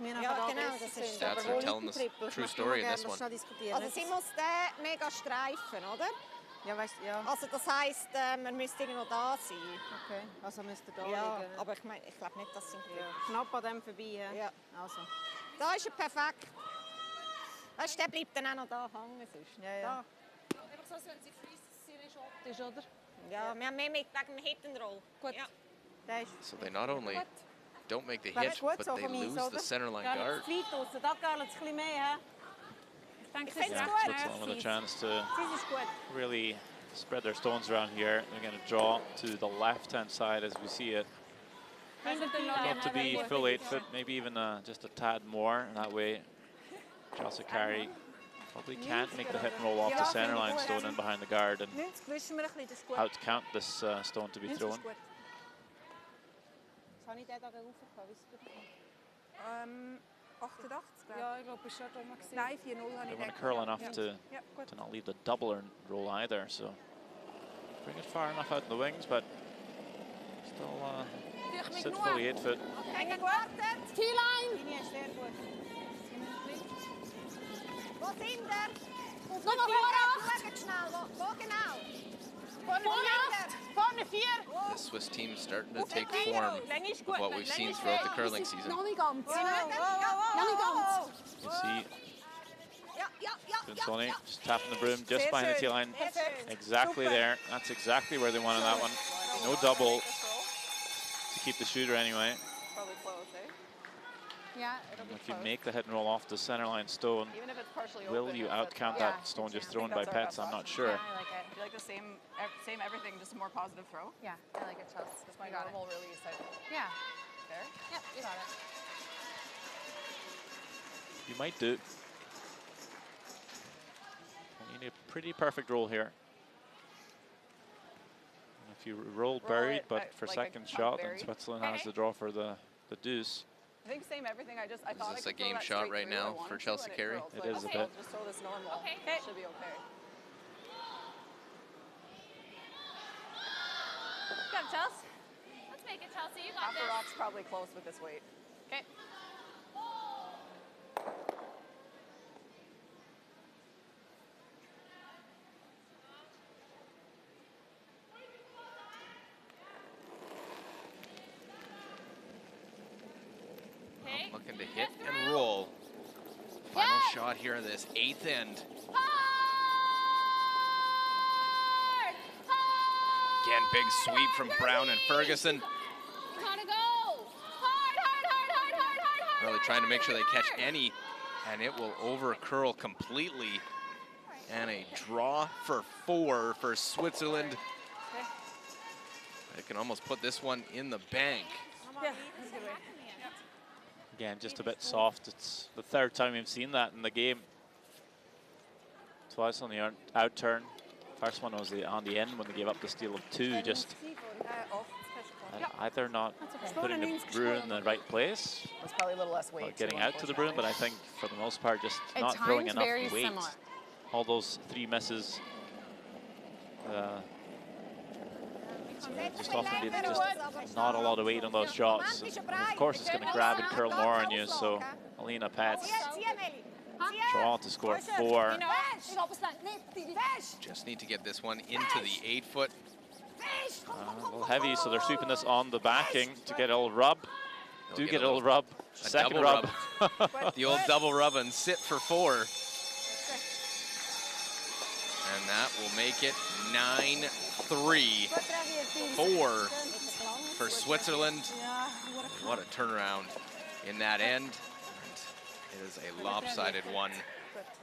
Ja, genau, das ist Stats are telling the true story in this one. Also sie muss den mega streifen, oder? Ja, weißt du, ja. Also das heisst, man müsste irgendwo da sein. Okay, also müsste da liegen. Aber ich meine, ich glaube nicht, dass sie knapp an dem vorbei. Ja. Also. Da ist er perfekt. Weißt du, der bleibt dann auch noch da hängen sonst. Ja, ja. Einfach so, wenn sie freeze, ist, oder? Ja, wir haben mehr mit wegen dem Hit and Roll. Gut. Ja. So they not only don't make the hit, but they lose the center line guard. Yeah, Switzerland with a chance to really spread their stones around here. They're going to draw to the left-hand side as we see it. Not to be full 8 foot, maybe even just a tad more. And that way, Chelsea Carey probably can't make the hit and roll off the center line stone in behind the guard and out-count this stone to be thrown. Ja, ich glaube, es war schon mal. Nein, 4-0 habe They ich want to curl enough to not leave the doubler roll either, so bring it far enough out in the wings, but still sit fully 8 foot. T-Line! Wo sind wir? Noch mal vor 8! Schaut schnell, wo genau? Vorne 4! The Swiss team is starting to take form of what we've seen throughout the curling season. Noch nicht ganz. Noch nicht ganz. You see Sony just tapping the broom just behind the T-line. Exactly there. That's exactly where they wanted that one. No double to keep the shooter anyway. Probably close, eh? Yeah, it'll be If you make the hit and roll off the center line stone, Even if it's partially will open, you outcount Yeah. that stone just I thrown think by that's our Pets? best I'm not option. sure. Yeah, I like it. Do you like the same everything, just a more positive throw? Yeah, I like it, Chelsea. Just my You got it. normal release. Yeah. There? Yep, you got it. You might do. You need a pretty perfect roll here. And if you roll buried, it, but for like a second cup shot, then buried. Switzerland has the draw for the deuce. I think same everything. I thought I this could a throw game that shot straight right through. I now wanted for to, Chelsea and it Carey? curled. So It I is just a thought, bit. Just throw this normal. Okay. Should be okay. Good, Chelsea. Let's make it, Chelsea. You got Half the this. rock's probably close with this weight. Okay. Okay. Looking to hit and roll. Final shot here in this 8th end. Hard! Hard! Again, big sweep from Brown and Ferguson. You gotta go! Hard, hard, hard, hard, hard, hard, hard! Really trying to make sure they catch any, and it will over curl completely. And a draw for 4 for Switzerland. They can almost put this one in the bank. Yeah, that's a good way. Again, just a bit soft. It's the 3rd time we've seen that in the game. Twice on the out turn. First one was on the end when they gave up the steal of 2. Just either not putting the broom in the right place, It's probably a little less weight. or getting too, out to the broom, but I think for the most part just At not throwing times, enough very weight. similar. All those 3 misses. Just often been just not a lot of weight on those shots. And of course, it's going to grab and curl more on you. So Alina Pets draw to score 4. Just need to get this one into the 8 foot. A little heavy, so they're sweeping this on the backing to get a little rub. They'll Get a little rub. Second double rub. The old double rub and sit for 4. And that will make it 9-3. 4 for Switzerland. What a turnaround in that end. And it is a lopsided one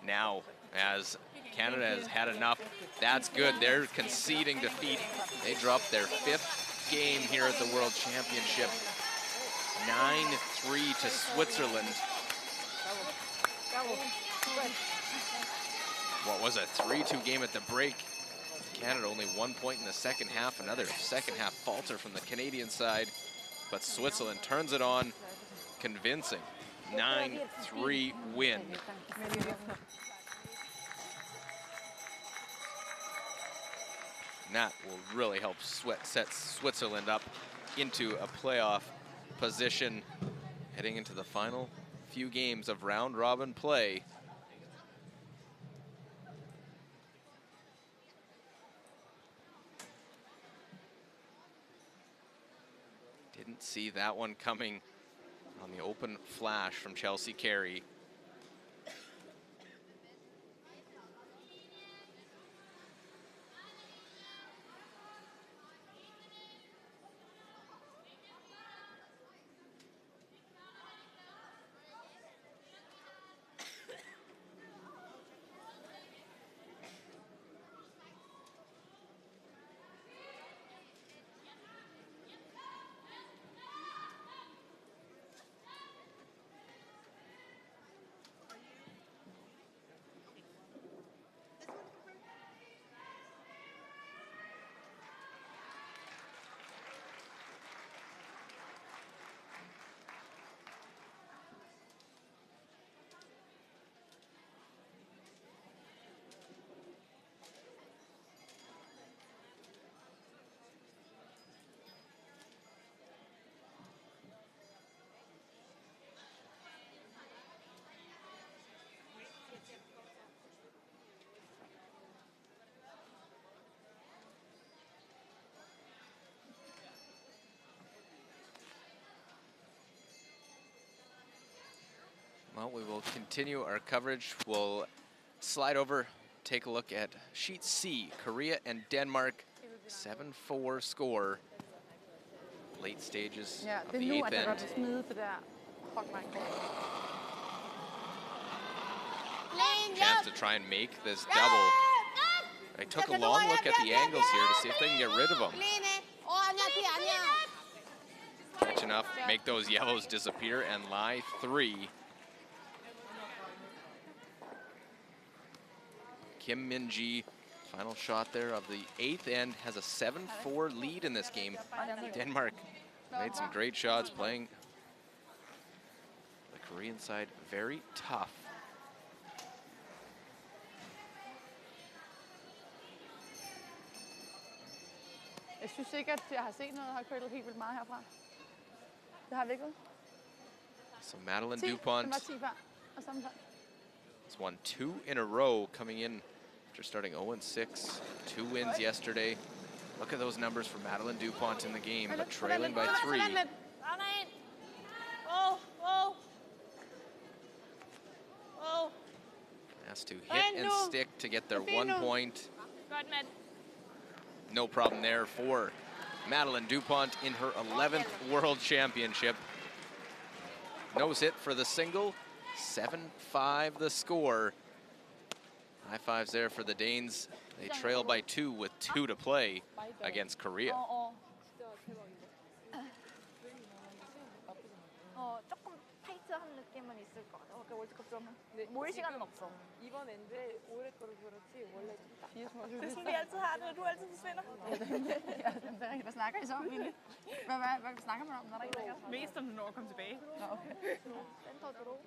now, as Canada has had enough. That's good. They're conceding defeat. They dropped their 5th game here at the World Championship. 9-3 to Switzerland. What was a 3-2 game at the break. Canada only 1 point in the second half. Another second half falter from the Canadian side. But Switzerland turns it on. Convincing. 9-3 win. And that will really help set Switzerland up into a playoff position heading into the final few games of round robin play. Didn't see that one coming on the open flash from Chelsea Carey. Well, we will continue our coverage. We'll slide over, take a look at Sheet C, Korea and Denmark, 7-4 score. Late stages of the eighth end. Chance to try and make this double. I took a long look at the angles here to see if they can get rid of them. Catch enough, make those yellows disappear, and lie 3. Kim Min-ji, final shot there of the eighth end, has a 7-4 lead in this game. Denmark made some great shots, playing the Korean side very tough. Jeg synes ikke, at jeg har set noget, der har kølet helt vildt meget herfra. Det har vi ikke. So Madeline Dupont has won 2 in a row, coming in after starting 0-6. 2 wins yesterday. Look at those numbers for Madeline Dupont in the game, but trailing by 3. Has to hit and stick to get their 1 point. No problem there for Madeline Dupont in her 11th World Championship. Nose hit for the single, 7-5 the score. High fives there for the Danes. They trail by 2 with 2 to play against Korea. 조금 타이트한 느낌은 있을 것 같아. 월드컵 점은 모일 시간은 없어. 이번 엔드에 오래 거를 그렇지 원래 좀 딱. Det er sådan, vi altid har det, når du altid forsvinder. Hvad snakker I så om egentlig? Hvad snakker man om, når der ikke er? Mest om du når at komme tilbage. Nå, okay. Den tar dro.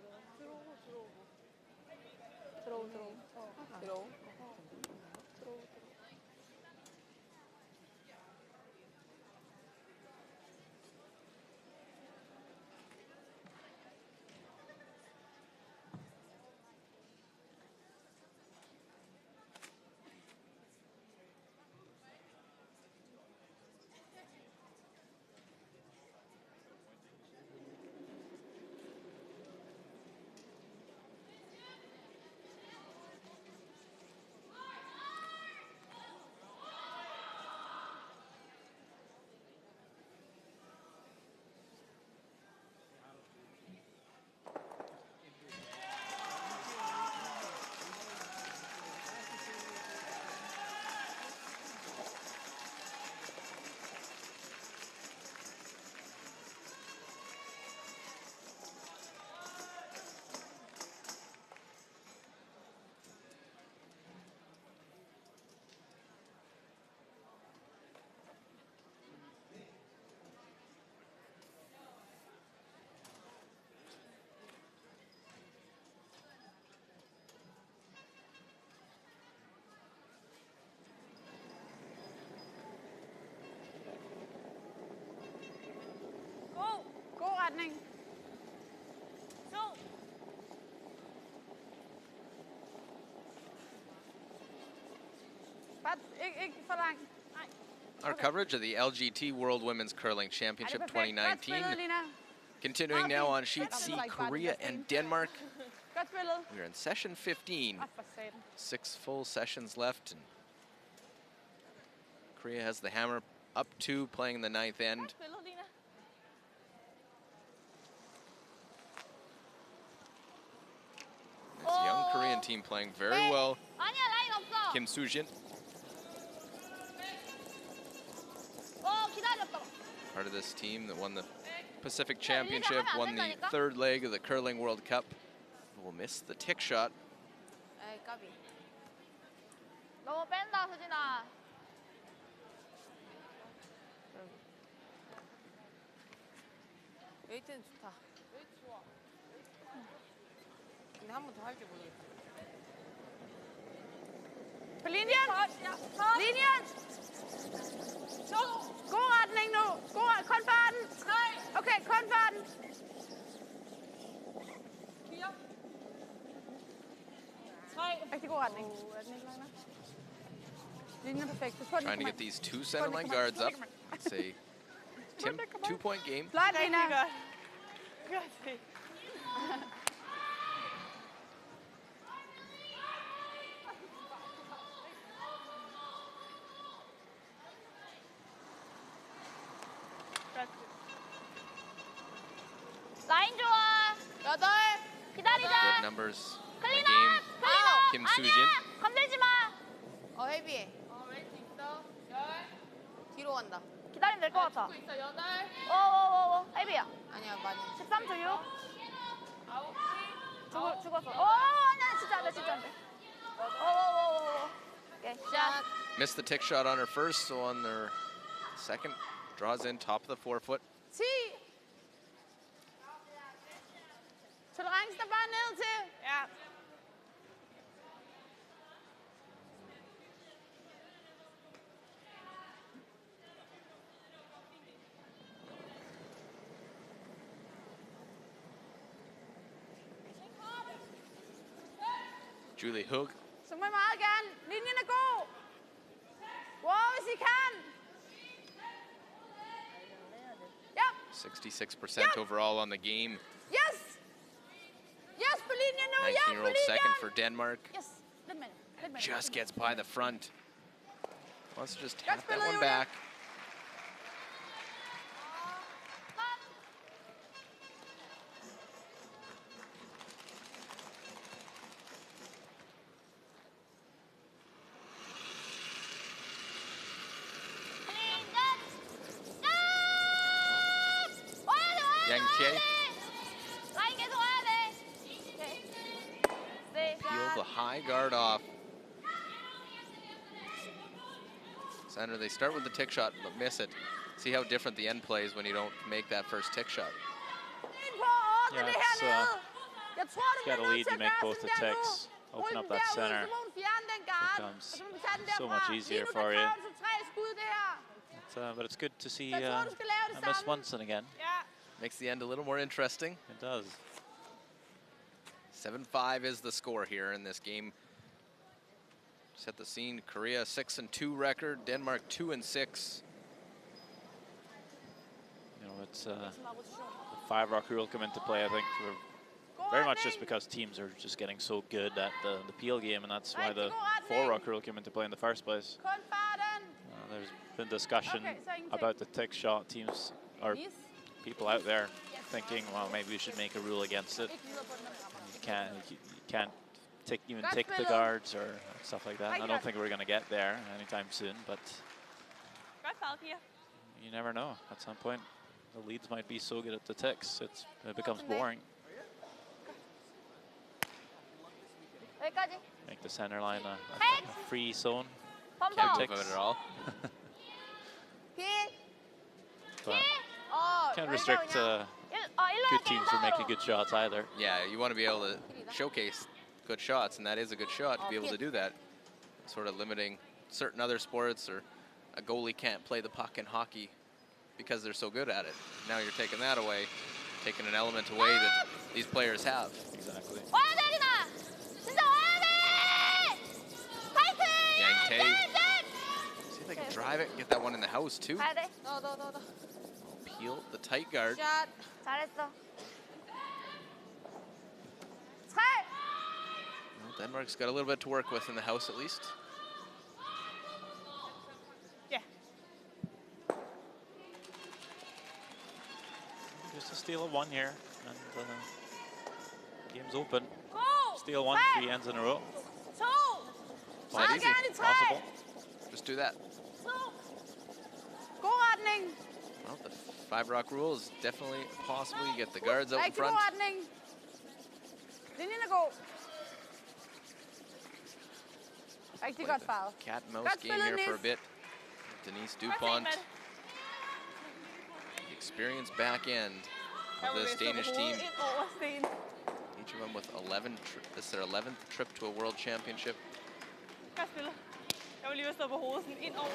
Ikke for langt. Nej. Our coverage of the LGT World Women's Curling Championship Perfekt. Godt 2019. spillet, Lina. Continuing now on sheet C, Korea and Denmark. Godt spillet. We're in session 15. Ah, for satan. 6 full sessions left. And Korea has the hammer up 2, playing in the 9th end. Godt spillet, Lina. This young Korean team playing very well. 아니야, 라인 없어. Kim Soo-jin, 기다렸다. part of this team that won the Pacific Championship, won the 3rd leg of the Curling World Cup. Will miss the tick shot. 에이, 까비. 너무 뺀다, 수진아. 웨이트는 좋다. 웨이트 좋아. 근데 한 번 더 할지 모르겠다. På linjen. Linjen. God retning nu. Kun farten. Okay, kun farten. Rigtig god retning. Linjen er perfekt. Trying to get these 2 centerline guards up. It's a 2-point game. Flot, Lina. 라인 좋아. 8. 기다리자. Good numbers in the 클리너. game. 클리너. Kim Soo-jin. 아니야. 건들지 마. 헤비해. 웨이트 있어. 뒤로 간다. 기다리면 될 것 같아. 오, 헤비야. 아니야, 많이. 13초 6. 죽었어. 아니야, 진짜 안 돼, 진짜 안 돼. 오케이, 샷. Missed the tick shot on her first, so on their second, draws in top of the forefoot. 10. Tolerance der bare ned til. Ja. Julie Hoog, Så må I meget gerne. Linjen er god. Wow, hvis I kan. Yep. 66% overall on the game. Yes. Yes, på linjen nu. Ja, på 19-year-old linjen. second for Denmark. Yes. Lidt med. Lidt med. Just gets by the front. Wants to just Godt tap that spillet, one Julie. back. Yang Tae 라인 계속 와야 돼. 네. peel the high guard off. Center, they start with the tick shot, but miss it. See how different the end play is when you don't make that first tick shot. Yeah, it's got a lead. You make both the ticks, open up that center. Becomes so much easier for you. But it's good to see Miss Munson again. Makes the end a little more interesting. It does. 7-5 is the score here in this game. Set the scene, Korea 6-2 record, Denmark 2-6. You know, it's the 5-rock rule come into play, I think, for very much just because teams are just getting so good at the peel game, and that's why the 4-rock rule came into play in the first place. There's been discussion about the tick shot. Teams or people out there thinking, well, maybe we should make a rule against it. You can't even tick the guards or stuff like that. I don't think we're going to get there anytime soon, but you never know. At some point, the leads might be so good at the ticks, it becomes boring. Make the center line a free zone. Can't move it at all. But can't restrict good teams from making good shots either. Yeah, you want to be able to showcase good shots, and that is a good shot to be able to do that. Sort of limiting certain other sports, or a goalie can't play the puck in hockey because they're so good at it. Now you're taking that away, taking an element away that these players have. Exactly. Yang Tae if they can drive it and get that one in the house too. 가야 돼. 너. Peel the tight guard. 샷. 잘했어. Well, Denmark's got a little bit to work with in the house at least. Yeah. Just a steal of one here, and game's open. Go! Steal one, 3 ends in a row. 초! Not easy. Possible. Just do that. God retning. Well, the 5-rock rule is definitely possible. You get the guards out in Rigtig god front. retning. Linjen er god. Rigtig godt farvet. Cat and mouse Godt game spillet, here for a Nis. bit. Denise Dupont, the experienced back end of this Danish team. Each of them with 11. This is their 11th trip to a world championship. Godt spillet. Jeg var lige ved at stå på hovedet sådan ind over.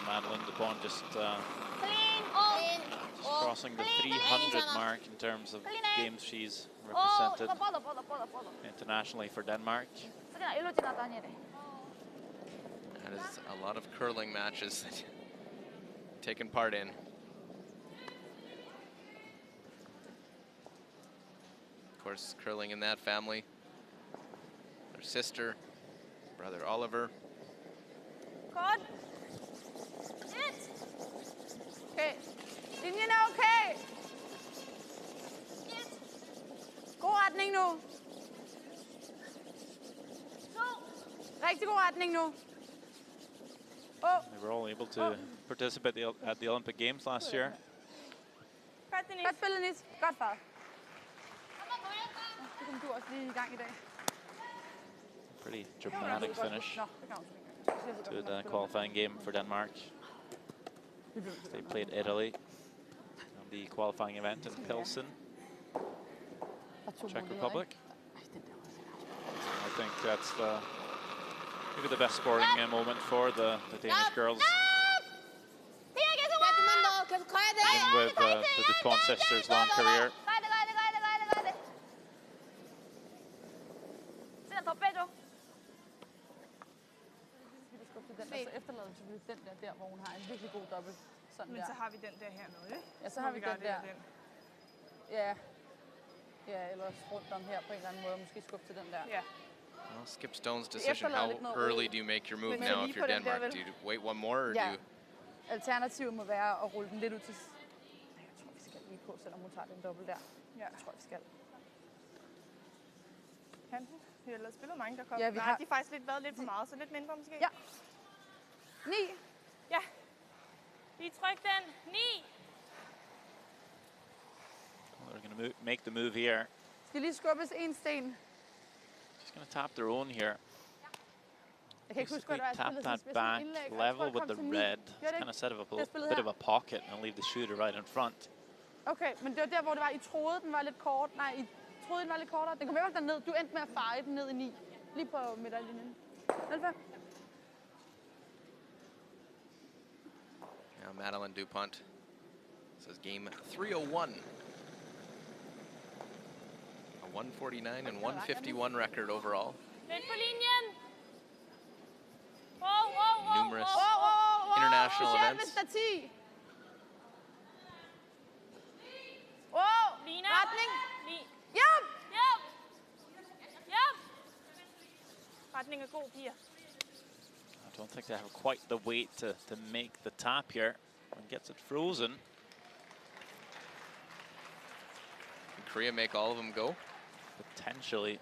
Madeline Dupont just Clean. crossing the 300 mark in terms of games she's represented 뻗어. internationally for Denmark. 그냥 일로 지나다니래. That is a lot of curling matches that taken part in. Of course, curling in that family. Their sister, brother Oliver. Godt. Okay. Linjen er okay. God retning nu. Rigtig god retning nu. They were all able to participate at the Olympic Games last year. Godt spillet, Nis. Godt farvet. Det kom du også lige i gang i dag. Pretty dramatic finish to the qualifying game for Denmark. They played Italy on the qualifying event in Pilsen, Czech Republic. I think that's maybe the best sporting moment for the Danish girls. Even with the Dupont sisters' long career. 가야 돼. 진아 더 빼줘. Så efterlader vi selvfølgelig den der, hvor hun har en virkelig god dobbelt. Sådan Men der. så har vi den der hernede, ikke? Ja, så har vi den der. Den. Ja, ellers rundt om her på en eller anden måde. Måske skubbe til den der. Ja. Well, Skip Stone's decision. How early do you make your move now if you're Denmark? Do you wait one more, or do you? Alternativet må være at rulle den lidt ud til... Nej, jeg tror, vi skal lige på, selvom hun tager den dobbelt der. Ja. Jeg tror, vi skal. Kan du? Vi har ellers spillet mange, der kom. Ja, vi Nej, har... de har faktisk været lidt for meget, så lidt mindre måske. Ja. 9. Ja. Lige tryk den. 9. Well, they're going to make the move here. Skal lige skubbes en sten. Just going to tap their own here. Jeg kan ikke huske, hvad der er Tap spillet that sådan back indlæg. level with the red. It's kind of set up a bit of a pocket and leave the shooter right in front. Okay, men det var der, hvor det var, I troede, den var lidt kort. Nej, I troede, den var lidt kortere. Den kom ikke derned. Du endte med at feje den ned i 9. Lige på midterlinjen. 05. Now Madeline Dupont says game 301. A 149 and 151 record overall. Lidt på linjen. Numerous international events. Hvis der er 10. Lina. Retning. Hjem. Retning er god, piger. I don't think they have quite the weight to make the tap here. And gets it frozen. Can Korea make all of them go? Potentially.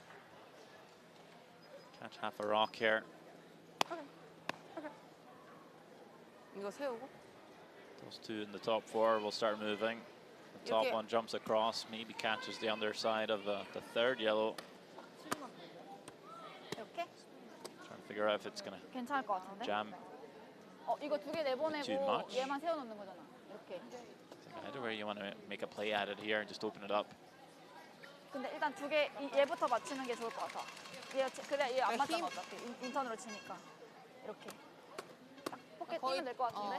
Catch half a rock here. 이거 세우고. Those two in the top 4 will start moving. The top one jumps across, maybe catches the underside of the third yellow. 이렇게? Trying to figure out if it's going to 괜찮을 것 같은데? jam 이거 2개 내보내고 too much. 얘만 세워놓는 거잖아. 이렇게. either way you want to make a play at it here and just open it up. 근데 일단 2개 얘부터 맞추는 게 좋을 것 같아. 그래 얘 안 맞잖아 어차피 인턴으로 치니까. 이렇게. 딱 포켓 뛰면 될 것 같은데?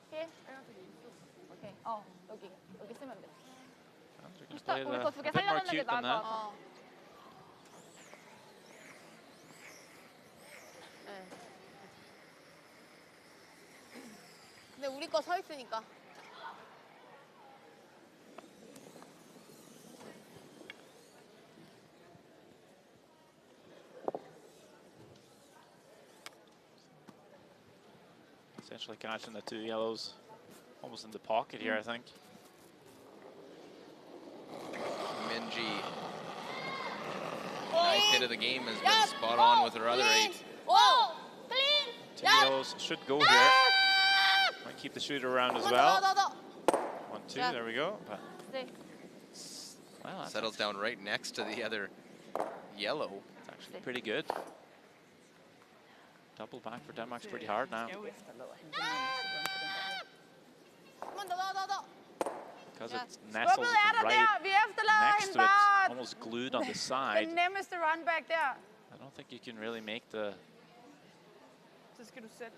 오케이. 오케이. 여기 쓰면 돼. Play 우리 a 거 2개 bit more 살려놓는 게 cute 나을 than 것 that. 같아. 우리 거 서 있으니까. Essentially catching the two yellows almost in the pocket here, I think. Minji, ninth hit of the game, has been spot on with her other 8. 오! 클린! Two yellows should go here. Might keep the shooter around as well. 1-2, there we go. But, well, that's Settles down right next to the other yellow. It's actually pretty good. Double back for Denmark's pretty hard now. Because it's nestled right next to it, almost glued on the side. Den nemmeste run back der. I don't think you can really make the Så skal du selv...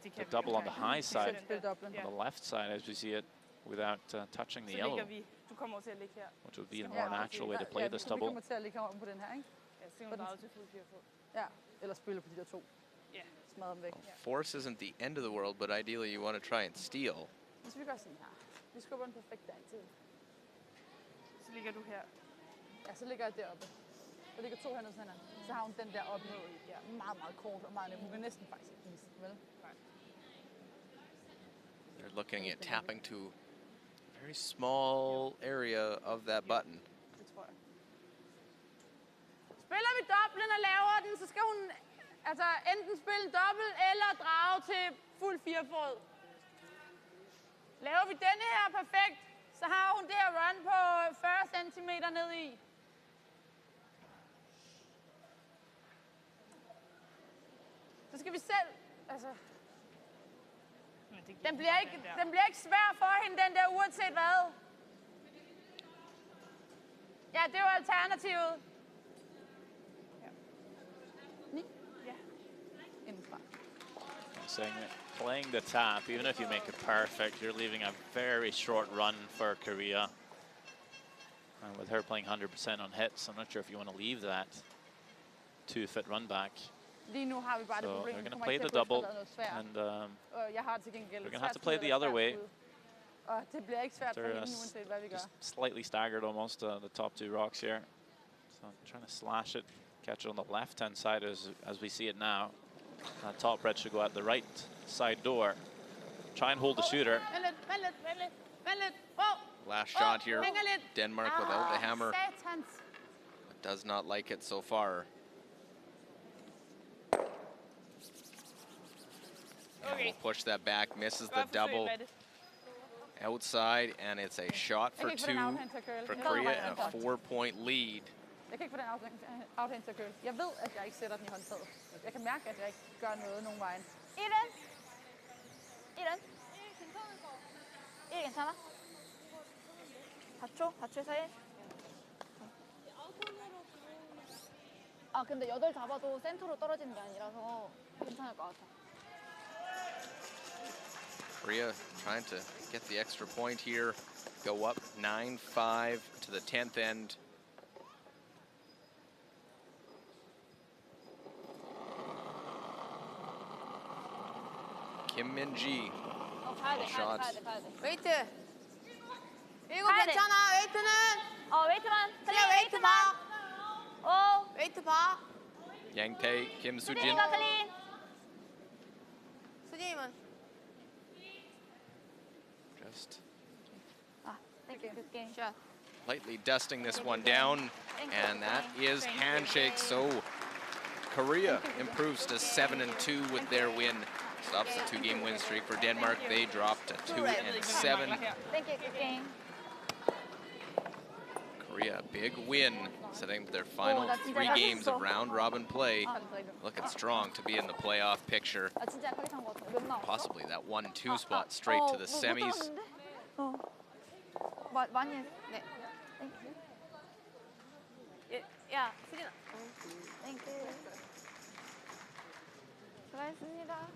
De the double on the high side, Spil dobbelen. on the left side as we see it, without touching the Så yellow, ligger vi... Du kommer over til at ligge her. which would be the more natural way to play this Vi double. kommer til at ligge om på den her, ikke? Ja, så kan du drage til fuld 4 fod. Ja, eller spille på de der 2. Ja. Smadre dem væk. Force isn't the end of the world, but ideally you want to try and steal. Hvis vi gør sådan her. Vi skubber den perfekt derind. Så ligger du her. Ja, så ligger jeg deroppe. Der ligger 2 hænder sådan her. Så har hun den der oppe ned i. Ja, meget, meget kort og meget nem. Hun kan næsten faktisk ikke vise den, vel? They're looking at tapping to a very small area of that button. Det tror jeg. Spiller vi dobbelen og laver den, så skal hun altså enten spille en dobbelt eller drage til fuld 4-fod. Laver vi denne her perfekt, så har hun det her run på 40 cm ned i. Så skal vi selv, altså... Den bliver ikke svær for hende, den der, uanset hvad. Ja, det var alternativet. Ja. 9? Ja. Indenfra. I'm saying that playing the tap, even if you make it perfect, you're leaving a very short run for Korea. And with her playing 100% on hits, I'm not sure if you want to leave that 2-foot run back. Lige nu har vi bare det So problem, they're vi going to kommer play ikke the til at kunne double, noget svært. and Jeg har til gengæld we're going to have to play the other way. Og det bliver ikke svært for They're hende, uanset hvad vi gør. just slightly staggered almost, the top 2 rocks here. So trying to slash it, catch it on the left-hand side as we see it now. That top red should go out the right side door. Try and hold the shooter. Vent lidt. Last shot here, Denmark without the hammer. Satans. But does not like it so far. And will push that back, misses the double outside, and it's a shot for 2 for Korea and a 4-point lead. Jeg kan ikke få den aftale til at køle. Jeg ved, at jeg ikke sætter den i håndtaget. Jeg kan mærke, at jeg ikke gør noget nogen vejen. 이런 괜찮아? 4초에서 1. 아, 근데 8 잡아도 센터로 떨어지는 게 아니라서 괜찮을 것 같아. Korea trying to get the extra point here, go up 9-5 to the 10th end. Kim Min-ji, 가야 shots. 돼. 웨이트. 이거 괜찮아. 웨이트는. 웨이트만. 그냥 웨이트 봐. 웨이트 봐. Yang Tae, Kim Soo-jin. 클린. 수진이만. Just Thank you. Good game. 샷. lightly dusting this one down, and that is handshake. So Korea improves to 7-2 with their win. Stops the 2-game win streak for Denmark. They drop to 2-7. Thank you. Good game. Korea, a big win, setting their final 3 games of round-robin play. Looking strong to be in the playoff picture. 아, 진짜 약하게 찬 것 같아. 몇 나왔어? Possibly that 1-2 spot straight to the semis. 많이 했어. 네. Thank you. 야, 수진아. Thank you. 수고하셨습니다.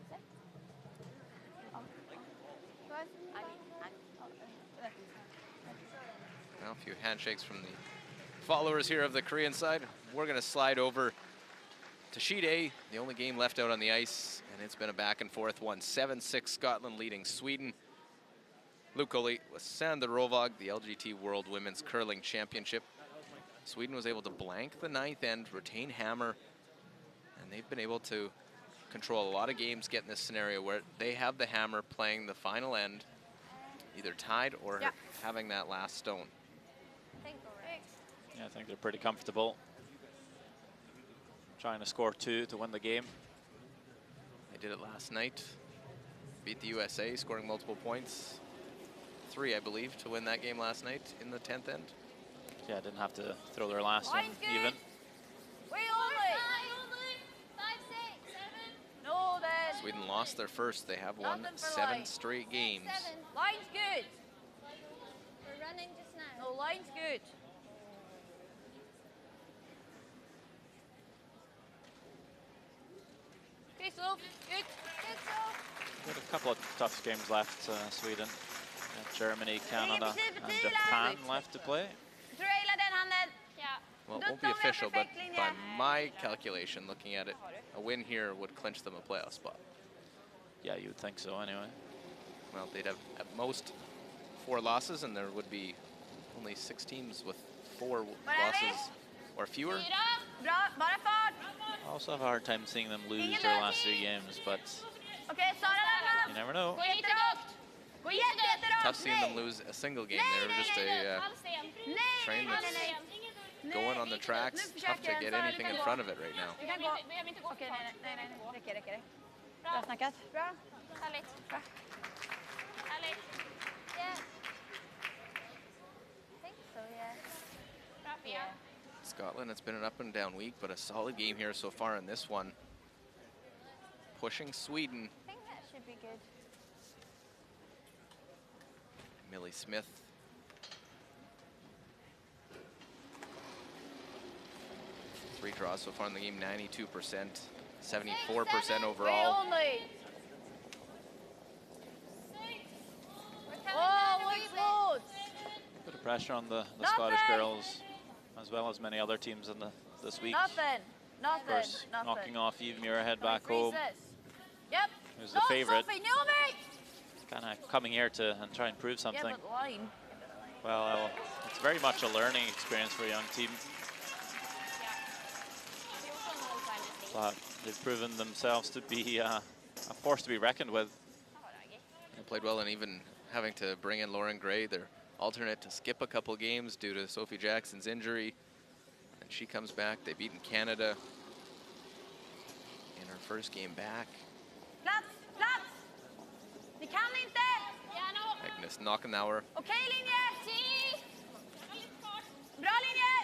네? 수고하셨습니다. Now a few handshakes from the followers here of the Korean side. We're going to slide over to to sheet A, the only game left out on the ice, and it's been a back and forth one. 7-6 Scotland leading Sweden. Luke Coley with Sander Rovag, the LGT World Women's Curling Championship. Sweden was able to blank the ninth end, retain hammer, and they've been able to control a lot of games, get in this scenario where they have the hammer playing the final end, either tied or having that last stone. Yeah, I think they're pretty comfortable trying to score 2 to win the game. They did it last night, beat the USA, scoring multiple points. 3, I believe, to win that game last night in the 10th end. Yeah, didn't have to throw their last one even. Sweden lost their first. They have won 7 straight games. Line's good. We're running just now. No, line's good. Okay, so good. Good, so. Got a couple of tough games left, Sweden. Got Germany, Canada, and Japan left to play. Well, it won't be official, but by my calculation, looking at it, a win here would clinch them a playoff spot. Yeah, you would think so anyway. Well, they'd have at most 4 losses, and there would be only 6 teams with 4 losses or fewer. I also have a hard time seeing them lose their last 3 games, but you never know. Tough seeing them lose a single game. They were just a train that's going on the tracks. Tough to get anything in front of it right now. Bra snackat. Bra. Härligt. Bra. Härligt. Yeah. I think so, yeah. Bra, Pia. Scotland, it's been an up and down week, but a solid game here so far in this one. Pushing Sweden. I think that should be good. Millie Smith. Three draws so far in the game, 92%, 74% overall. Bit of pressure on the Scottish girls, as well as many other teams in this week. Of course, knocking off Eve Muirhead back home, who's the favorite. Kind of coming here to and try and prove something. Well, it's very much a learning experience for a young team. But they've proven themselves to be a force to be reckoned with. They played well, and even having to bring in Lauren Gray, their alternate, to skip a couple games due to Sophie Jackson's injury. And she comes back. They beat in Canada in her first game back. Agnes Knockenauer. Okej, linje! Bra linje!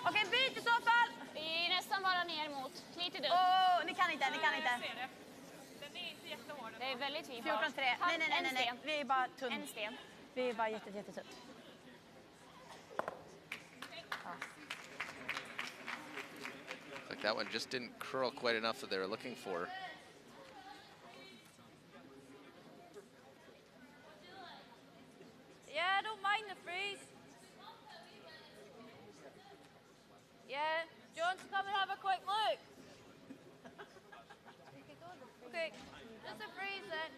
Okej, byt i så fall! Vi är nästan bara ner mot. Lite dumt. Ni kan inte. Den är inte jättehård. Det är väldigt fin. 14-3. Nej. Vi är bara tunn. En sten. Vi är bara jättetunt. Like that one just didn't curl quite enough that they were looking for. Yeah, I don't mind the freeze. Yeah, John's come and have a quick look. Okay, just a freeze then.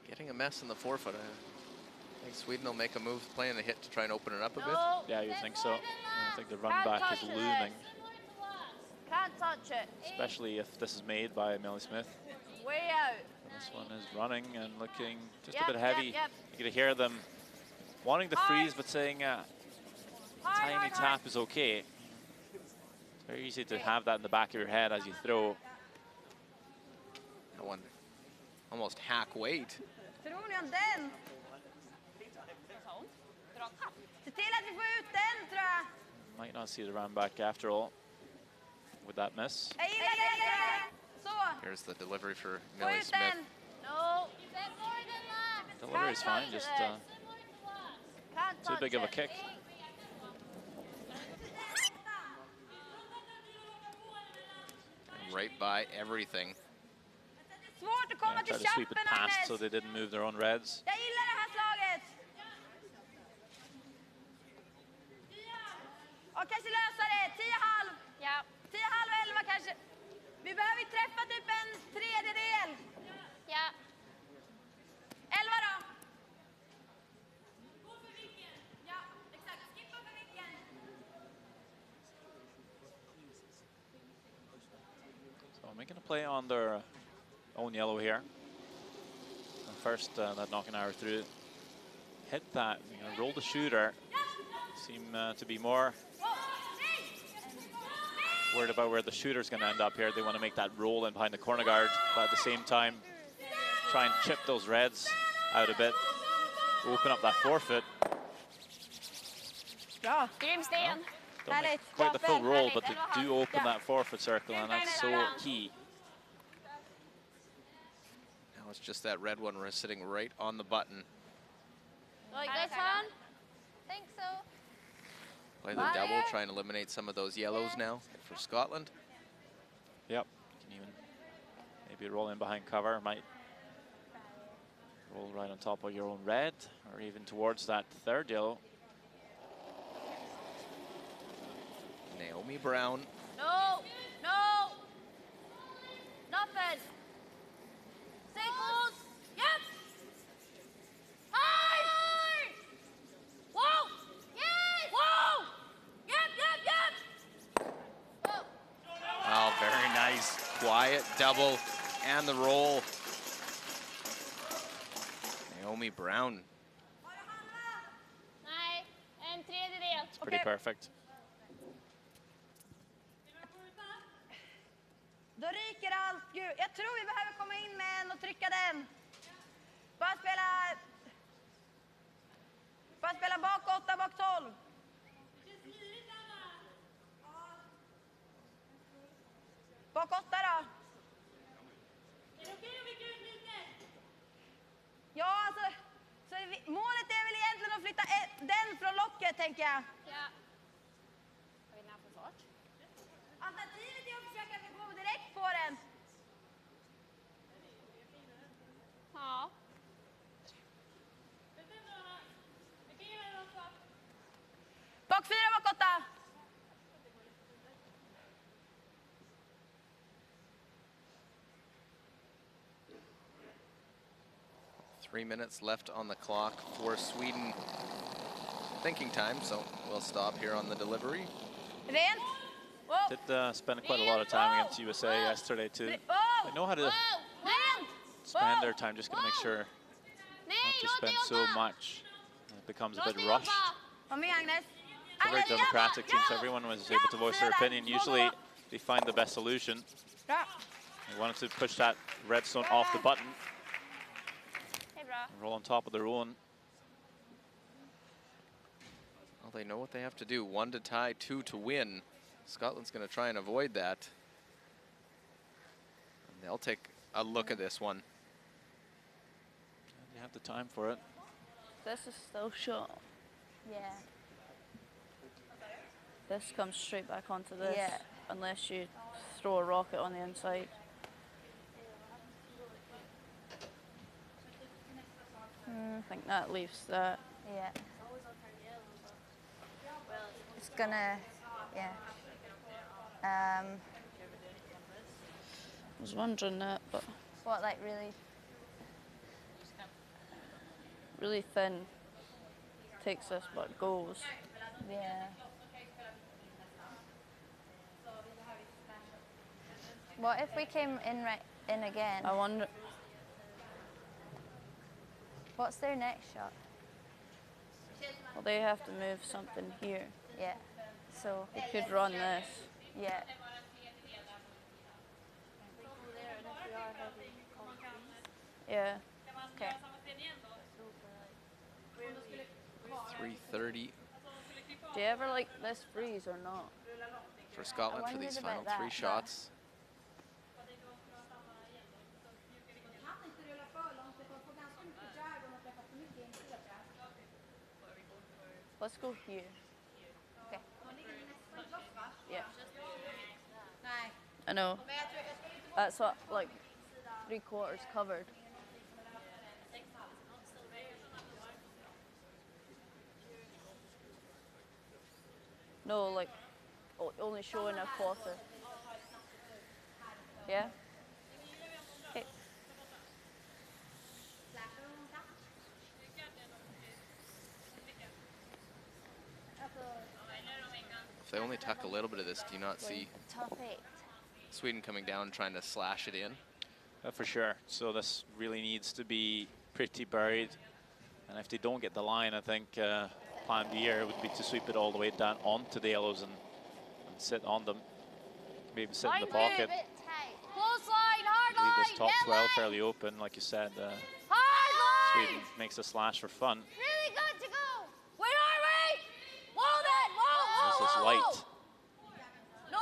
Getting a mess in the forefoot. I think Sweden will make a move, playing a hit to try and open it up a bit. Yeah, you think so. I think the run back is looming. Can't touch it. Especially if this is made by Millie Smith. Way out. This one is running and looking just a bit heavy. You can hear them wanting to freeze, but saying tiny tap is okay. It's very easy to have that in the back of your head as you throw. That one almost hack weight. Tror ni om den? Se till att vi får ut den, tror jag. Might not see the run back after all with that miss. Jag gillar det. Så. Here's the delivery for Millie Smith. No. Delivery is fine, just too big of a kick. Right by everything. svårt att komma Try till to sweep it chappen, past Agnes. so they didn't move their own reds. Jag gillar det här slaget. Och kanske lösa det. 10,5. Ja. 10,5, 11 kanske. Vi behöver ju träffa typ en tredjedel. Ja. 11 då. Gå för vinkeln. Ja, exakt. Skippa för vinkeln. So making a play on their own yellow here. And first, that knocking arrow through. Hit that, roll the shooter. Seem to be more worried about where the shooter's going to end up here. They want to make that roll in behind the corner guard, but at the same time, try and chip those reds out a bit. Open up that forefoot. Bra. Grym sten. Don't make quite the full roll, but they do open that forefoot circle, and that's so key. Now it's just that red one. We're sitting right on the button. Like this one? Think so. Play the double, try and eliminate some of those yellows now for Scotland. Yep, you can even maybe roll in behind cover, might roll right on top of your own red, or even towards that third yellow. Naomi Brown. No, no. Nothing. Stay close. Yep. High. Whoa. Yes. Whoa. Yep, yep, yep. Whoa. Oh, very nice. Quiet double and the roll. Naomi Brown. Nej, en tredjedel. It's pretty perfect. Då ryker allt. Gud, jag tror vi behöver komma in med en och trycka den. Bara spela bak 8, bak 12. Bak 8 då. Ja, alltså, så målet är väl egentligen att flytta den från locket, tänker jag. Ja. Har vi den här för fart? Alternativet är att försöka gå direkt på den. Ja. Bak 4, bak 8. Three minutes left on the clock for Sweden. Thinking time, so we'll stop here on the delivery. Rent. Did spend quite a lot of time against USA yesterday too. They know how to spend their time, just going to make sure not to spend so much. It becomes a bit rushed. Kom igen, Agnes. It's a very democratic team, so everyone was able to voice their opinion. Usually they find the best solution. Bra. They wanted to push that redstone off the button. Det är bra. Roll on top of their own. Well, they know what they have to do. 1 to tie, 2 to win. Scotland's going to try and avoid that. And they'll take a look at this one. You have the time for it. This is still short. Yeah. This comes straight back onto this, Yeah. unless you throw a rocket on the inside. I think that leaves that. Yeah. It's gonna, yeah. I was wondering that, but What, like really thin takes this but goes. yeah. What if we came in again? I wonder. What's their next shot? Well, they have to move something here. Yeah. So, They could run this. yeah. Yeah. Okay. 3:30 Do you ever like this freeze or not? for Scotland for these wondered final about 3 that, shots. Let's go here. Okay. Yeah. I know. That's what, like, 3/4 covered. No, like only showing a quarter. Yeah? Okay. If they only tuck a little bit of this, do you not see Top 8. Sweden coming down trying to slash it in? For sure. So this really needs to be pretty buried. And if they don't get the line, I think plan B here would be to sweep it all the way down onto the yellows and sit on them. Maybe sit in the pocket. Close line, hard line. Leave this top 12 fairly open, like you said. Hard line. Sweden makes a slash for fun. Really good to go. Where are we? Hold it. Whoa, This is light. No.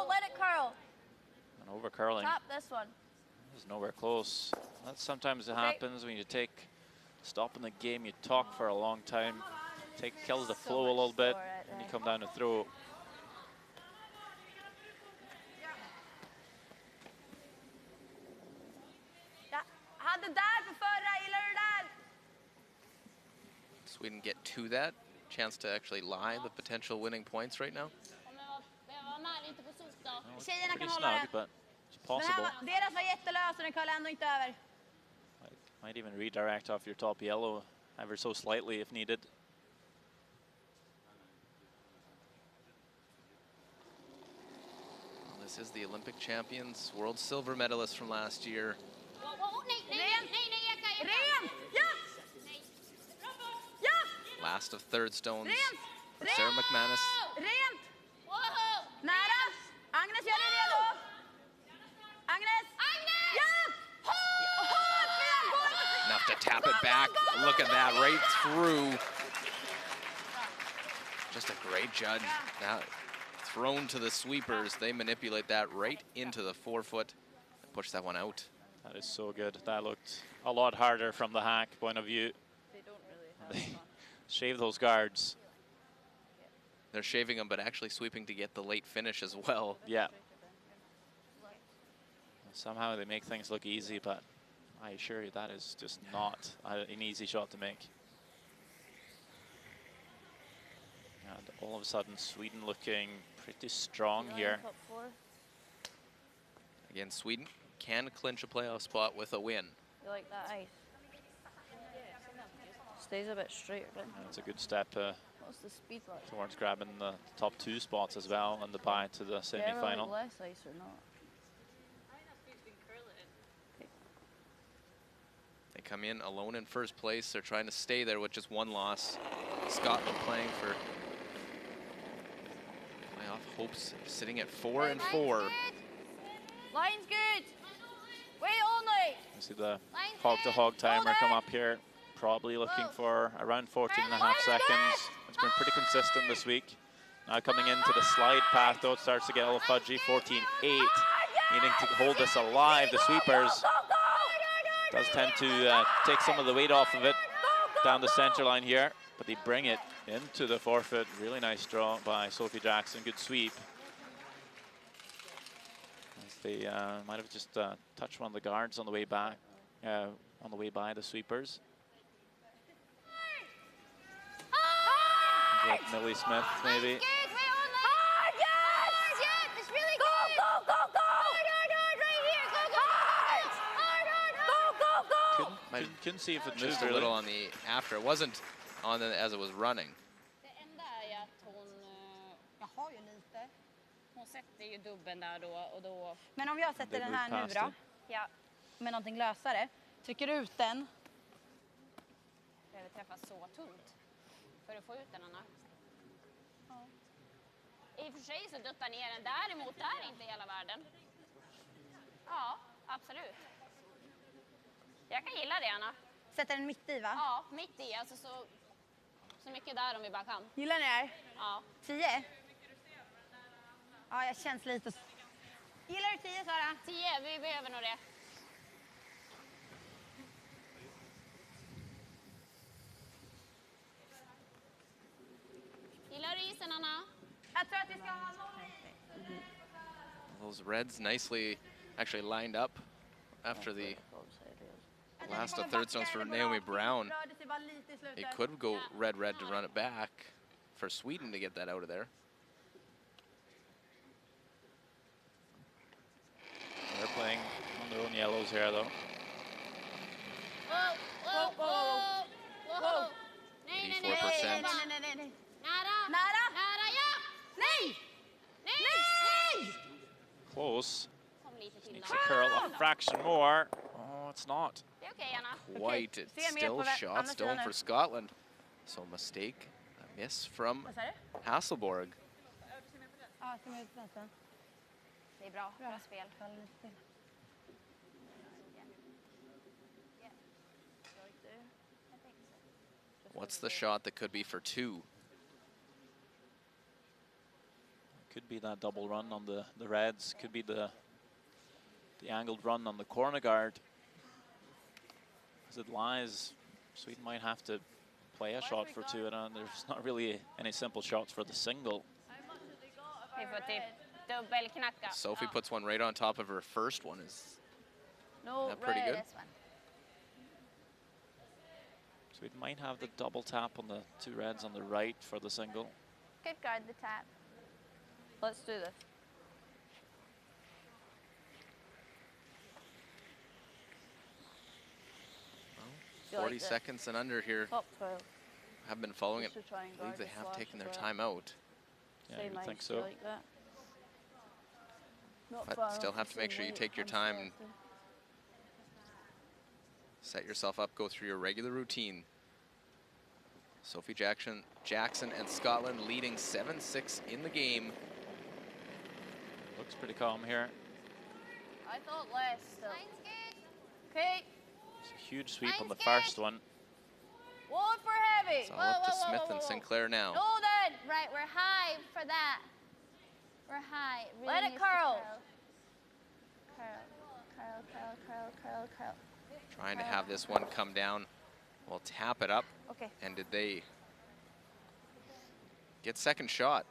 Let it curl. And over curling. Tap this one. It's nowhere close. That sometimes it happens when you stop in the game, you talk for a long time, kills the flow a little bit, and you come down to throw. Sweden get to that chance to actually lie the potential winning points right now. Pretty snug, but it's possible. Deras var jättelös och den curlade ändå inte över. Might even redirect off your top yellow ever so slightly if needed. Well, this is the Olympic champions, world silver medalist from last year. Last of third stones for Sarah McManus. Rent! Nära! Agnes, gör dig redo! Agnes! Ja! Enough to tap it back. Look at that, right through. Just a great judge. That thrown to the sweepers. They manipulate that right into the forefoot and push that one out. That is so good. That looked a lot harder from the hack point of view. They don't really have shave those guards. They're shaving them, but actually sweeping to get the late finish as well. Yeah. Somehow they make things look easy, but I assure you that is just not an easy shot to make. And all of a sudden, Sweden looking pretty strong here. Again, Sweden can clinch a playoff spot with a win. You like that ice? Stays a bit straighter. That's a good step What's the speed like? towards grabbing the top 2 spots as well and the bye to the semi-final. Less ice or not? They come in alone in first place. They're trying to stay there with just one loss. Scotland playing for playoff hopes, sitting at 4-4. Line's good. Wait only. You see the hog-to-hog timer come up here. Probably looking for around 14.5 seconds. It's been pretty consistent this week. Now coming into the slide path, though, it starts to get a little fudgy. 14-8, needing to hold this alive. The sweepers does tend to take some of the weight off of it down the center line here, but they bring it into the forefoot. Really nice draw by Sophie Jackson. Good sweep. As they might have just touched one of the guards on the way back, on the way by the sweepers. Millie Smith, maybe. Couldn't see if it moved just a little on the after. It wasn't on the, as it was running. Hon sätter ju dubben där då och då. Men om jag sätter den här nu då? Ja. Med någonting lösare. Trycker ut den. Behöver träffa så tunt för att få ut den, Anna. Ja. I och för sig så duttar ner den. Däremot är inte hela världen. Ja, absolut. Jag kan gilla det, Anna. Sätter den mitt i, va? Ja, mitt i. Alltså så mycket där om vi bara kan. Gillar ni det här? Ja. 10? Ja, jag känns lite... Gillar du 10, Sara? 10, vi behöver nog det. Gillar du isen, Anna? Jag tror att vi ska ha Those reds nicely actually lined up after the last of third stones for Naomi Brown. It could go red-red to run it back for Sweden to get that out of there. They're playing on their own yellows here, though. Whoa, whoa, whoa, whoa. 84%. Close. Just needs to curl a fraction more. Oh, it's not. Quite. It's still shot stone for Scotland. So mistake, a miss from Hasselborg. Det är bra. Bra spel. What's the shot that could be for two? Could be that double run on the reds. Could be the angled run on the corner guard. As it lies, Sweden might have to play a shot for two, and there's not really any simple shots for the single. Sophie puts one right on top of her first one. Is that pretty good? Sweden might have the double tap on the two reds on the right for the single. Good guard the tap. Let's do this. 40 seconds and under here. Top 12. Have been following it. Just to try and I believe guard they the have slash taken as their well. time out. Yeah, Same you would lines, think do so. you like that? Not But far still off have the to make same sure you weight, take your I'm time and starting. set yourself up, go through your regular routine. Sophie Jackson and Scotland leading 7-6 in the game. Looks pretty calm here. I thought less still. Okay. It's a huge sweep on the first one. Wall for heavy. It's all up to Smith and Sinclair now. No, then. Right, we're high for that. We're high. Really Let it needs to curl. Curl. Trying to have this one come down. We'll tap it up. Okay. And did they get second shot?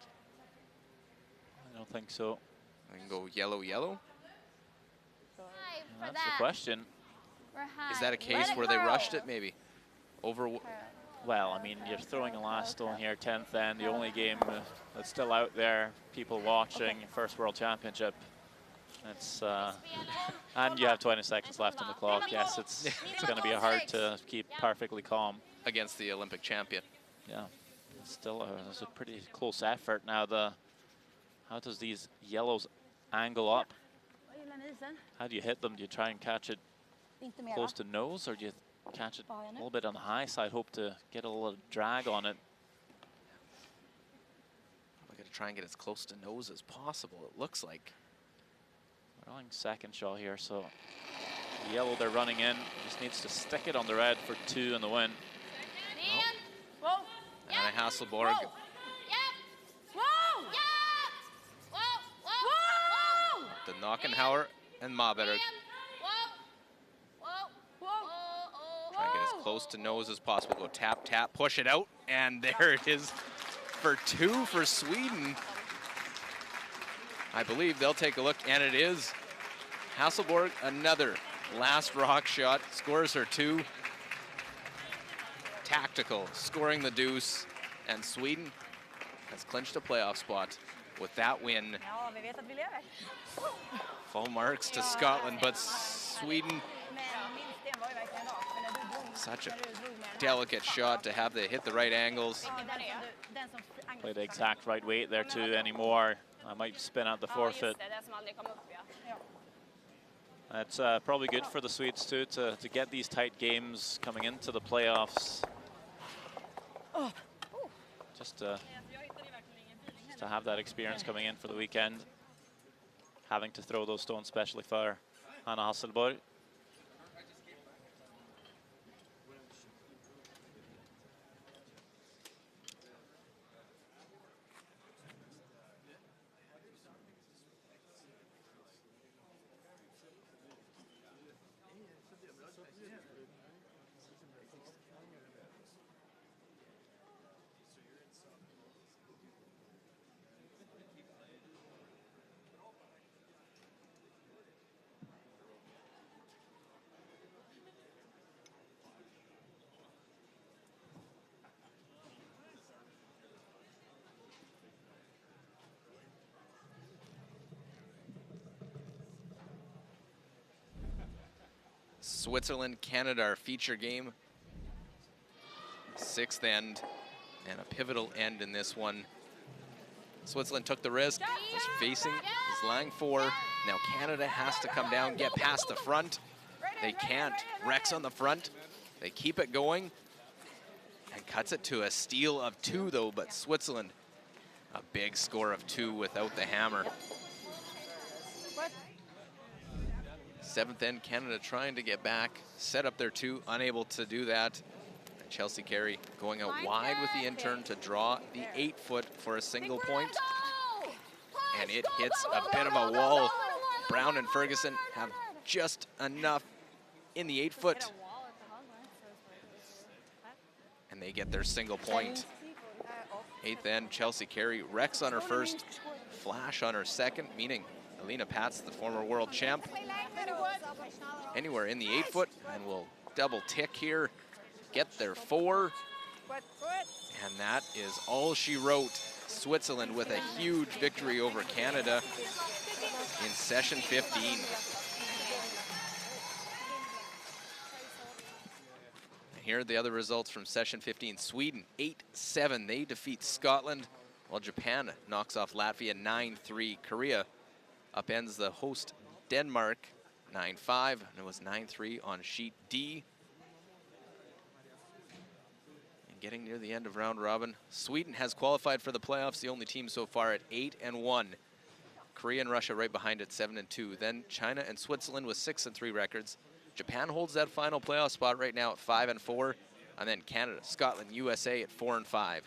I don't think so. They can go yellow, yellow. High for That's that. the question. We're high. Is that a case it where they curl. rushed it maybe? Over. Well, I mean, you're throwing a last stone here, 10th end, the only game that's still out there, people watching, first World Championship. It's and you have 20 seconds left on the clock. Yes, it's going to be hard to keep perfectly calm Against the Olympic champion. Yeah, it's still it's a pretty close effort. Now, how does these yellows angle up? How do you hit them? Do you try and catch it close to nose, or do you catch it a little bit on the high side, hope to get a little drag on it? We're going to try and get as close to nose as possible, it looks like. We're on second shot here, so the yellow they're running in just needs to stick it on the red for two in the win. Whoa. Anna Hasselborg. Whoa. Whoa. The Nockenhauer and Maberg. Try and get as close to nose as possible. Go tap, tap, push it out, and there it is for two for Sweden. I believe they'll take a look, and it is. Hasselborg, another last rock shot, scores her two. Tactical, scoring the deuce, and Sweden has clinched a playoff spot with that win. Ja, vi vet att vi lever. Full marks to Scotland, but Sweden, Men minst var ju verkligen bra. För när du drog, such a när du drog med den här. delicate shot to have the hit the right angles. Ja, den som Play the exact right weight there too anymore. I might spin out the forfeit. Det som aldrig kom upp, ja. That's probably good for the Swedes too, to get these tight games coming into the playoffs. Just to have that experience coming in for the weekend. Having to throw those stones, especially for Anna Hasselborg. Switzerland, Canada, our feature game. 6th end and a pivotal end in this one. Switzerland took the risk, was facing his line 4. Now Canada has to come down, get past the front. They can't. Rex on the front. They keep it going and cuts it to a steal of 2 though, but Switzerland, a big score of 2 without the hammer. 7th end, Canada trying to get back, set up their 2, unable to do that. And Chelsea Carey going out wide with the intern to draw the 8-foot for a single point. And it hits a bit of a wall. Brown and Ferguson have just enough in the 8-foot. And they get their single point. 8th end, Chelsea Carey, Rex on her first, Flash on her second, meaning Alina Pats, the former world champ, anywhere in the 8-foot, and will double tick here, get their 4, and that is all she wrote. Switzerland with a huge victory over Canada in session 15. Here are the other results from session 15. Sweden 8-7, they defeat Scotland, while Japan knocks off Latvia 9-3. Korea upends the host Denmark 9-5, and it was 9-3 on sheet D. And getting near the end of round robin, Sweden has qualified for the playoffs, the only team so far at 8-1. Korea and Russia right behind it, 7-2. Then China and Switzerland with 6-3 records. Japan holds that final playoff spot right now at 5-4, and then Canada, Scotland, USA at 4-5.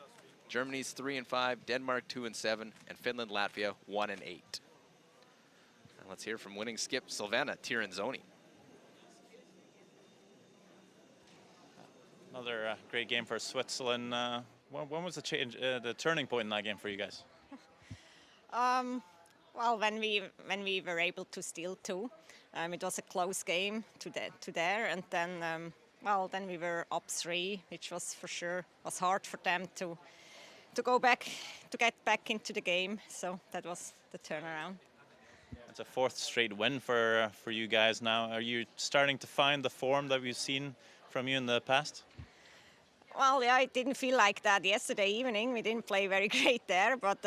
Germany's 3-5, Denmark 2-7, and Finland, Latvia 1-8. And let's hear from winning skip Silvana Tiranzoni. Another great game for Switzerland. When was the change, the turning point in that game for you guys? Well, when we were able to steal 2, it was a close game to there, and then then we were up 3, which was for sure was hard for them to get back into the game. So that was the turnaround. It's a 4th straight win for you guys now. Are you starting to find the form that we've seen from you in the past? Well, yeah, it didn't feel like that yesterday evening. We didn't play very great there, but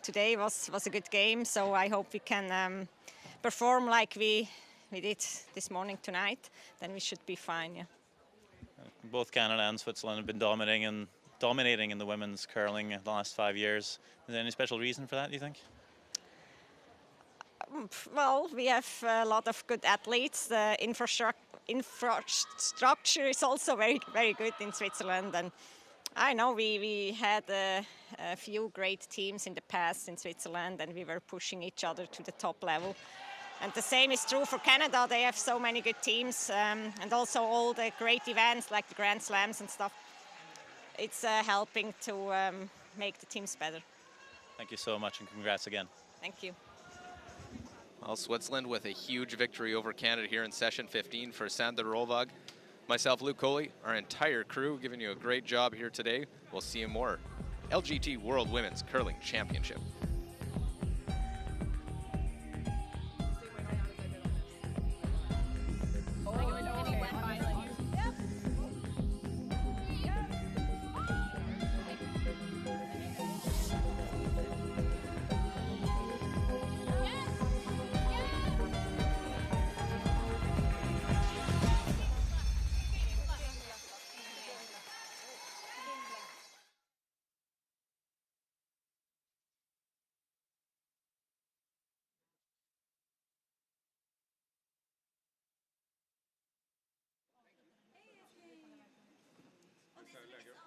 today was a good game. So I hope we can perform like we did this morning tonight. Then we should be fine. Yeah. Both Canada and Switzerland have been dominating in the women's curling the last 5 years. Is there any special reason for that, do you think? Well, we have a lot of good athletes. The infrastructure is also very, very good in Switzerland. And I know we had a few great teams in the past in Switzerland, and we were pushing each other to the top level. And the same is true for Canada. They have so many good teams, and also all the great events like the Grand Slams and stuff. It's helping to make the teams better. Thank you so much, and congrats again. Thank you. Well, Switzerland with a huge victory over Canada here in session 15 for Sander Rolvag. Myself, Luke Coley, our entire crew giving you a great job here today. We'll see you more. LGT World Women's Curling Championship. Lägger.